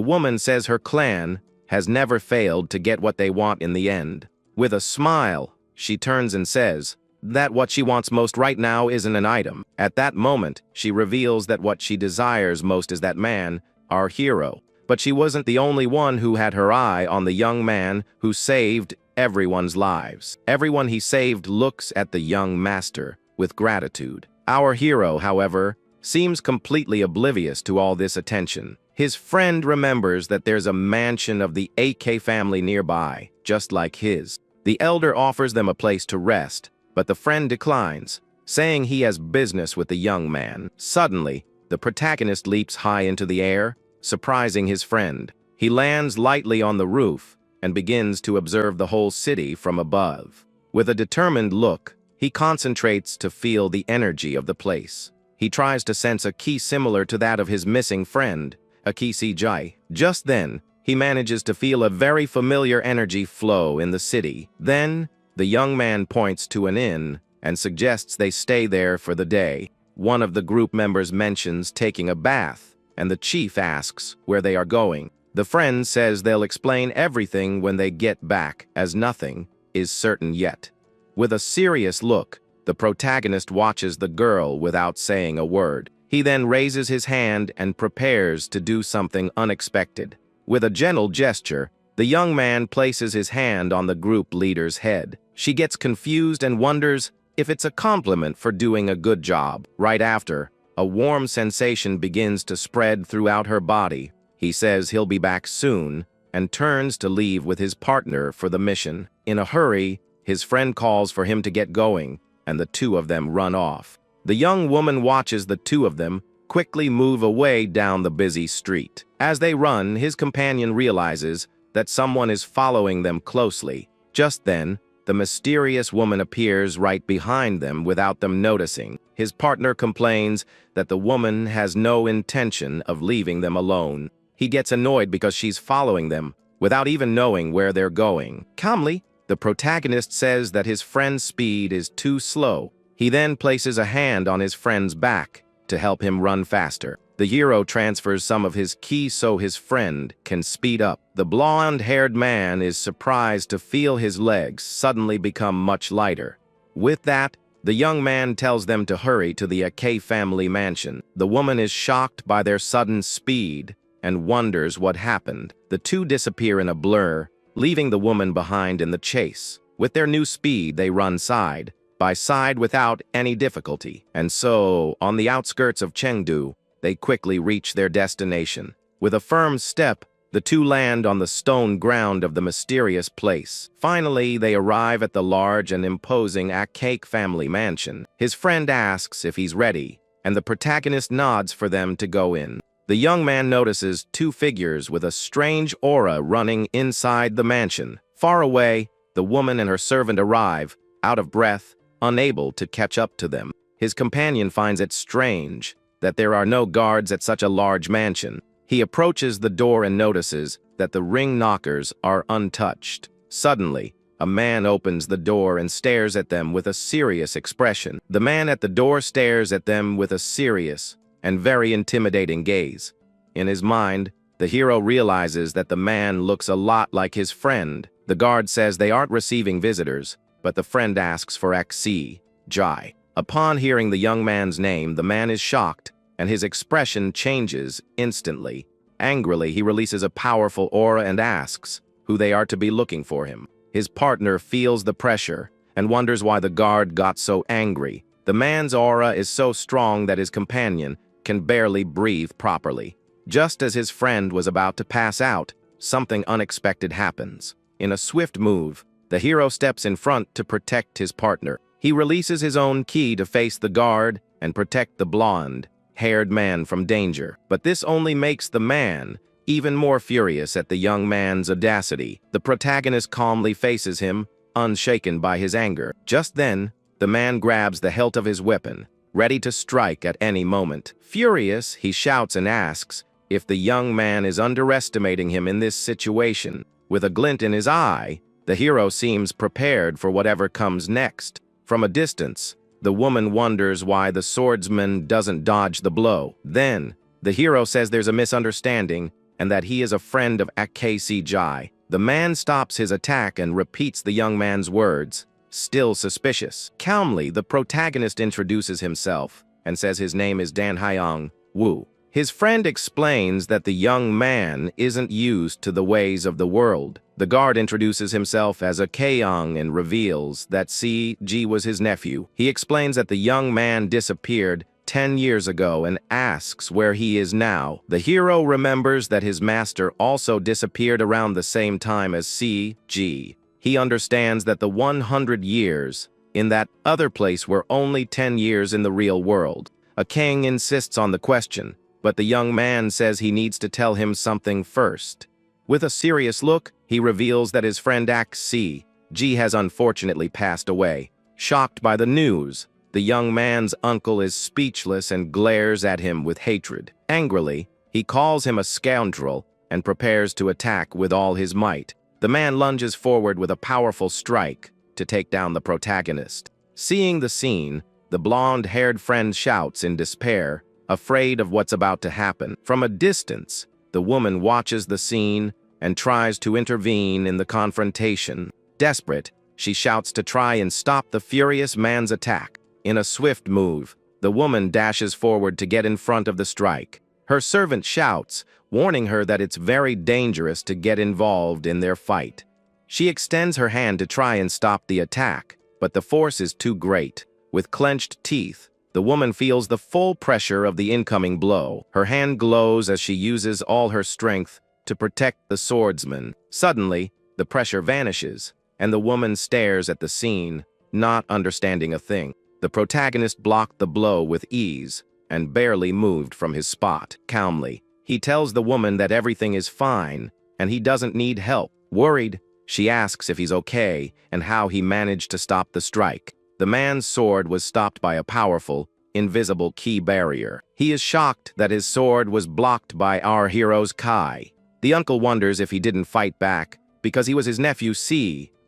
woman says her clan has never failed to get what they want in the end. With a smile, she turns and says that what she wants most right now isn't an item. At that moment, she reveals that what she desires most is that man, our hero. But she wasn't the only one who had her eye on the young man who saved everyone's lives. Everyone he saved looks at the young master with gratitude. Our hero, however, seems completely oblivious to all this attention. His friend remembers that there's a mansion of the AK family nearby, just like his. The elder offers them a place to rest, but the friend declines, saying he has business with the young man. Suddenly, the protagonist leaps high into the air, surprising his friend. He lands lightly on the roof and begins to observe the whole city from above. With a determined look, he concentrates to feel the energy of the place. He tries to sense a key similar to that of his missing friend, a key CJ. Just then, he manages to feel a very familiar energy flow in the city. Then, the young man points to an inn and suggests they stay there for the day. One of the group members mentions taking a bath, and the chief asks where they are going. The friend says they'll explain everything when they get back, as nothing is certain yet. With a serious look, the protagonist watches the girl without saying a word. He then raises his hand and prepares to do something unexpected. With a gentle gesture, the young man places his hand on the group leader's head. She gets confused and wonders if it's a compliment for doing a good job. Right after, a warm sensation begins to spread throughout her body. He says he'll be back soon and turns to leave with his partner for the mission. In a hurry, his friend calls for him to get going, and the two of them run off. The young woman watches the two of them quickly move away down the busy street. As they run, his companion realizes that someone is following them closely. Just then, the mysterious woman appears right behind them without them noticing. His partner complains that the woman has no intention of leaving them alone. He gets annoyed because she's following them without even knowing where they're going. Calmly, the protagonist says that his friend's speed is too slow. He then places a hand on his friend's back to help him run faster. The hero transfers some of his ki so his friend can speed up. The blonde-haired man is surprised to feel his legs suddenly become much lighter. With that, the young man tells them to hurry to the Ake family mansion. The woman is shocked by their sudden speed and wonders what happened. The two disappear in a blur, leaving the woman behind in the chase. With their new speed, they run side by side without any difficulty. And so, on the outskirts of Chengdu, they quickly reach their destination. With a firm step, The two land on the stone ground of the mysterious place. Finally, they arrive at the large and imposing Anicap family mansion. His friend asks if he's ready, and the protagonist nods for them to go in. The young man notices two figures with a strange aura running inside the mansion. Far away, the woman and her servant arrive, out of breath, unable to catch up to them. His companion finds it strange that there are no guards at such a large mansion. He approaches the door and notices that the ring knockers are untouched. Suddenly, a man opens the door and stares at them with a serious expression. The man at the door stares at them with a serious and very intimidating gaze. In his mind, the hero realizes that the man looks a lot like his friend. The guard says they aren't receiving visitors, but the friend asks for Axi Jai. Upon hearing the young man's name, the man is shocked, and his expression changes instantly. Angrily, he releases a powerful aura and asks who they are to be looking for him. His partner feels the pressure and wonders why the guard got so angry. The man's aura is so strong that his companion can barely breathe properly. Just as his friend was about to pass out, something unexpected happens. In a swift move, the hero steps in front to protect his partner. He releases his own ki to face the guard and protect the blonde-haired man from danger. But this only makes the man even more furious at the young man's audacity. The protagonist calmly faces him, unshaken by his anger. Just then, the man grabs the hilt of his weapon, ready to strike at any moment. Furious, he shouts and asks if the young man is underestimating him in this situation. With a glint in his eye, the hero seems prepared for whatever comes next. From a distance, the woman wonders why the swordsman doesn't dodge the blow. Then, the hero says there's a misunderstanding and that he is a friend of Axi Jai. The man stops his attack and repeats the young man's words, still suspicious. Calmly, the protagonist introduces himself and says his name is Dan Hyung Woo. His friend explains that the young man isn't used to the ways of the world. The guard introduces himself as a Kyung and reveals that CG was his nephew. He explains that the young man disappeared 10 years ago and asks where he is now. The hero remembers that his master also disappeared around the same time as CG. He understands that the 100 years in that other place were only 10 years in the real world. A king insists on the question, but the young man says he needs to tell him something first. With a serious look, he reveals that his friend Axi Jai has unfortunately passed away. Shocked by the news, the young man's uncle is speechless and glares at him with hatred. Angrily, he calls him a scoundrel and prepares to attack with all his might. The man lunges forward with a powerful strike to take down the protagonist. Seeing the scene, the blonde-haired friend shouts in despair, afraid of what's about to happen. From a distance, the woman watches the scene and tries to intervene in the confrontation. Desperate, she shouts to try and stop the furious man's attack. In a swift move, the woman dashes forward to get in front of the strike. Her servant shouts, warning her that it's very dangerous to get involved in their fight. She extends her hand to try and stop the attack, but the force is too great. With clenched teeth, the woman feels the full pressure of the incoming blow. Her hand glows as she uses all her strength to protect the swordsman. Suddenly, the pressure vanishes, and the woman stares at the scene, not understanding a thing. The protagonist blocked the blow with ease and barely moved from his spot. Calmly, he tells the woman that everything is fine and he doesn't need help. Worried, she asks if he's okay and how he managed to stop the strike. The man's sword was stopped by a powerful, invisible ki barrier. He is shocked that his sword was blocked by our hero's Kai. The uncle wonders if he didn't fight back because he was his nephew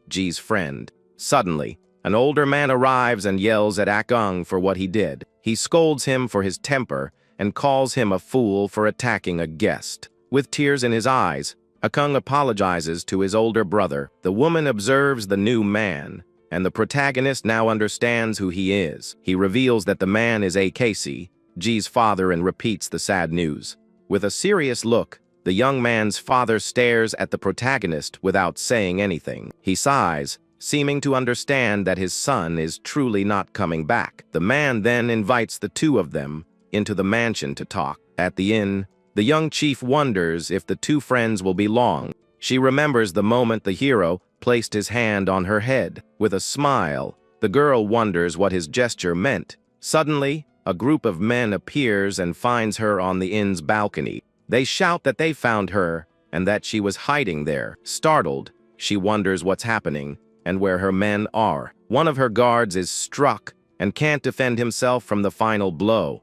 G's friend. Suddenly, an older man arrives and yells at Akung for what he did. He scolds him for his temper and calls him a fool for attacking a guest. With tears in his eyes, Akung apologizes to his older brother. The woman observes the new man, and the protagonist now understands who he is. He reveals that the man is Axi Jai's father and repeats the sad news. With a serious look, the young man's father stares at the protagonist without saying anything. He sighs, seeming to understand that his son is truly not coming back. The man then invites the two of them into the mansion to talk. At the inn, The young chief wonders if the two friends will be long. She remembers the moment the hero placed his hand on her head. With a smile, the girl wonders what his gesture meant. Suddenly, a group of men appears and finds her on the inn's balcony. They shout that they found her and that she was hiding there. Startled, she wonders what's happening and where her men are. One of her guards is struck and can't defend himself from the final blow.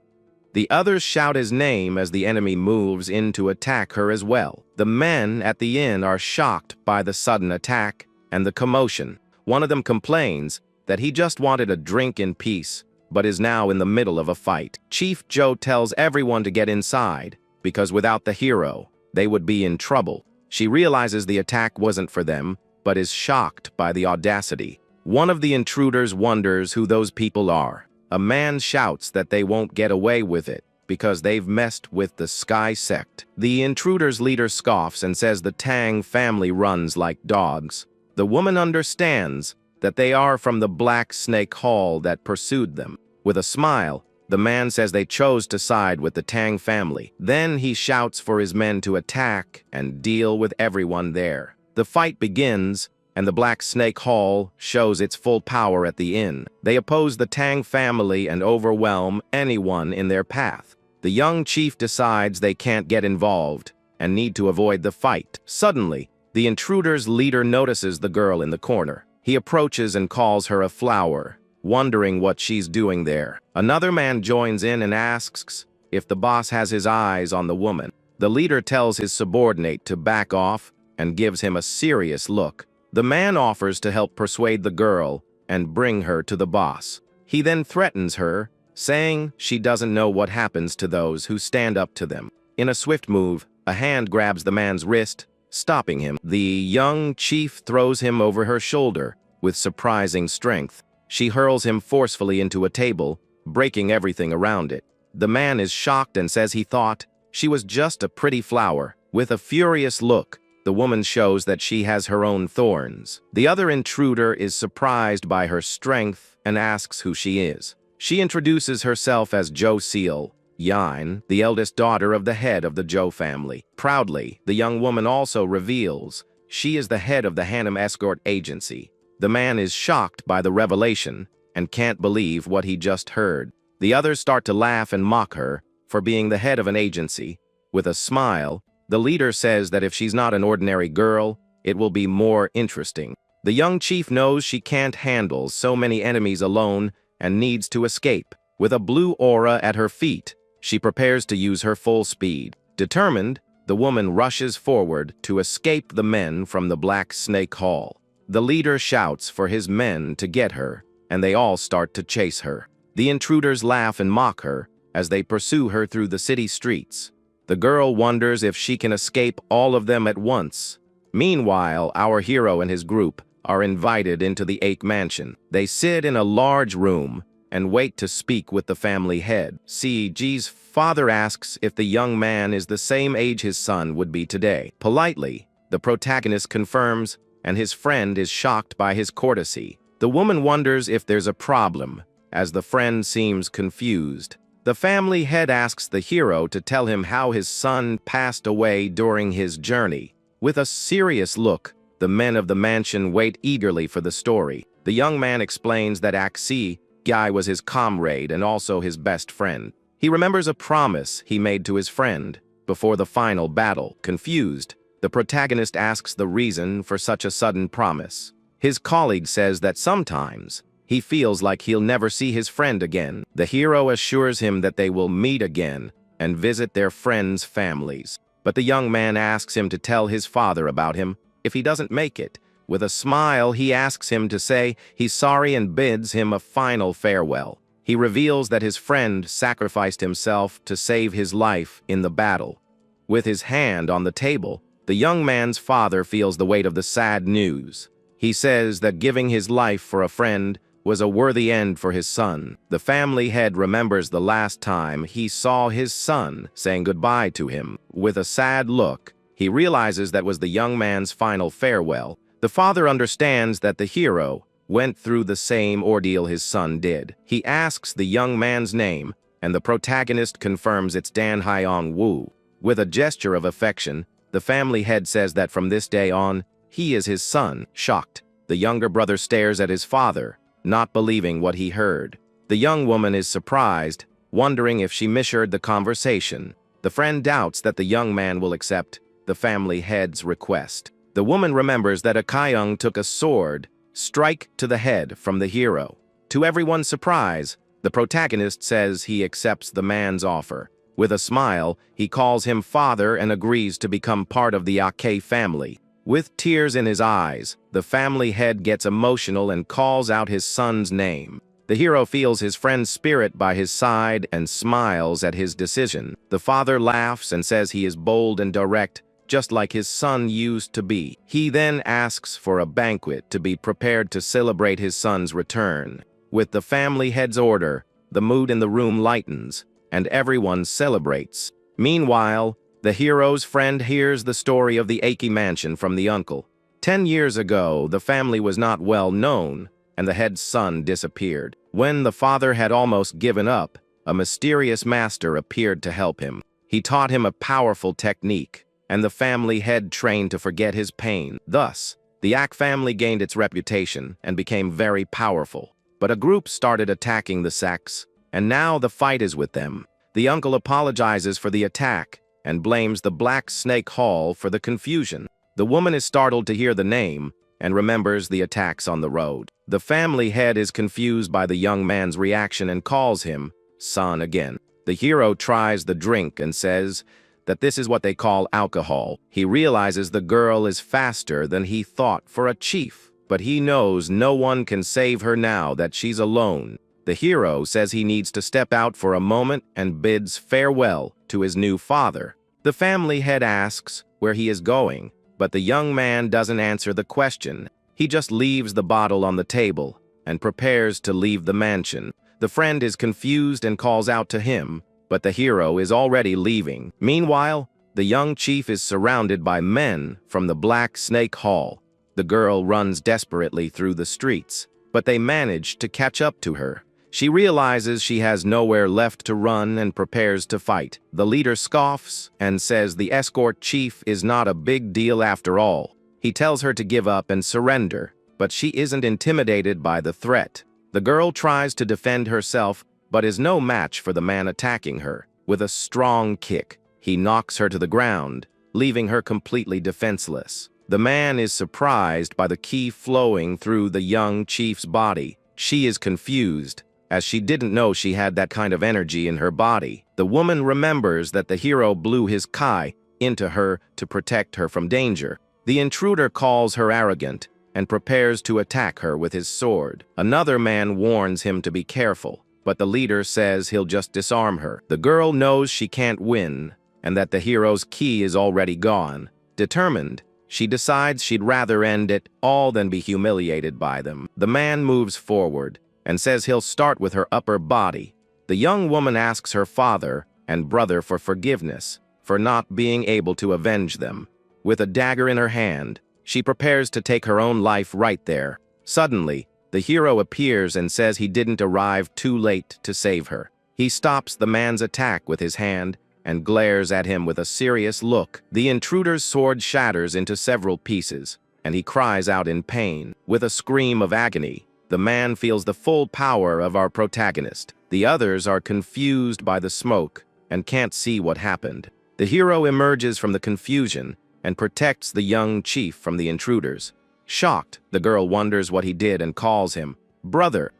The others shout his name as the enemy moves in to attack her as well. The men at the inn are shocked by the sudden attack and the commotion. One of them complains that he just wanted a drink in peace, but is now in the middle of a fight. Chief Joe tells everyone to get inside, because without the hero, they would be in trouble. She realizes the attack wasn't for them, but is shocked by the audacity. One of the intruders wonders who those people are. A man shouts that they won't get away with it because they've messed with the Sky Sect. The intruder's leader scoffs and says the Tang family runs like dogs. The woman understands that they are from the Black Snake Hall that pursued them. With a smile, the man says they chose to side with the Tang family. Then he shouts for his men to attack and deal with everyone there. The fight begins, and the Black Snake Hall shows its full power at the inn. They oppose the Tang family and overwhelm anyone in their path. The young chief decides they can't get involved and need to avoid the fight. Suddenly, the intruder's leader notices the girl in the corner. He approaches and calls her a flower, wondering what she's doing there. Another man joins in and asks if the boss has his eyes on the woman. The leader tells his subordinate to back off and gives him a serious look. The man offers to help persuade the girl and bring her to the boss. He then threatens her, saying she doesn't know what happens to those who stand up to them. In a swift move, a hand grabs the man's wrist, stopping him. The young chief throws him over her shoulder with surprising strength. She hurls him forcefully into a table, breaking everything around it. The man is shocked and says he thought she was just a pretty flower. With a furious look, the woman shows that she has her own thorns. The other intruder is surprised by her strength and asks who she is. She introduces herself as Jo Seal Yine, the eldest daughter of the head of the Zhou family. Proudly, the young woman also reveals she is the head of the Hanem escort agency. The man is shocked by the revelation and can't believe what he just heard. The others start to laugh and mock her for being the head of an agency. With a smile, the leader says that if she's not an ordinary girl, it will be more interesting. The young chief knows she can't handle so many enemies alone and needs to escape. With a blue aura at her feet, she prepares to use her full speed. Determined, the woman rushes forward to escape the men from the Black Snake Hall. The leader shouts for his men to get her, and they all start to chase her. The intruders laugh and mock her as they pursue her through the city streets. The girl wonders if she can escape all of them at once. Meanwhile, our hero and his group are invited into the Ache Mansion. They sit in a large room and wait to speak with the family head. CG's father asks if the young man is the same age his son would be today. Politely, the protagonist confirms, and his friend is shocked by his courtesy. The woman wonders if there's a problem, as the friend seems confused. The family head asks the hero to tell him how his son passed away during his journey. With a serious look, the men of the mansion wait eagerly for the story. The young man explains that Axi Guy was his comrade and also his best friend. He remembers a promise he made to his friend before the final battle. Confused, the protagonist asks the reason for such a sudden promise. His colleague says that sometimes he feels like he'll never see his friend again. The hero assures him that they will meet again and visit their friends' families. But the young man asks him to tell his father about him if he doesn't make it. With a smile, he asks him to say he's sorry and bids him a final farewell. He reveals that his friend sacrificed himself to save his life in the battle. With his hand on the table, the young man's father feels the weight of the sad news. He says that giving his life for a friend was a worthy end for his son. The family head remembers the last time he saw his son saying goodbye to him. With a sad look, he realizes that was the young man's final farewell. The father understands that the hero went through the same ordeal his son did. He asks the young man's name, and the protagonist confirms it's Dan Hyong Woo. With a gesture of affection, the family head says that from this day on, he is his son. Shocked, the younger brother stares at his father, not believing what he heard. The young woman is surprised, wondering if she misheard the conversation. The friend doubts that the young man will accept the family head's request. The woman remembers that a Kyung took a sword, strike to the head from the hero. To everyone's surprise, the protagonist says he accepts the man's offer. With a smile, he calls him father and agrees to become part of the Ake family. With tears in his eyes, the family head gets emotional and calls out his son's name. The hero feels his friend's spirit by his side and smiles at his decision. The father laughs and says he is bold and direct, just like his son used to be. He then asks for a banquet to be prepared to celebrate his son's return. With the family head's order, the mood in the room lightens, and everyone celebrates. Meanwhile, the hero's friend hears the story of the Aki mansion from the uncle. 10 years ago, the family was not well known, and the head's son disappeared. When the father had almost given up, a mysterious master appeared to help him. He taught him a powerful technique, and the family head trained to forget his pain. Thus, the Ak family gained its reputation and became very powerful. But a group started attacking the Saks, and now the fight is with them. The uncle apologizes for the attack and blames the Black Snake Hall for the confusion. The woman is startled to hear the name and remembers the attacks on the road. The family head is confused by the young man's reaction and calls him son again. The hero tries the drink and says that this is what they call alcohol. He realizes the girl is faster than he thought for a chief, but he knows no one can save her now that she's alone. The hero says he needs to step out for a moment and bids farewell to his new father. The family head asks where he is going, but the young man doesn't answer the question. He just leaves the bottle on the table and prepares to leave the mansion. The friend is confused and calls out to him, but the hero is already leaving. Meanwhile, the young chief is surrounded by men from the Black Snake Hall. The girl runs desperately through the streets, but they manage to catch up to her. She realizes she has nowhere left to run and prepares to fight. The leader scoffs and says the escort chief is not a big deal after all. He tells her to give up and surrender, but she isn't intimidated by the threat. The girl tries to defend herself, but is no match for the man attacking her. With a strong kick, he knocks her to the ground, leaving her completely defenseless. The man is surprised by the ki flowing through the young chief's body. She is confused, as she didn't know she had that kind of energy in her body. The woman remembers that the hero blew his kai into her to protect her from danger. The intruder calls her arrogant and prepares to attack her with his sword. Another man warns him to be careful, but the leader says he'll just disarm her. The girl knows she can't win and that the hero's ki is already gone. Determined, she decides she'd rather end it all than be humiliated by them. The man moves forward and says he'll start with her upper body. The young woman asks her father and brother for forgiveness for not being able to avenge them. With a dagger in her hand, she prepares to take her own life right there. Suddenly, the hero appears and says he didn't arrive too late to save her. He stops the man's attack with his hand and glares at him with a serious look. The intruder's sword shatters into several pieces, and he cries out in pain. With a scream of agony, the man feels the full power of our protagonist. The others are confused by the smoke and can't see what happened. The hero emerges from the confusion and protects the young chief from the intruders. Shocked, the girl wonders what he did and calls him brother.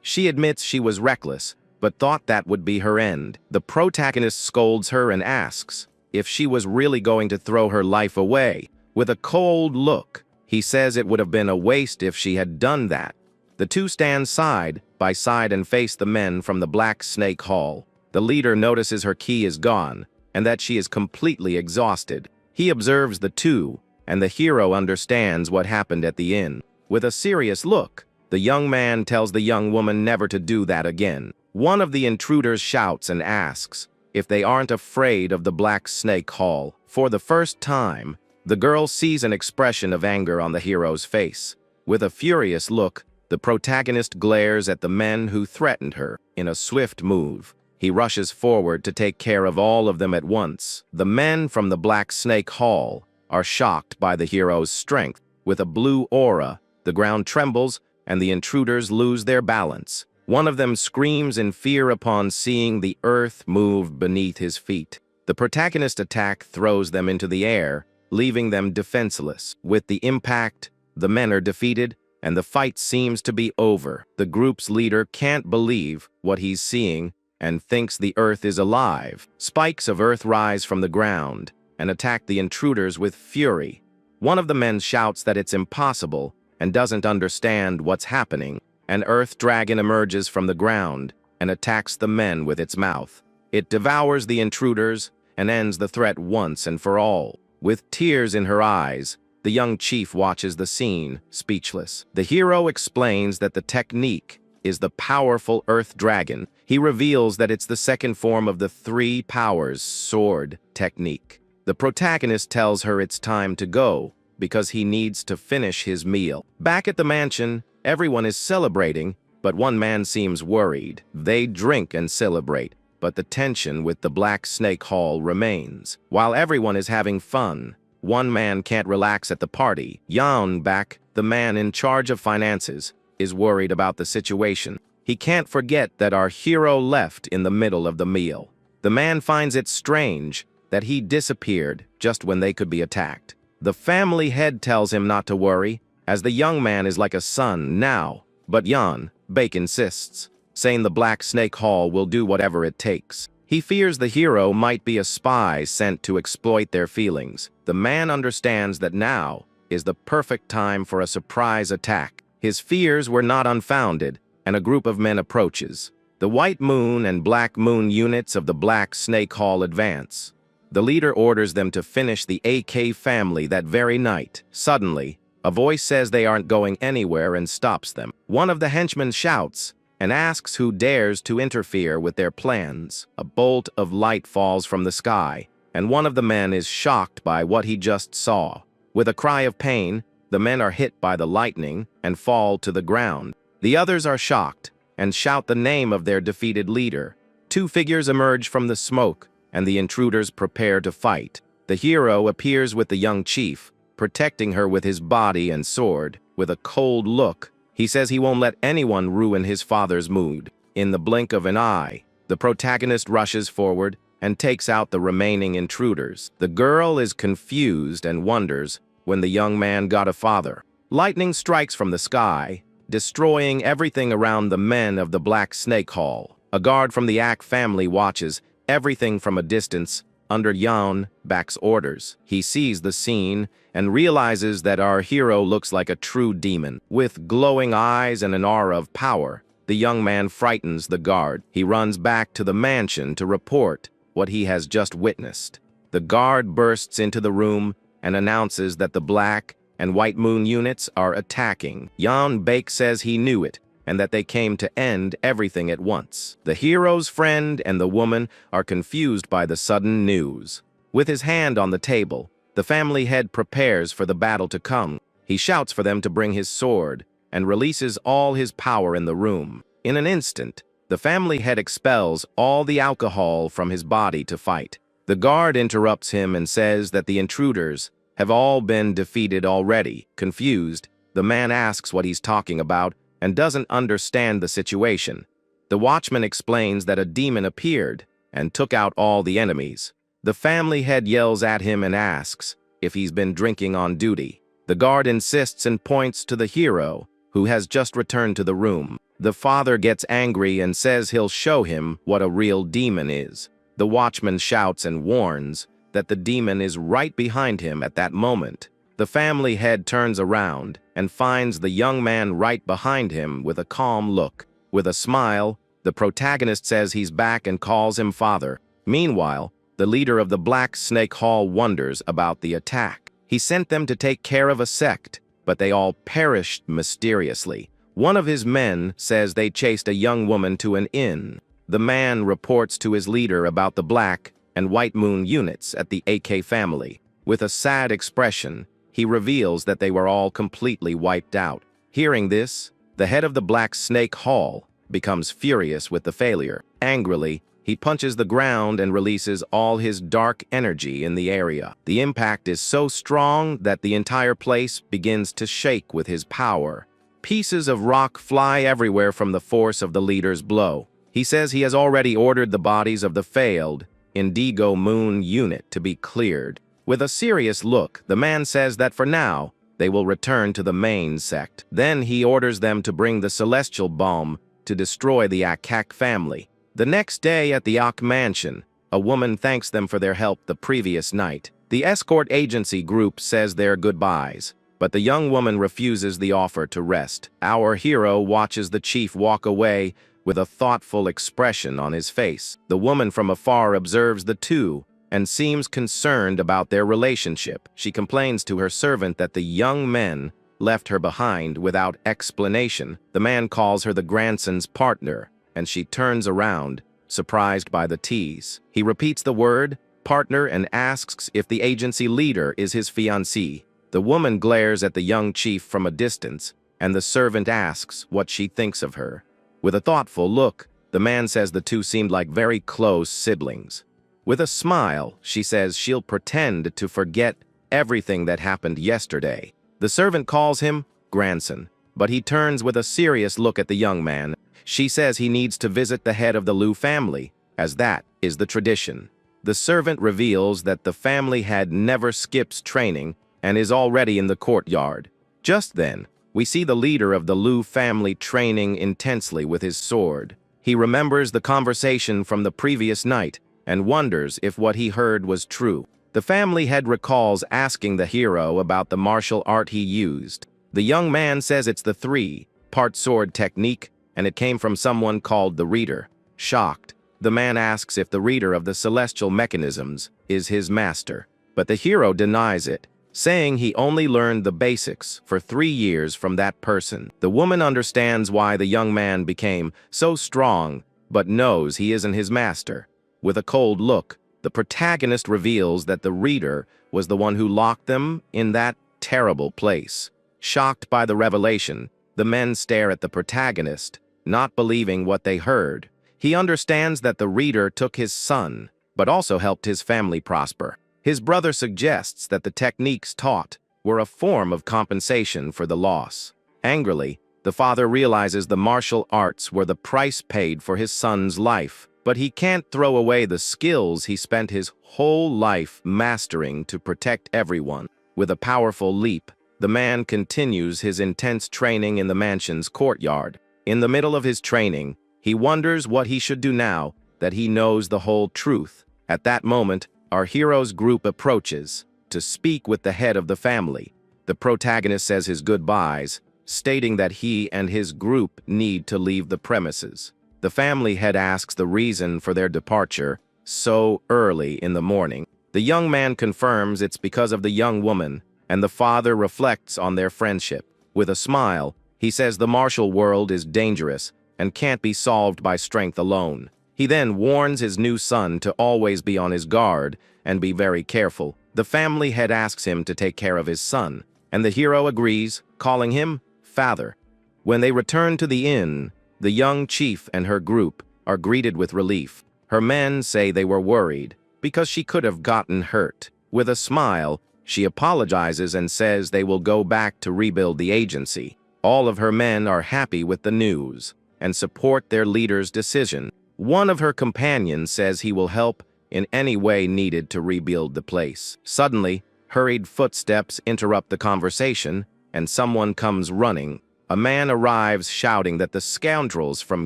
She admits she was reckless, but thought that would be her end. The protagonist scolds her and asks if she was really going to throw her life away. With a cold look, he says it would have been a waste if she had done that. The two stand side by side and face the men from the Black Snake Hall. The leader notices her ki is gone and that she is completely exhausted. He observes the two, and the hero understands what happened at the inn. With a serious look, the young man tells the young woman never to do that again. One of the intruders shouts and asks if they aren't afraid of the Black Snake Hall. For the first time, the girl sees an expression of anger on the hero's face. With a furious look, the protagonist glares at the men who threatened her. In a swift move, He rushes forward to take care of all of them at once. The men from the Black Snake Hall are shocked by the hero's strength. With a blue aura, the ground trembles and the intruders lose their balance. One of them screams in fear upon seeing the earth move beneath his feet. The protagonist attack throws them into the air, leaving them defenseless. With the impact, the men are defeated, and the fight seems to be over. The group's leader can't believe what he's seeing and thinks the earth is alive. Spikes of earth rise from the ground and attack the intruders with fury. One of the men shouts that it's impossible and doesn't understand what's happening. An earth dragon emerges from the ground and attacks the men with its mouth. It devours the intruders and ends the threat once and for all. With tears in her eyes, the young chief watches the scene, speechless. The hero explains that the technique is the powerful earth dragon. He reveals that it's the second form of the three powers sword technique. The protagonist tells her it's time to go because he needs to finish his meal. Back at the mansion, everyone is celebrating, but one man seems worried. They drink and celebrate, but the tension with the Black Snake Hall remains. While everyone is having fun, one man can't relax at the party. Yan Back, the man in charge of finances, is worried about the situation. He can't forget that our hero left in the middle of the meal. The man finds it strange that he disappeared just when they could be attacked. The family head tells him not to worry, as the young man is like a son now. But Yan Baek insists, saying the Black Snake Hall will do whatever it takes. He fears the hero might be a spy sent to exploit their feelings. The man understands that now is the perfect time for a surprise attack. His fears were not unfounded, and a group of men approaches. The White Moon and Black Moon units of the Black Snake Hall advance. The leader orders them to finish the AK family that very night. Suddenly, a voice says they aren't going anywhere and stops them. One of the henchmen shouts and asks who dares to interfere with their plans. A bolt of light falls from the sky, and one of the men is shocked by what he just saw. With a cry of pain, the men are hit by the lightning and fall to the ground. The others are shocked and shout the name of their defeated leader. Two figures emerge from the smoke, and the intruders prepare to fight. The hero appears with the young chief, protecting her with his body and sword. With a cold look, he says he won't let anyone ruin his father's mood. In the blink of an eye, the protagonist rushes forward and takes out the remaining intruders. The girl is confused and wonders when the young man got a father. Lightning strikes from the sky, destroying everything around the men of the Black Snake Hall. A guard from the Ack family watches everything from a distance under Yan Baek's orders. He sees the scene and realizes that our hero looks like a true demon. With glowing eyes and an aura of power, the young man frightens the guard. He runs back to the mansion to report what he has just witnessed. The guard bursts into the room and announces that the Black and White Moon units are attacking. Yan Baek says he knew it, and that they came to end everything at once. The hero's friend and the woman are confused by the sudden news. With his hand on the table, the family head prepares for the battle to come. He shouts for them to bring his sword and releases all his power in the room. In an instant, the family head expels all the alcohol from his body to fight. The guard interrupts him and says that the intruders have all been defeated already. Confused, the man asks what he's talking about and doesn't understand the situation. The watchman explains that a demon appeared and took out all the enemies. The family head yells at him and asks if he's been drinking on duty. The guard insists and points to the hero, who has just returned to the room. The father gets angry and says he'll show him what a real demon is. The watchman shouts and warns that the demon is right behind him at that moment. The family head turns around and finds the young man right behind him with a calm look. With a smile, the protagonist says he's back and calls him father. Meanwhile, the leader of the Black Snake Hall wonders about the attack. He sent them to take care of a sect, but they all perished mysteriously. One of his men says they chased a young woman to an inn. The man reports to his leader about the Black and White Moon units at the AK family. With a sad expression, he reveals that they were all completely wiped out. Hearing this, the head of the Black Snake Hall becomes furious with the failure. Angrily, He punches the ground and releases all his dark energy in the area. The impact is so strong that the entire place begins to shake with his power. Pieces of rock fly everywhere from the force of the leader's blow. He says he has already ordered the bodies of the failed Indigo Moon unit to be cleared. With a serious look, the man says that for now, they will return to the main sect. Then he orders them to bring the celestial bomb to destroy the Anicap family. The next day at the Ak mansion, a woman thanks them for their help the previous night. The escort agency group says their goodbyes, but the young woman refuses the offer to rest. Our hero watches the chief walk away with a thoughtful expression on his face. The woman from afar observes the two and seems concerned about their relationship. She complains to her servant that the young men left her behind without explanation. The man calls her the grandson's partner, and she turns around, surprised by the tease. He repeats the word, partner, and asks if the agency leader is his fiancée. The woman glares at the young chief from a distance, and the servant asks what she thinks of her. With a thoughtful look, the man says the two seemed like very close siblings. With a smile, she says she'll pretend to forget everything that happened yesterday. The servant calls him grandson, but he turns with a serious look at the young man. She says he needs to visit the head of the Liu family, as that is the tradition. The servant reveals that the family head never skips training and is already in the courtyard. Just then, we see the leader of the Liu family training intensely with his sword. He remembers the conversation from the previous night and wonders if what he heard was true. The family head recalls asking the hero about the martial art he used. The young man says it's the three-part sword technique, and it came from someone called the Reader. Shocked, the man asks if the Reader of the celestial mechanisms is his master, but the hero denies it, saying he only learned the basics for 3 years from that person. The woman understands why the young man became so strong, but knows he isn't his master. With a cold look, the protagonist reveals that the Reader was the one who locked them in that terrible place. Shocked by the revelation, the men stare at the protagonist, not believing what they heard. He understands that the Reader took his son, but also helped his family prosper. His brother suggests that the techniques taught were a form of compensation for the loss. Angrily, the father realizes the martial arts were the price paid for his son's life, but he can't throw away the skills he spent his whole life mastering to protect everyone. With a powerful leap, the man continues his intense training in the mansion's courtyard. In the middle of his training, he wonders what he should do now that he knows the whole truth. At that moment, our hero's group approaches to speak with the head of the family. The protagonist says his goodbyes, stating that he and his group need to leave the premises. The family head asks the reason for their departure so early in the morning. The young man confirms it's because of the young woman, and the father reflects on their friendship. With a smile, he says the martial world is dangerous and can't be solved by strength alone. He then warns his new son to always be on his guard and be very careful. The family head asks him to take care of his son, and the hero agrees, calling him father. When they return to the inn, the young chief and her group are greeted with relief. Her men say they were worried because she could have gotten hurt. With a smile, she apologizes and says they will go back to rebuild the agency. All of her men are happy with the news and support their leader's decision. One of her companions says he will help in any way needed to rebuild the place. Suddenly, hurried footsteps interrupt the conversation, and someone comes running. A man arrives shouting that the scoundrels from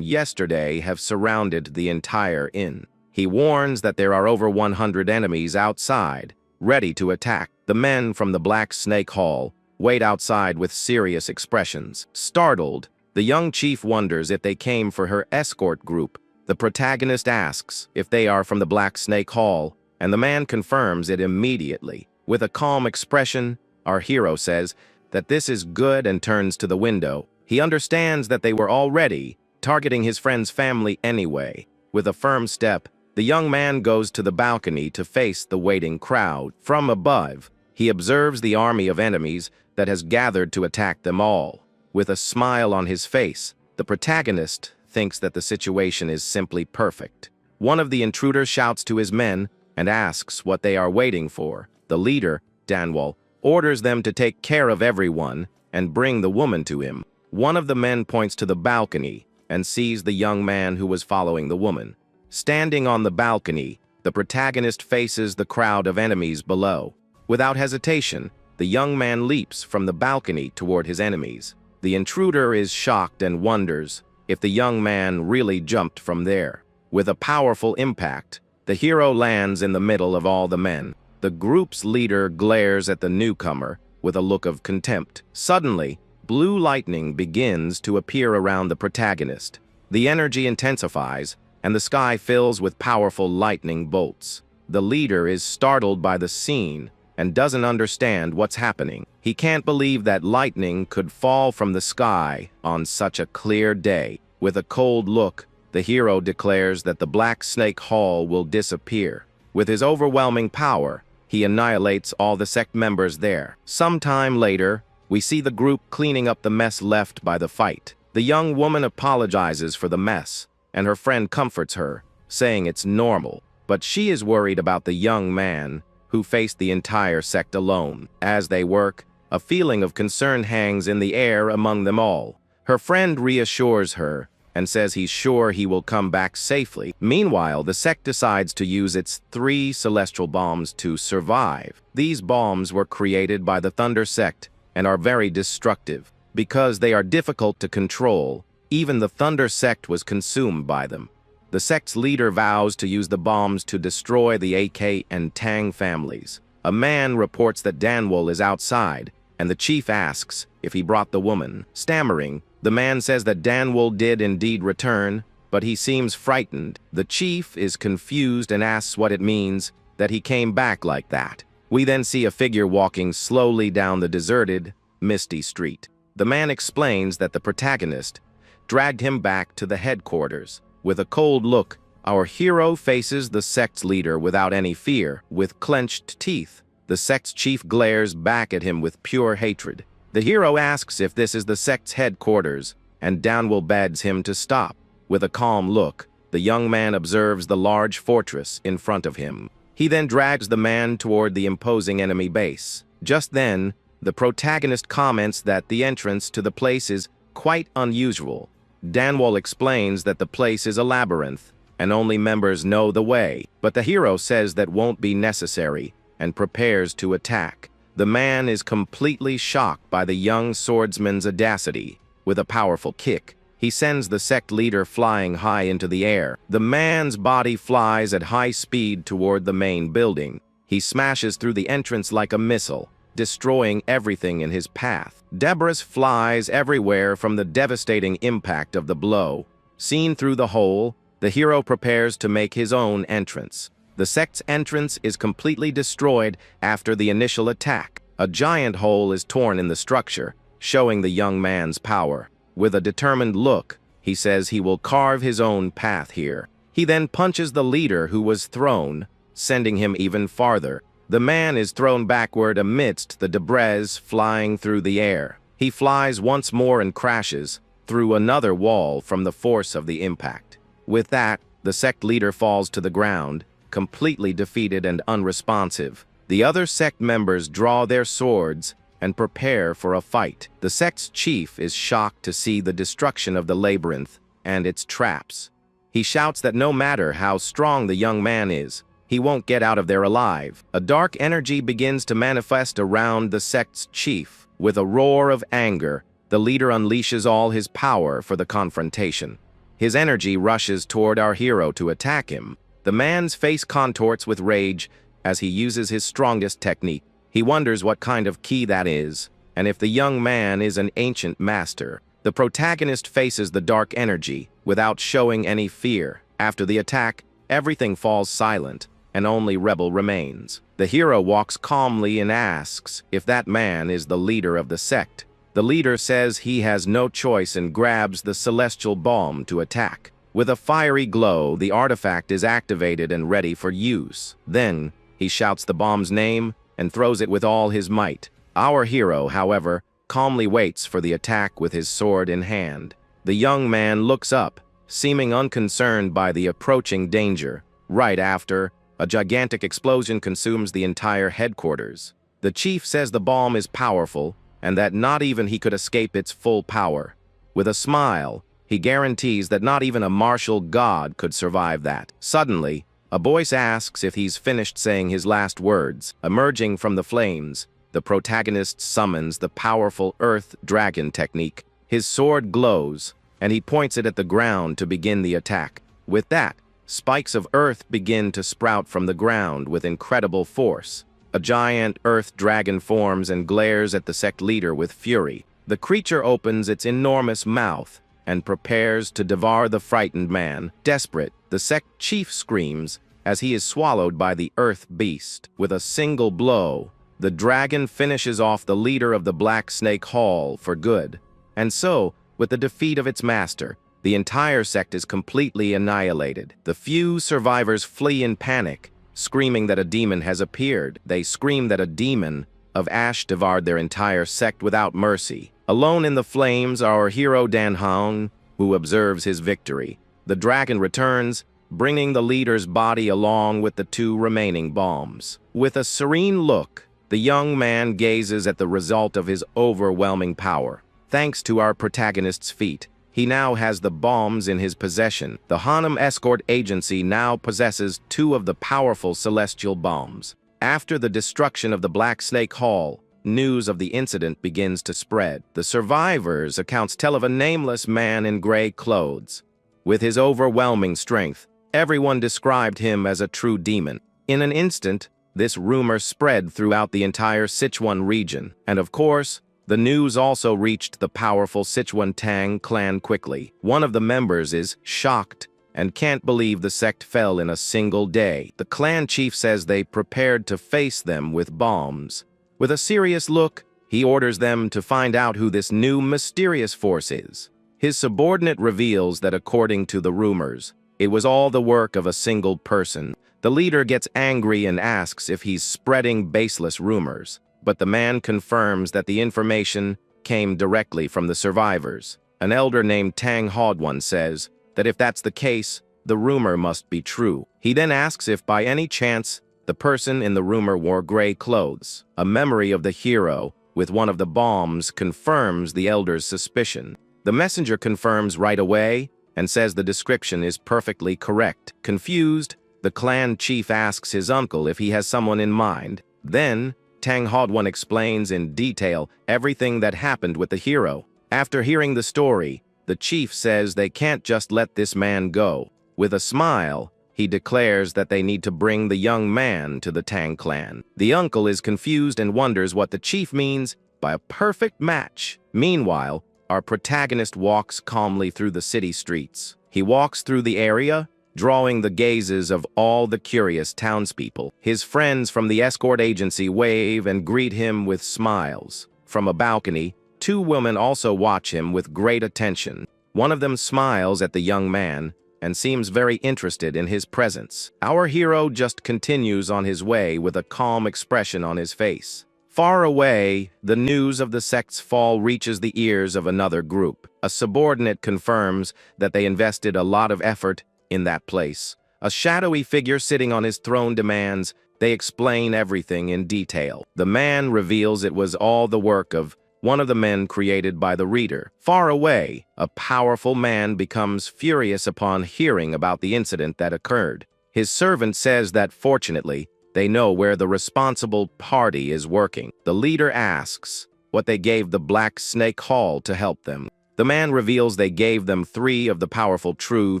yesterday have surrounded the entire inn. He warns that there are over 100 enemies outside, ready to attack. The men from the Black Snake Hall wait outside with serious expressions. Startled, the young chief wonders if they came for her escort group. The protagonist asks if they are from the Black Snake Hall, and the man confirms it immediately. With a calm expression, our hero says that this is good and turns to the window. He understands that they were already targeting his friend's family anyway. With a firm step, the young man goes to the balcony to face the waiting crowd. From above, he observes the army of enemies that has gathered to attack them all. With a smile on his face, the protagonist thinks that the situation is simply perfect. One of the intruders shouts to his men and asks what they are waiting for. The leader, Danwol, orders them to take care of everyone and bring the woman to him. One of the men points to the balcony and sees the young man who was following the woman. Standing on the balcony, the protagonist faces the crowd of enemies below. Without hesitation, the young man leaps from the balcony toward his enemies. The intruder is shocked and wonders if the young man really jumped from there. With a powerful impact, the hero lands in the middle of all the men. The group's leader glares at the newcomer with a look of contempt. Suddenly, blue lightning begins to appear around the protagonist. The energy intensifies, and the sky fills with powerful lightning bolts. The leader is startled by the scene and doesn't understand what's happening. He can't believe that lightning could fall from the sky on such a clear day. With a cold look, the hero declares that the Black Snake Hall will disappear. With his overwhelming power, he annihilates all the sect members there. Sometime later, we see the group cleaning up the mess left by the fight. The young woman apologizes for the mess, and her friend comforts her, saying it's normal. But she is worried about the young man who faced the entire sect alone. As they work, a feeling of concern hangs in the air among them all. Her friend reassures her and says he's sure he will come back safely. Meanwhile, the sect decides to use its 3 celestial bombs to survive. These bombs were created by the Thunder sect and are very destructive. Because they are difficult to control, even the Thunder sect was consumed by them. The sect's leader vows to use the bombs to destroy the AK and Tang families. A man reports that Danwol is outside, and the chief asks if he brought the woman. Stammering, the man says that Danwol did indeed return, but he seems frightened. The chief is confused and asks what it means that he came back like that. We then see a figure walking slowly down the deserted, misty street. The man explains that the protagonist dragged him back to the headquarters. With a cold look, our hero faces the sect's leader without any fear. With clenched teeth, the sect's chief glares back at him with pure hatred. The hero asks if this is the sect's headquarters, and Danwol begs him to stop. With a calm look, the young man observes the large fortress in front of him. He then drags the man toward the imposing enemy base. Just then, the protagonist comments that the entrance to the place is quite unusual. Danwol explains that the place is a labyrinth, and only members know the way, but the hero says that won't be necessary, and prepares to attack. The man is completely shocked by the young swordsman's audacity. With a powerful kick, he sends the sect leader flying high into the air. The man's body flies at high speed toward the main building. He smashes through the entrance like a missile, destroying everything in his path. Debris flies everywhere from the devastating impact of the blow. Seen through the hole, the hero prepares to make his own entrance. The sect's entrance is completely destroyed after the initial attack. A giant hole is torn in the structure, showing the young man's power. With a determined look, he says he will carve his own path here. He then punches the leader who was thrown, sending him even farther. The man is thrown backward amidst the debris flying through the air. He flies once more and crashes through another wall from the force of the impact. With that, the sect leader falls to the ground, completely defeated and unresponsive. The other sect members draw their swords and prepare for a fight. The sect's chief is shocked to see the destruction of the labyrinth and its traps. He shouts that no matter how strong the young man is, he won't get out of there alive. A dark energy begins to manifest around the sect's chief. With a roar of anger, the leader unleashes all his power for the confrontation. His energy rushes toward our hero to attack him. The man's face contorts with rage as he uses his strongest technique. He wonders what kind of key that is, and if the young man is an ancient master. The protagonist faces the dark energy without showing any fear. After the attack, everything falls silent, and only Rebel remains. The hero walks calmly and asks if that man is the leader of the sect. The leader says he has no choice and grabs the celestial bomb to attack. With a fiery glow, the artifact is activated and ready for use. Then, he shouts the bomb's name and throws it with all his might. Our hero, however, calmly waits for the attack with his sword in hand. The young man looks up, seeming unconcerned by the approaching danger. Right after, a gigantic explosion consumes the entire headquarters. The chief says the bomb is powerful and that not even he could escape its full power. With a smile, he guarantees that not even a martial god could survive that. Suddenly, a voice asks if he's finished saying his last words. Emerging from the flames, the protagonist summons the powerful Earth Dragon technique. His sword glows, and he points it at the ground to begin the attack. With that, spikes of earth begin to sprout from the ground with incredible force. A giant earth dragon forms and glares at the sect leader with fury. The creature opens its enormous mouth and prepares to devour the frightened man. Desperate, the sect chief screams as he is swallowed by the earth beast. With a single blow, the dragon finishes off the leader of the Black Snake Hall for good. And so, with the defeat of its master, the entire sect is completely annihilated. The few survivors flee in panic, screaming that a demon has appeared. They scream that a demon of ash devoured their entire sect without mercy. Alone in the flames, our hero Dan Hong, who observes his victory. The dragon returns, bringing the leader's body along with the 2 remaining bombs. With a serene look, the young man gazes at the result of his overwhelming power. Thanks to our protagonist's feat, he now has the bombs in his possession. The Hanum Escort Agency now possesses 2 of the powerful celestial bombs. After the destruction of the Black Snake Hall, news of the incident begins to spread. The survivors' accounts tell of a nameless man in gray clothes. With his overwhelming strength, everyone described him as a true demon. In an instant, this rumor spread throughout the entire Sichuan region, and of course, the news also reached the powerful Sichuan Tang clan quickly. One of the members is shocked and can't believe the sect fell in a single day. The clan chief says they prepared to face them with bombs. With a serious look, he orders them to find out who this new mysterious force is. His subordinate reveals that according to the rumors, it was all the work of a single person. The leader gets angry and asks if he's spreading baseless rumors. But the man confirms that the information came directly from the survivors. An elder named Tang Hodwan says that if that's the case, the rumor must be true. He then asks if by any chance the person in the rumor wore gray clothes. A memory of the hero with one of the bombs confirms the elder's suspicion. The messenger confirms right away and says the description is perfectly correct. Confused, the clan chief asks his uncle if he has someone in mind. Then, Tang Hodwan explains in detail everything that happened with the hero. After hearing the story, the chief says they can't just let this man go. With a smile, he declares that they need to bring the young man to the Tang clan. The uncle is confused and wonders what the chief means by a perfect match. Meanwhile, our protagonist walks calmly through the city streets. He walks through the area, drawing the gazes of all the curious townspeople. His friends from the escort agency wave and greet him with smiles. From a balcony, 2 women also watch him with great attention. One of them smiles at the young man and seems very interested in his presence. Our hero just continues on his way with a calm expression on his face. Far away, the news of the sect's fall reaches the ears of another group. A subordinate confirms that they invested a lot of effort in that place. A shadowy figure sitting on his throne demands they explain everything in detail. The man reveals it was all the work of one of the men created by the reader. Far away, a powerful man becomes furious upon hearing about the incident that occurred. His servant says that fortunately, they know where the responsible party is working. The leader asks what they gave the Black Snake Hall to help them. The man reveals they gave them 3 of the powerful True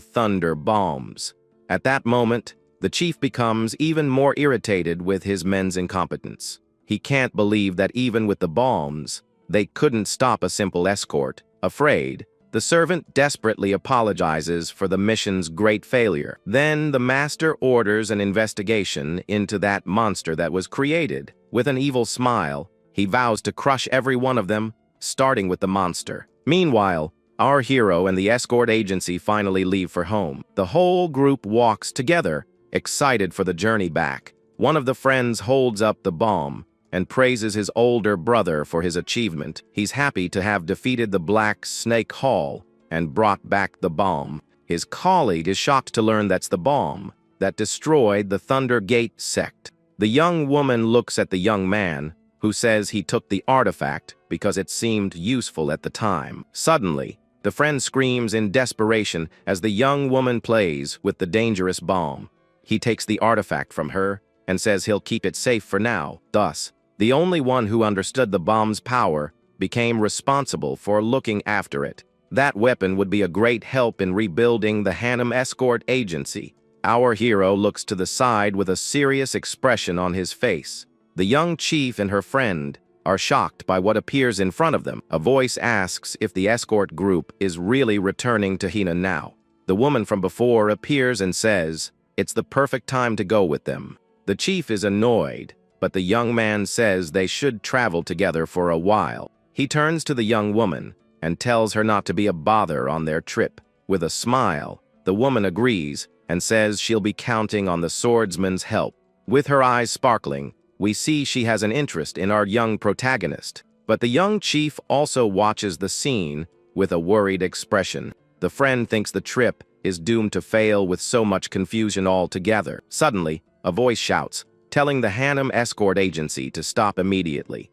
Thunder bombs. At that moment, the chief becomes even more irritated with his men's incompetence. He can't believe that even with the bombs, they couldn't stop a simple escort. Afraid, the servant desperately apologizes for the mission's great failure. Then the master orders an investigation into that monster that was created. With an evil smile, he vows to crush every one of them, starting with the monster. Meanwhile, our hero and the escort agency finally leave for home. The whole group walks together, excited for the journey back. One of the friends holds up the bomb and praises his older brother for his achievement. He's happy to have defeated the Black Snake Hall and brought back the bomb. His colleague is shocked to learn that's the bomb that destroyed the Thunder Gate sect. The young woman looks at the young man, who says he took the artifact because it seemed useful at the time. Suddenly, the friend screams in desperation as the young woman plays with the dangerous bomb. He takes the artifact from her and says he'll keep it safe for now. Thus, the only one who understood the bomb's power became responsible for looking after it. That weapon would be a great help in rebuilding the Hanem escort agency. Our hero looks to the side with a serious expression on his face. The young chief and her friend are shocked by what appears in front of them. A voice asks if the escort group is really returning to Hina now. The woman from before appears and says it's the perfect time to go with them. The chief is annoyed, but the young man says they should travel together for a while. He turns to the young woman and tells her not to be a bother on their trip. With a smile, the woman agrees and says she'll be counting on the swordsman's help. With her eyes sparkling, we see she has an interest in our young protagonist. But the young chief also watches the scene with a worried expression. The friend thinks the trip is doomed to fail with so much confusion altogether. Suddenly, a voice shouts, telling the Hanem escort agency to stop immediately.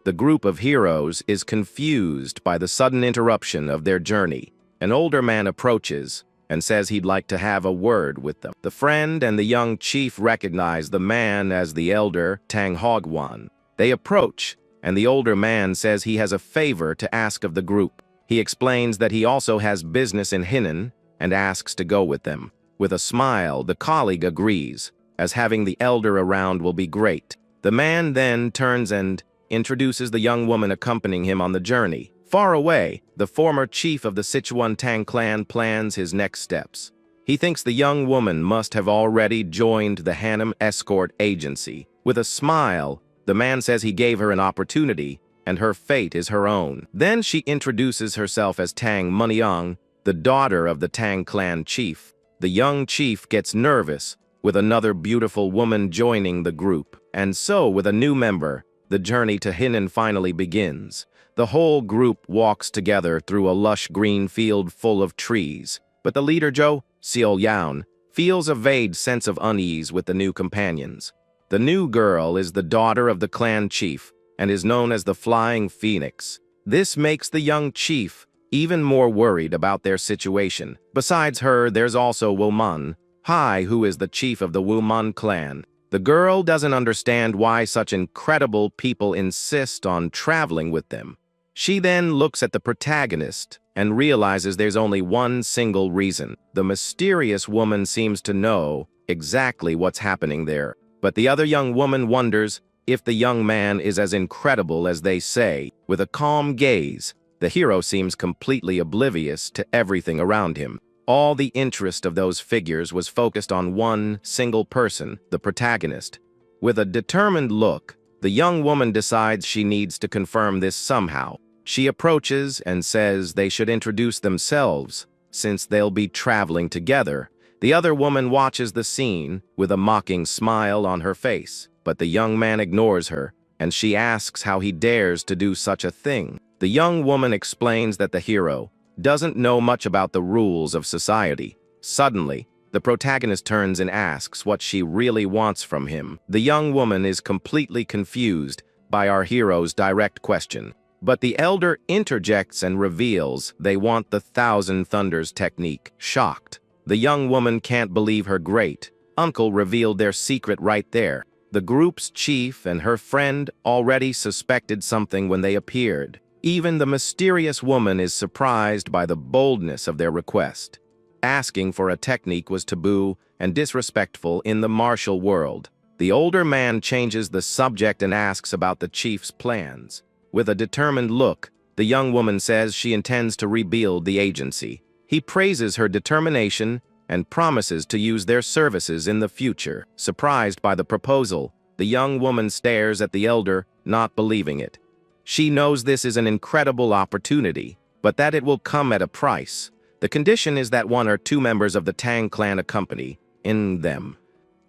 The group of heroes is confused by the sudden interruption of their journey. An older man approaches and says he'd like to have a word with them. The friend and the young chief recognize the man as the elder Tang Hogwan. They approach, and the older man says he has a favor to ask of the group. He explains that he also has business in Hinan and asks to go with them. With a smile, the colleague agrees, as having the elder around will be great. The man then turns and introduces the young woman accompanying him on the journey. Far away, the former chief of the Sichuan Tang clan plans his next steps. He thinks the young woman must have already joined the Hanem escort agency. With a smile, the man says he gave her an opportunity, and her fate is her own. Then she introduces herself as Tang Munyang, the daughter of the Tang clan chief. The young chief gets nervous, with another beautiful woman joining the group. And so, with a new member, the journey to Hinan finally begins. The whole group walks together through a lush green field full of trees. But the leader, Zhou Xiaoyan, feels a vague sense of unease with the new companions. The new girl is the daughter of the clan chief and is known as the Flying Phoenix. This makes the young chief even more worried about their situation. Besides her, there's also Wuman Hai, who is the chief of the Wuman clan. The girl doesn't understand why such incredible people insist on traveling with them. She then looks at the protagonist and realizes there's only one single reason. The mysterious woman seems to know exactly what's happening there. But the other young woman wonders if the young man is as incredible as they say. With a calm gaze, the hero seems completely oblivious to everything around him. All the interest of those figures was focused on one single person, the protagonist. With a determined look, the young woman decides she needs to confirm this somehow. She approaches and says they should introduce themselves, since they'll be traveling together. The other woman watches the scene with a mocking smile on her face, but the young man ignores her, and she asks how he dares to do such a thing. The young woman explains that the hero doesn't know much about the rules of society. Suddenly, the protagonist turns and asks what she really wants from him. The young woman is completely confused by our hero's direct question. But the elder interjects and reveals they want the Thousand Thunders technique. Shocked, the young woman can't believe her great uncle revealed their secret right there. The group's chief and her friend already suspected something when they appeared. Even the mysterious woman is surprised by the boldness of their request. Asking for a technique was taboo and disrespectful in the martial world. The older man changes the subject and asks about the chief's plans. With a determined look, the young woman says she intends to rebuild the agency. He praises her determination and promises to use their services in the future. Surprised by the proposal, the young woman stares at the elder, not believing it. She knows this is an incredible opportunity, but that it will come at a price. The condition is that one or two members of the Tang clan accompany them.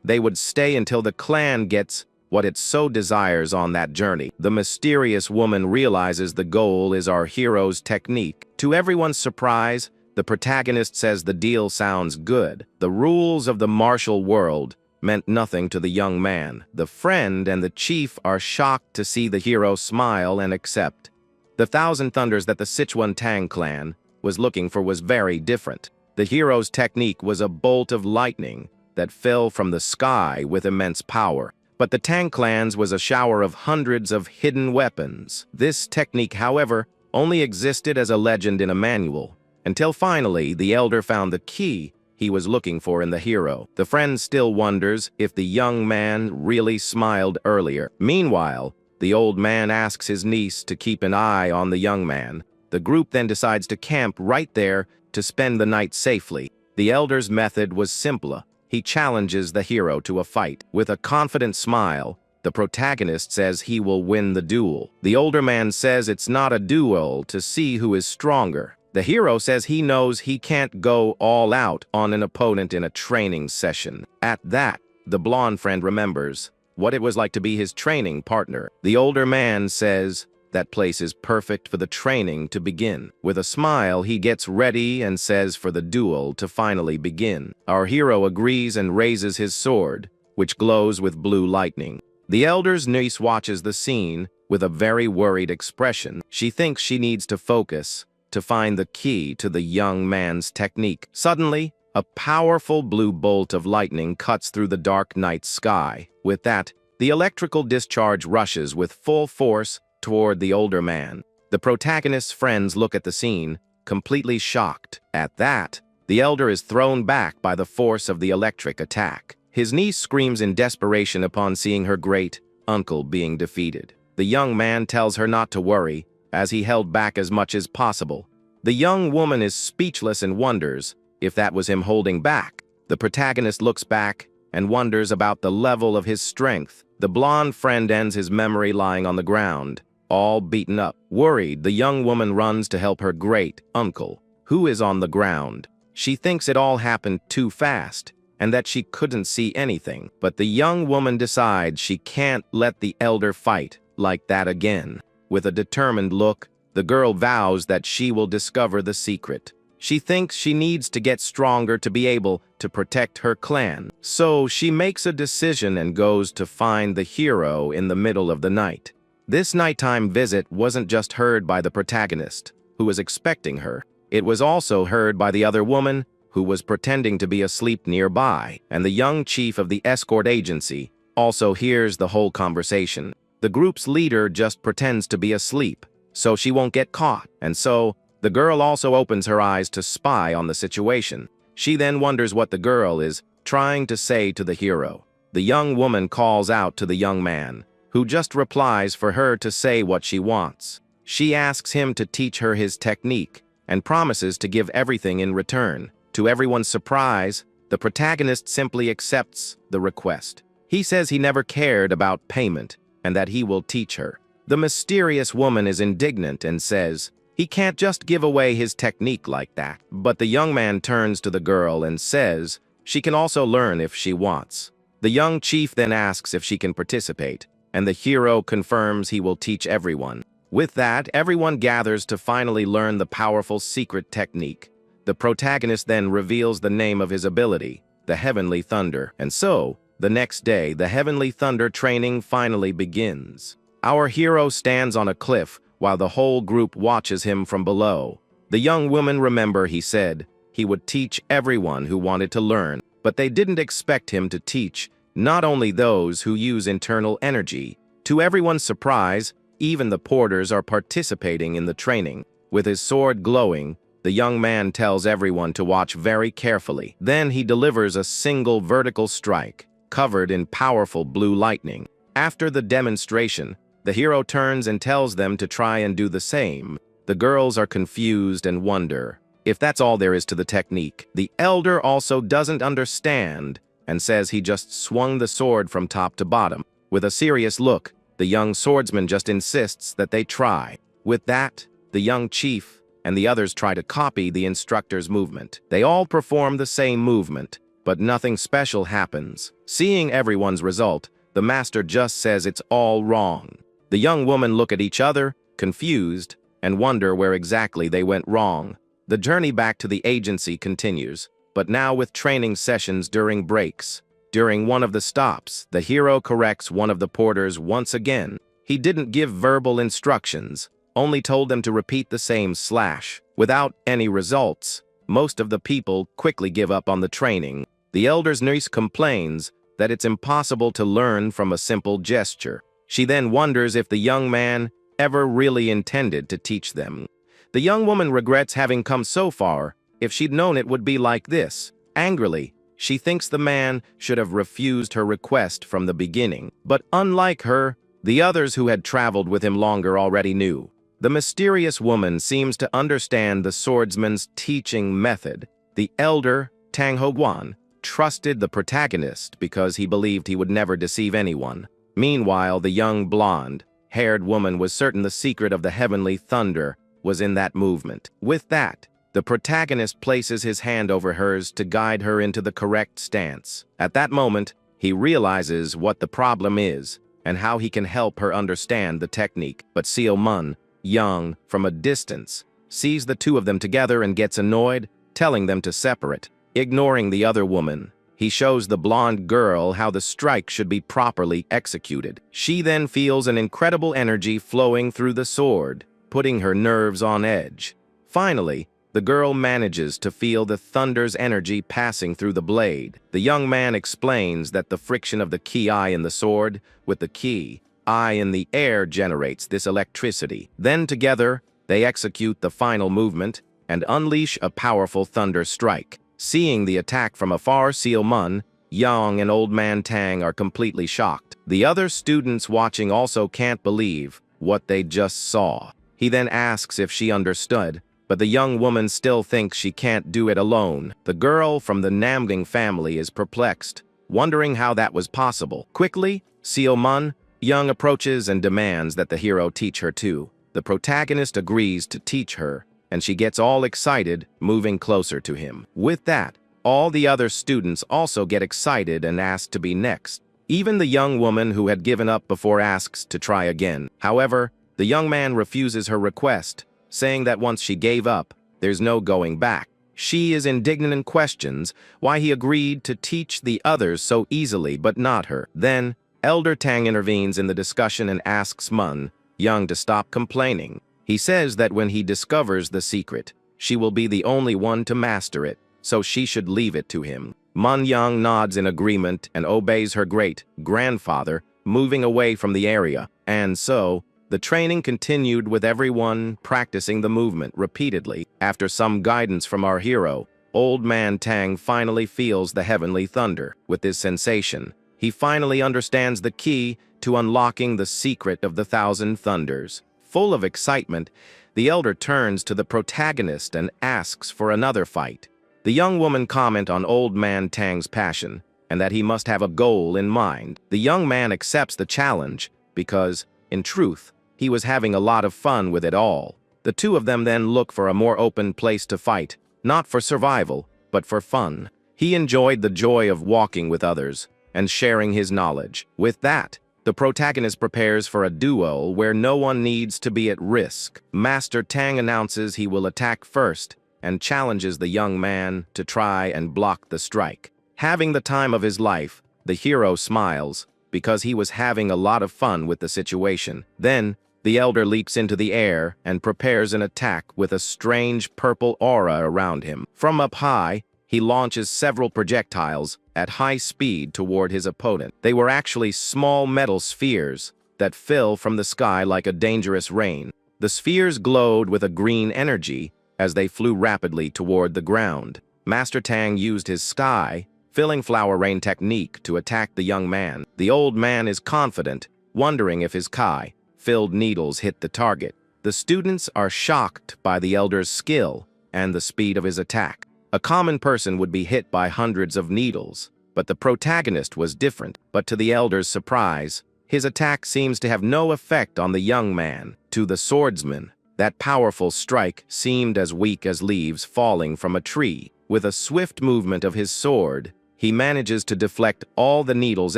They would stay until the clan gets what it so desires on that journey. The mysterious woman realizes the goal is our hero's technique. To everyone's surprise, The protagonist says the deal sounds good. The rules of the martial world meant nothing to the young man. The friend and the chief are shocked to see the hero smile and accept. The Thousand Thunders that the Sichuan Tang clan was looking for was very different. The hero's technique was a bolt of lightning that fell from the sky with immense power. But the Tang clan's was a shower of hundreds of hidden weapons. This technique, however, only existed as a legend in a manual, until finally the elder found the key he was looking for in the hero. The friend still wonders if the young man really smiled earlier. Meanwhile, the old man asks his niece to keep an eye on the young man. The group then decides to camp right there to spend the night safely. The elder's method was simpler. He challenges the hero to a fight. With a confident smile, the protagonist says he will win the duel. The older man says it's not a duel to see who is stronger. The hero says he knows he can't go all out on an opponent in a training session. At that, the blonde friend remembers what it was like to be his training partner. The older man says that place is perfect for the training to begin. With a smile, he gets ready and says for the duel to finally begin. Our hero agrees and raises his sword, which glows with blue lightning. The elder's niece watches the scene with a very worried expression. She thinks she needs to focus to find the key to the young man's technique. Suddenly, a powerful blue bolt of lightning cuts through the dark night sky. With that, the electrical discharge rushes with full force toward the older man. The protagonist's friends look at the scene, completely shocked. At that, the elder is thrown back by the force of the electric attack. His niece screams in desperation upon seeing her great uncle being defeated. The young man tells her not to worry, as he held back as much as possible. The young woman is speechless and wonders if that was him holding back. The protagonist looks back and wonders about the level of his strength. The blonde friend ends his memory lying on the ground, all beaten up. Worried, the young woman runs to help her great uncle, who is on the ground. She thinks it all happened too fast and that she couldn't see anything. But the young woman decides she can't let the elder fight like that again. With a determined look, the girl vows that she will discover the secret. She thinks she needs to get stronger to be able to protect her clan. So she makes a decision and goes to find the hero in the middle of the night. This nighttime visit wasn't just heard by the protagonist, who was expecting her. It was also heard by the other woman, who was pretending to be asleep nearby, and the young chief of the escort agency also hears the whole conversation. The group's leader just pretends to be asleep, so she won't get caught, and so the girl also opens her eyes to spy on the situation. She then wonders what the girl is trying to say to the hero. The young woman calls out to the young man, who just replies for her to say what she wants. She asks him to teach her his technique and promises to give everything in return. To everyone's surprise, the protagonist simply accepts the request. He says he never cared about payment and that he will teach her. The mysterious woman is indignant and says he can't just give away his technique like that. But the young man turns to the girl and says she can also learn if she wants. The young chief then asks if she can participate, and the hero confirms he will teach everyone. With that, everyone gathers to finally learn the powerful secret technique. The protagonist then reveals the name of his ability, the Heavenly Thunder, and so, the next day, the Heavenly Thunder training finally begins. Our hero stands on a cliff while the whole group watches him from below. The young woman remember he said he would teach everyone who wanted to learn, but they didn't expect him to teach not only those who use internal energy. To everyone's surprise, even the porters are participating in the training. With his sword glowing, the young man tells everyone to watch very carefully. Then he delivers a single vertical strike, covered in powerful blue lightning. After the demonstration, the hero turns and tells them to try and do the same. The girls are confused and wonder if that's all there is to the technique. The elder also doesn't understand and says he just swung the sword from top to bottom. With a serious look, the young swordsman just insists that they try. With that, the young chief and the others try to copy the instructor's movement. They all perform the same movement, but nothing special happens. Seeing everyone's result, the master just says it's all wrong. The young women look at each other, confused, and wonder where exactly they went wrong. The journey back to the agency continues, but now with training sessions during breaks. During one of the stops, the hero corrects one of the porters once again. He didn't give verbal instructions, only told them to repeat the same slash. Without any results, most of the people quickly give up on the training. The elder's niece complains that it's impossible to learn from a simple gesture. She then wonders if the young man ever really intended to teach them. The young woman regrets having come so far. If she'd known it would be like this. Angrily, she thinks the man should have refused her request from the beginning. But unlike her, the others who had traveled with him longer already knew. The mysterious woman seems to understand the swordsman's teaching method. The elder, Tang Ho-guan, trusted the protagonist because he believed he would never deceive anyone. Meanwhile, the young blonde-haired woman was certain the secret of the heavenly thunder was in that movement. With that, the protagonist places his hand over hers to guide her into the correct stance. At that moment, he realizes what the problem is and how he can help her understand the technique. But Seo Mun, young, from a distance, sees the two of them together and gets annoyed, telling them to separate. Ignoring the other woman, he shows the blonde girl how the strike should be properly executed. She then feels an incredible energy flowing through the sword, putting her nerves on edge. Finally, the girl manages to feel the thunder's energy passing through the blade. The young man explains that the friction of the key eye in the sword with the key eye in the air generates this electricity. Then together, they execute the final movement and unleash a powerful thunder strike. Seeing the attack from afar, Seo Mun, Yang, and Old Man Tang are completely shocked. The other students watching also can't believe what they just saw. He then asks if she understood, but the young woman still thinks she can't do it alone. The girl from the Namgang family is perplexed, wondering how that was possible. Quickly, Seo Mun, Young approaches and demands that the hero teach her too. The protagonist agrees to teach her, and she gets all excited, moving closer to him. With that, all the other students also get excited and ask to be next. Even the young woman who had given up before asks to try again. However, the young man refuses her request, saying that once she gave up, there's no going back. She is indignant and questions why he agreed to teach the others so easily but not her. Then, Elder Tang intervenes in the discussion and asks Mun, Young, to stop complaining. He says that when he discovers the secret, she will be the only one to master it, so she should leave it to him. Mun Young nods in agreement and obeys her great-grandfather, moving away from the area. And so, the training continued with everyone practicing the movement repeatedly. After some guidance from our hero, Old Man Tang finally feels the heavenly thunder. With this sensation, he finally understands the key to unlocking the secret of the thousand thunders. Full of excitement, the elder turns to the protagonist and asks for another fight. The young woman comments on Old Man Tang's passion and that he must have a goal in mind. The young man accepts the challenge because, in truth, he was having a lot of fun with it all. The two of them then look for a more open place to fight, not for survival, but for fun. He enjoyed the joy of walking with others and sharing his knowledge. With that, the protagonist prepares for a duel where no one needs to be at risk. Master Tang announces he will attack first and challenges the young man to try and block the strike. Having the time of his life, the hero smiles because he was having a lot of fun with the situation. Then, the elder leaps into the air and prepares an attack with a strange purple aura around him. From up high, he launches several projectiles at high speed toward his opponent. They were actually small metal spheres that fell from the sky like a dangerous rain. The spheres glowed with a green energy as they flew rapidly toward the ground. Master Tang used his sky-filling flower rain technique to attack the young man. The old man is confident, wondering if his sky-filled needles hit the target. The students are shocked by the elder's skill and the speed of his attack. A common person would be hit by hundreds of needles, but the protagonist was different. But to the elder's surprise, his attack seems to have no effect on the young man. To the swordsman, that powerful strike seemed as weak as leaves falling from a tree. With a swift movement of his sword, he manages to deflect all the needles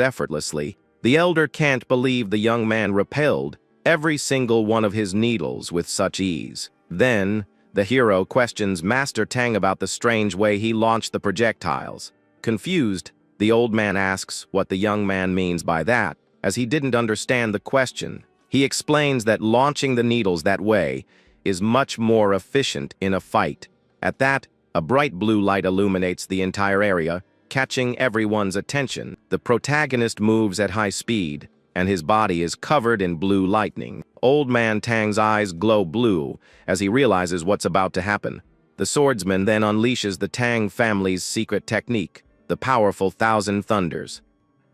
effortlessly. The elder can't believe the young man repelled every single one of his needles with such ease. Then, The hero questions Master Tang about the strange way he launched the projectiles. Confused, the old man asks what the young man means by that, as he didn't understand the question. He explains that launching the needles that way is much more efficient in a fight. At that, a bright blue light illuminates the entire area, catching everyone's attention. The protagonist moves at high speed, and his body is covered in blue lightning. Old Man Tang's eyes glow blue as he realizes what's about to happen. The swordsman then unleashes the Tang family's secret technique, the powerful Thousand Thunders.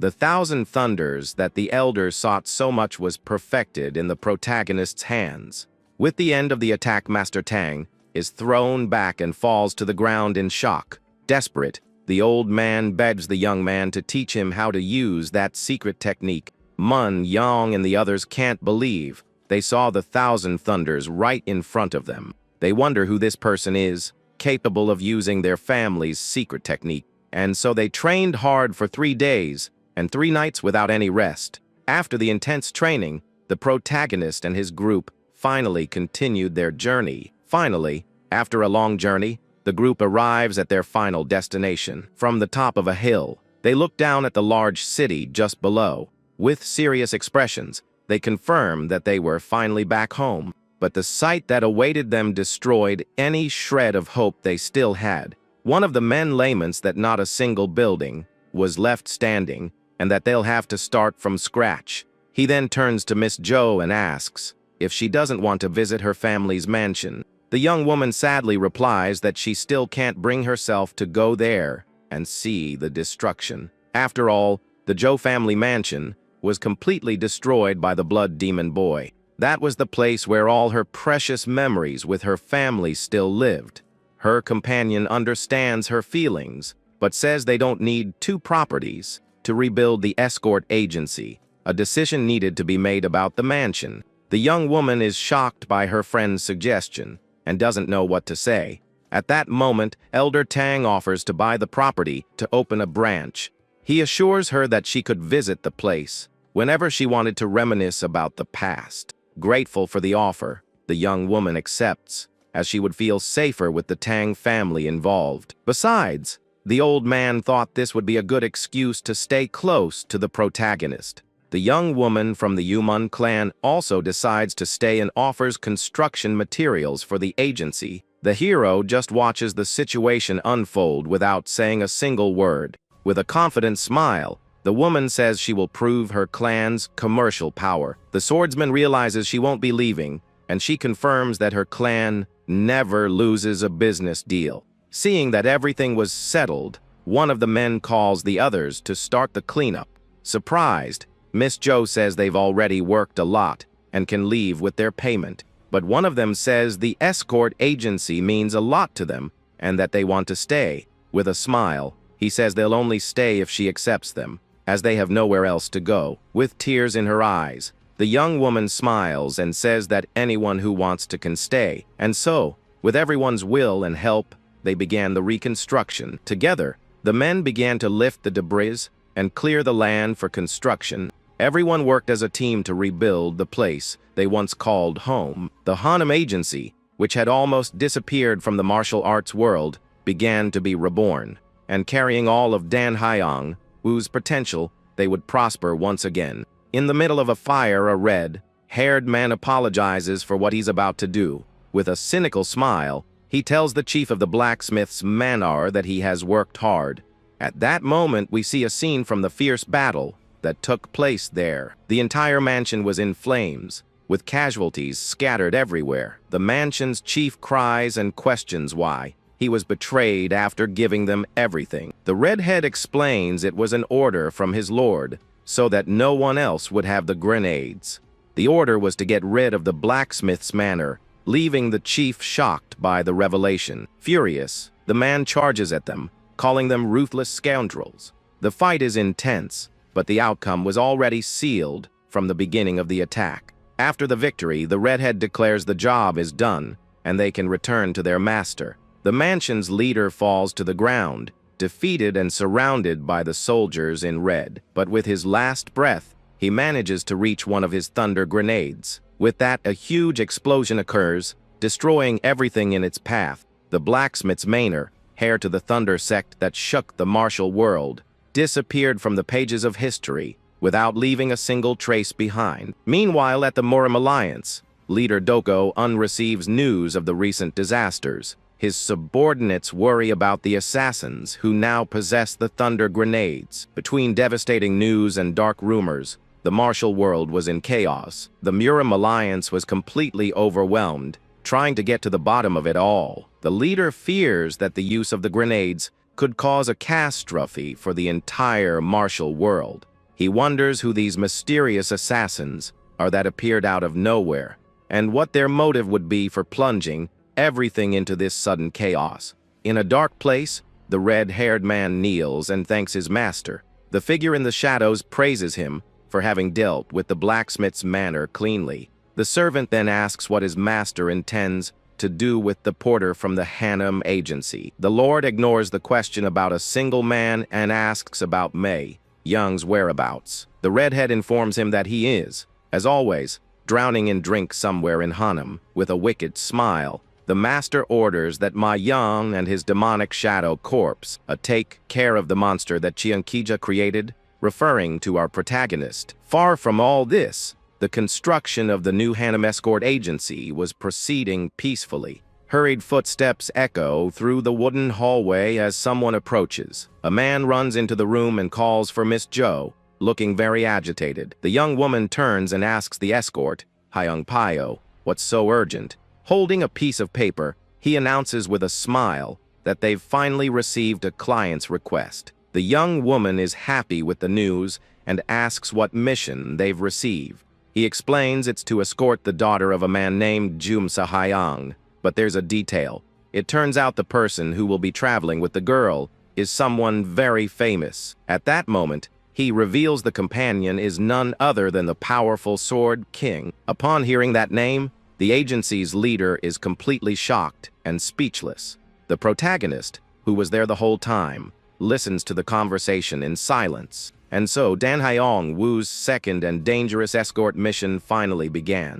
The Thousand Thunders that the elders sought so much was perfected in the protagonist's hands. With the end of the attack, Master Tang is thrown back and falls to the ground in shock. Desperate, the old man begs the young man to teach him how to use that secret technique. Mun, Yang, and the others can't believe they saw the Thousand Thunders right in front of them. They wonder who this person is, capable of using their family's secret technique. And so they trained hard for 3 days and 3 nights without any rest. After the intense training, the protagonist and his group finally continued their journey. Finally, after a long journey, the group arrives at their final destination. From the top of a hill, they look down at the large city just below. With serious expressions, they confirm that they were finally back home. But the sight that awaited them destroyed any shred of hope they still had. One of the men laments that not a single building was left standing and that they'll have to start from scratch. He then turns to Miss Joe and asks if she doesn't want to visit her family's mansion. The young woman sadly replies that she still can't bring herself to go there and see the destruction. After all, the Joe family mansion was completely destroyed by the Blood Demon Boy. That was the place where all her precious memories with her family still lived. Her companion understands her feelings, but says they don't need 2 properties to rebuild the escort agency. A decision needed to be made about the mansion. The young woman is shocked by her friend's suggestion and doesn't know what to say. At that moment, Elder Tang offers to buy the property to open a branch. He assures her that she could visit the place whenever she wanted to reminisce about the past. Grateful for the offer, the young woman accepts, as she would feel safer with the Tang family involved. Besides, the old man thought this would be a good excuse to stay close to the protagonist. The young woman from the Yumun clan also decides to stay and offers construction materials for the agency. The hero just watches the situation unfold without saying a single word. With a confident smile, the woman says she will prove her clan's commercial power. The swordsman realizes she won't be leaving, and she confirms that her clan never loses a business deal. Seeing that everything was settled, one of the men calls the others to start the cleanup. Surprised, Miss Joe says they've already worked a lot and can leave with their payment. But one of them says the escort agency means a lot to them and that they want to stay. With a smile, he says they'll only stay if she accepts them, as they have nowhere else to go. With tears in her eyes, the young woman smiles and says that anyone who wants to can stay. And so, with everyone's will and help, they began the reconstruction. Together, the men began to lift the debris and clear the land for construction. Everyone worked as a team to rebuild the place they once called home. The Hanum Agency, which had almost disappeared from the martial arts world, began to be reborn, and carrying all of Dan Hyang, whose potential they would prosper once again. In the middle of a fire, a red-haired man apologizes for what he's about to do. With a cynical smile, he tells the chief of the blacksmith's manor that he has worked hard. At that moment, we see a scene from the fierce battle that took place there. The entire mansion was in flames, with casualties scattered everywhere. The mansion's chief cries and questions why he was betrayed after giving them everything. The redhead explains it was an order from his lord, so that no one else would have the grenades. The order was to get rid of the blacksmith's manor, leaving the chief shocked by the revelation. Furious, the man charges at them, calling them ruthless scoundrels. The fight is intense, but the outcome was already sealed from the beginning of the attack. After the victory, the redhead declares the job is done, and they can return to their master. The mansion's leader falls to the ground, defeated and surrounded by the soldiers in red. But with his last breath, he manages to reach one of his thunder grenades. With that, a huge explosion occurs, destroying everything in its path. The blacksmith's manor, heir to the Thunder sect that shook the martial world, disappeared from the pages of history without leaving a single trace behind. Meanwhile, at the Murim Alliance, leader Doko receives news of the recent disasters. His subordinates worry about the assassins who now possess the Thunder grenades. Between devastating news and dark rumors, the martial world was in chaos. The Murim Alliance was completely overwhelmed, trying to get to the bottom of it all. The leader fears that the use of the grenades could cause a catastrophe for the entire martial world. He wonders who these mysterious assassins are that appeared out of nowhere, and what their motive would be for plunging everything into this sudden chaos. In a dark place, the red-haired man kneels and thanks his master. The figure in the shadows praises him for having dealt with the blacksmith's manor cleanly. The servant then asks what his master intends to do with the porter from the Hanum agency. The lord ignores the question about a single man and asks about Mei Young's whereabouts. The redhead informs him that he is, as always, drowning in drink somewhere in Hanum. With a wicked smile, the master orders that Ma Young and his demonic shadow corpse take care of the monster that Chiankija created, referring to our protagonist. Far from all this, the construction of the new Hanum escort agency was proceeding peacefully. Hurried footsteps echo through the wooden hallway as someone approaches. A man runs into the room and calls for Miss Jo, looking very agitated. The young woman turns and asks the escort, Hyung Pyo, what's so urgent? Holding a piece of paper, he announces with a smile that they've finally received a client's request. The young woman is happy with the news and asks what mission they've received. He explains it's to escort the daughter of a man named Jumsa Hyang. But there's a detail. It turns out the person who will be traveling with the girl is someone very famous. At that moment, he reveals the companion is none other than the powerful Sword King. Upon hearing that name, the agency's leader is completely shocked and speechless. The protagonist, who was there the whole time, listens to the conversation in silence. And so Dan Hyong Woo's second and dangerous escort mission finally began.